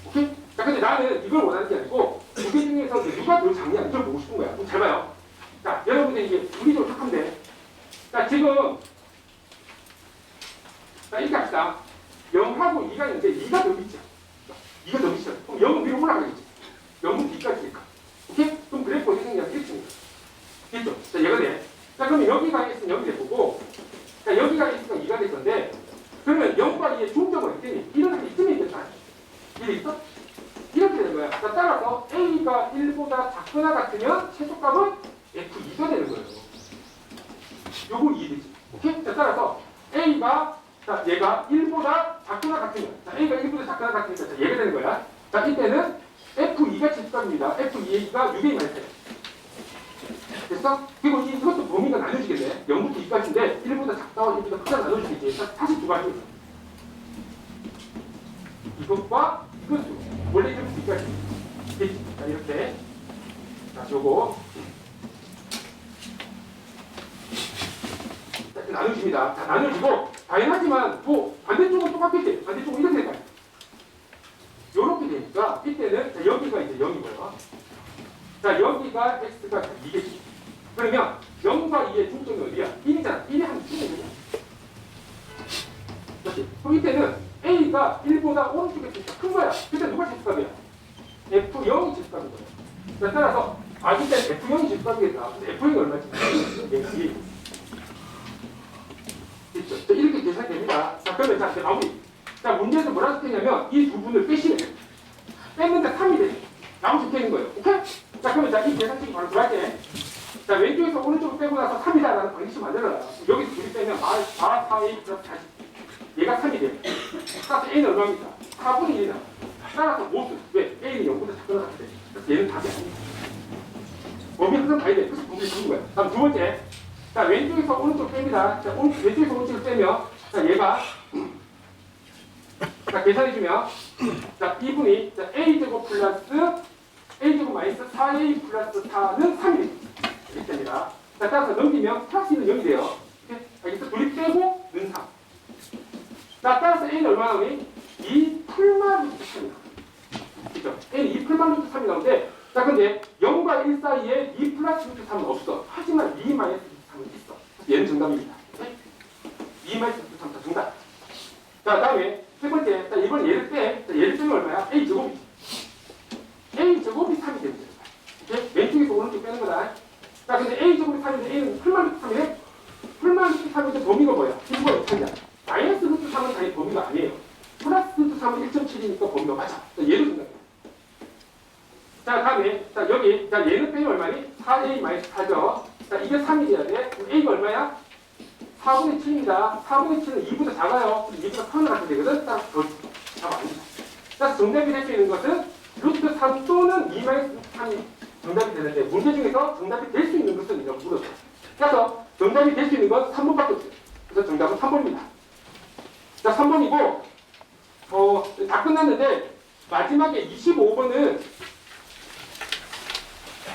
오케이? 자, 근데 나는 이걸 원하는 게 아니고, 두 개 중에서 누가 더 작냐, 이걸 보고 싶은 거야. 그럼 잘 봐요. 자, 여러분들 이게 물리적으로 착하면 돼. 자, 지금, 자, 이렇게 합시다. 0하고 2가 있는데 2가 더 밑이야. 2가 더 밑이야. 그럼 0은 위로 올라가겠지. 0은 2까지 니까. 오케이? 그럼 그래프 어디 생기냐? 이렇게 생겨. 됐죠? 자, 얘가 돼. 자, 그러면 여기가 X는 0이 되고, 자, 여기가 X가 2가 될 건데, 그러면 0과 2의 중점은 있더니, 이런 게 이쯤에 있겠다. 이래 있어? 이렇게 되는 거야. 자, 따라서 A가 1보다 작거나 같으면 최소값은 F2가 되는 거예요. 요거 이해되지? 오케이? 자, 따라서 A가, 자, 얘가 1보다 작거나 같으면, 자, A가 1보다 작거나 같으니까, 자, 얘가 되는 거야. 자, 이때는 F2가 최소값입니다. F2가 6이 맞아요. 됐어? 그리고 이것도 범위가 나눠지겠네. 0부터 2까지인데, 1보다 작다와 1보다 크다 나눠지겠지. 자, 다시 두 가지. 이것과 이것도. 원래 1부터 2까지. 됐지? 자, 이렇게. 자, 요거. 나눠집니다. 다 나눠지고, 당연하지만, 뭐, 반대쪽은 똑같겠지. 반대쪽은 이렇게 될까요? 요렇게 되니까, 이때는, 자, 여기가 이제 0이고요. 자, 여기가 x가 2겠지. 그러면, 0과 2의 중점이 어디야? 1이잖아. 1이 한 중점이야. 그렇지. 그럼 이때는 a가 1보다 오른쪽에 큰 거야. 그때 누가 제수값이야? F0이 제수값인 거야. 자, 따라서, 이때 F0이 제수값이겠다. 근데 F0이 얼마지? 얘기. 자, 이렇게 계산이 됩니다. 자, 그러면 자, 마무리. 자, 문제에서 뭐라고 적혀있냐면 이 두 분을 빼시면 돼요. 뺐는데 3이 돼요. 나머지 적혀있는 거예요. 오케이? 자, 그러면 자, 이 계산식이 바로 들어갈게. 자, 왼쪽에서 오른쪽으로 빼고 나서 3이다라는 방식을 만들어요. 여기서 둘이 빼면 말 4A 플러스 40. 얘가 3이 돼요. 따라서 A는 얼마입니까? 4분의 1이다. 따라서 못 써. 왜? A는 0보다 작거나 같아. 그래서 얘는 답이 아닙니다. 범위 항상 봐야 돼. 그래서 범위를 주는 거야. 다음 두 번째. 자, 왼쪽에서 오른쪽 뺍니다. 자, 왼쪽에서 오른쪽을 빼면, 자, 얘가, 자, 계산해주면, 자, 2분이, 자, a제곱 플러스, a제곱 마이너스 4a 플러스 4는 3이 됩니다. 자, 따라서 넘기면 플러스는 0이 돼요. 이렇게, 알겠어? 둘이 빼고, 는 3. 자, 따라서 a는 얼마 나오니? 2 풀만 루트 3이 그죠? a는 2 풀만 루트 3이 나오는데, 자, 근데 0과 1 사이에 2 플러스 루트 3은 없어. 하지만 2 마이너스 있어. 얘는 정답입니다. 2 마이너스 3 정답. 자, 다음에 세 번째. 자, 이번 얘를 빼. 자, 얘를 빼면 얼마야? A 제곱이. A 제곱이 3이 됩니다. 오케이? 왼쪽에서 오른쪽 빼는 거다. 자, 근데 A 제곱이 3인데 A는 풀만 루트 3이네? 풀만 루트 3인데 범위가 뭐야? 1과 2차이야. 마이너스 루트 3은 당연히 범위가 아니에요. 플러스 루트 3은 1.7이니까 범위가 맞아. 자, 얘를 생각해. 자, 다음에, 자, 여기, 자, 얘는 빼면 얼마니? 4A 마이너스 4죠. 자, 이게 3이 돼야 돼. 그럼 A가 얼마야? 4분의 7입니다. 4분의 7은 2보다 작아요. 2보다 커는 같은 되거든? 딱, 더 잡아. 자, 정답이 될 수 있는 것은 루트 3 또는 2 마이너스 루트 3이 정답이 되는데, 문제 중에서 정답이 될 수 있는 것은 이라고 물었어요. 그래서 정답이 될 수 있는 건 3번밖에 없어요. 그래서 정답은 3번입니다. 자, 3번이고, 다 끝났는데, 마지막에 25번은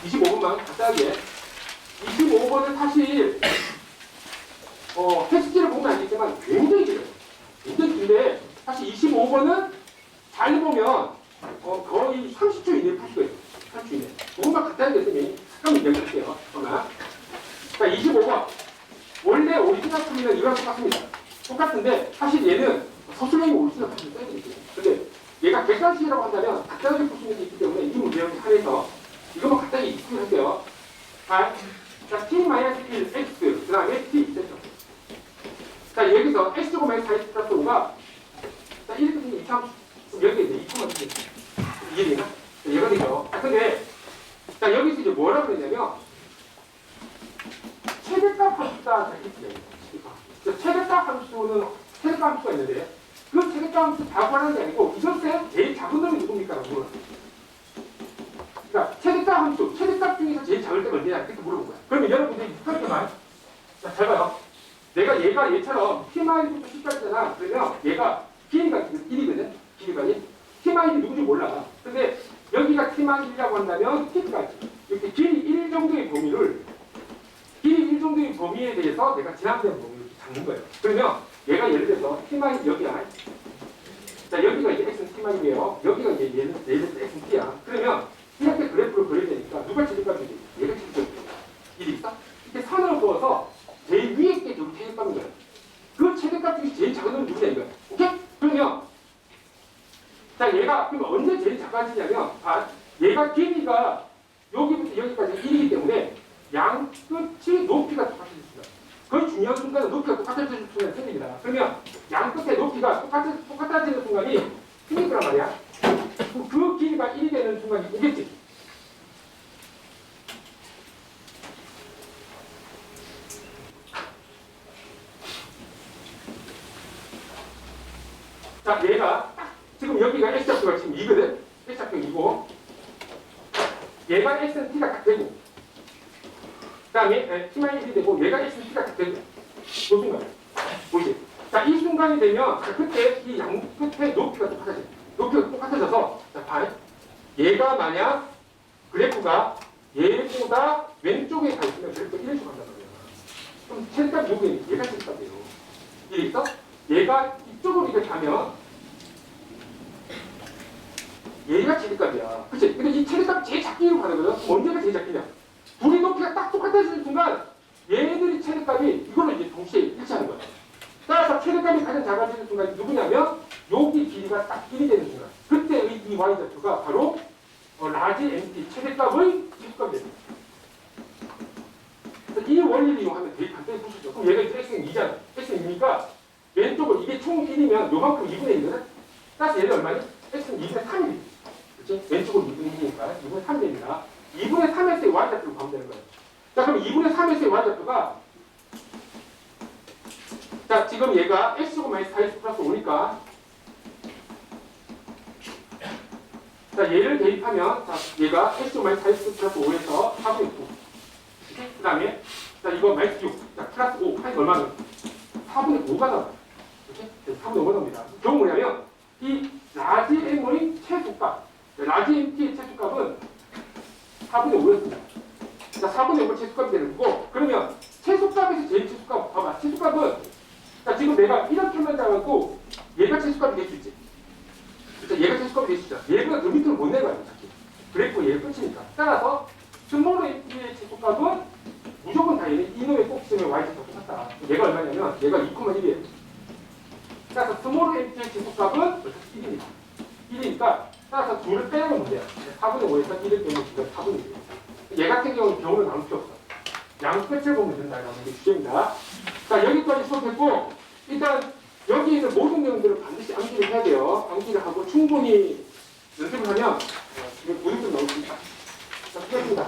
25번만 간단하게 25번은 사실 텍스트를 보면 알겠지만 굉장히 길어요. 굉장히 긴데 사실 25번은 잘 보면 거의 30초 이내에 풀 수가 있어요. 30초 이내. 그것만 간단하게 했으면 그럼 이야기할게요. 자, 25번 원래 오리지널 풀이는 이거랑 똑같습니다. 똑같은데 사실 얘는 서술형이 오리지널 풀이를 써야 되겠어요. 근데 얘가 객관식이라고 한다면 간단하게 풀 수 있는 게 있기 때문에 이 문제를 한해서 이거만 간단히 익숙할게요. 자, t-1 x 그 다음에 t 됐죠. 자, 여기서 x제곱 마이너스 4x 플러스 5가 자, 이렇게 되면 2 참 여기에 이제 2컴마 이해되나? 얘가 되죠. 자, 근데 자, 여기서 이제 뭐라고 그랬냐면 최대값 함수다. 자, 이렇게 최대값 함수는 최대값 함수가 있는데 그 체계값을 다 구하는 게 아니고 이것에 제일 작은 놈이 누굽니까? 라고 물어요. 그러니까 최대값 함수, 최대값 중에서 제일 작을 때가 언제냐 이렇게 물어본 거야. 그러면 여러분들이 6학기만 자, 잘 봐요. 내가 얘가 얘처럼 T마이너스 10까지잖아. 그러면 얘가 길이가 1이거든. 길이가 1. T마이너스 누군지 몰라. 근데 여기가 T마이너스라고 한다면 T까지 이렇게 길이 1 정도의 범위를 길이 1 정도의 범위에 대해서 내가 지나가는 범위를 잡는 거예요. 그러면 얘가 예를 들어서 T마이너스 여기야. 자, 여기가 이제 X는 T마이너스예요. 여기가 이제 얘는 X는 T야. 그러면 이렇게 그래프를 그려야 되니까 누가 최대값이지? 얘가 최대값이지. 일이 있어? 이렇게 선을 그어서 제일 위에 게 결국 최대값인 거야. 그 최대값 중에 제일 작은 놈이 누구냐 이거야. 오케이? 그러면 자 얘가 그럼 언제 제일 작아지냐면 얘가 길이가 여기부터 여기까지 1이기 때문에 양 끝이 높이가 똑같아집니다. 거의 중요한 순간은 높이가 똑같아지는 순간이 생깁니다. 그러면 양 끝의 높이가 똑같아지는 순간이 생기더란 말이야. 그 길이가 1이 되는 순간이 오겠지. 자, 얘가 지금 여기가 X좌표가 지금 2거든. X좌표 2고 얘가 X는 T가 딱 되고 그 다음에 T마이너스 1이 되고 얘가 X는 T가 딱 되고 이 순간 보이지? 자, 이 순간이 되면 그때 이 양 끝의 높이가 똑같아져. 높이가 똑같아져서 자, 봐. 얘가 만약 그래프가 얘보다 왼쪽에 가 있으면 그래프가 이렇게 간단 말이야. 그럼 최대값 누구니? 얘가 최대값이에요. 이해 있어? 얘가 이쪽으로 이렇게 가면 얘가 최대값이야. 그치? 근데 이 최대값이 제일 작기로 가는 거죠. 언제가 제일 작기냐? 둘이 높이가 딱 똑같아지는 순간 얘들이 최대값이 이걸로 이제 동시에 일치하는 거야. 따라서 최대값이 가장 작아지는 순간이 누구냐면 여기 길이가 딱 1이 되는 순간. 그때의 이 y좌표가 바로 라지 MT 최대값의 최소값이 됩니다. 이 원리를 이용하면 되게 간단히 보시죠. 그럼 얘가 이제 X는 2잖아. X는 2니까 왼쪽으로 이게 총 1이면 요만큼 2분의 1이거든? 따라서 얘는 얼마니? X는 2분의 3이지. 그치? 왼쪽으로 2분의 1이니까 2분의 3이 됩니다. 2분의 3에서의 y좌표로 가면 되는 거예요. 자, 그럼 2분의 3에서의 y좌표가 자, 지금 얘가 X고 마이너스 4X 플러스 5니까 자, 얘를 대입하면 자, 얘가 X고 마이너스 4X 플러스 5에서 4분의 9 그 다음에 자, 이거 마이너스 6 자, 플러스 5 하니까 얼마나 4분의 5가 나와요. 이렇게 4분의 5가 나옵니다. 결국 뭐냐면 이 라지 M의 최소값 라지 MT의 최소값은 4분의 5였습니다. 자, 4분의 5가 최소값이 되는 거고 그러면 최소값에서 제일 최소값 봐봐. 최소값은 자, 지금 내가 이렇게만 잡아도 얘가 최소값이 될 수 있지. 그러니까 얘가 최소값이 될 수 있잖아. 얘보다 그 밑으로 못 내려가요. 그래프 얘가 끝이니까. 따라서 스몰 M의 최소값은 무조건 다 얘는 이놈의 꼭 있으면 Y좌표 똑같다. 얘가 얼마냐면 얘가 2,1이에요. 따라서 스몰 M의 최소값은 1입니다. 1이니까 따라서 둘을 빼면 돼요. 4분의 5에서 1을 빼면 지금 4분의 1이에요. 얘 같은 경우는 경우는 나올 필요 없어. 양 끝을 보면 된다는 게 주제입니다. 자, 여기까지 수업했고 일단 여기 있는 모든 내용들을 반드시 암기를 해야 돼요. 암기를 하고 충분히 연습을 하면 지금 고등급 나올 수 있다. 자, 수고했습니다.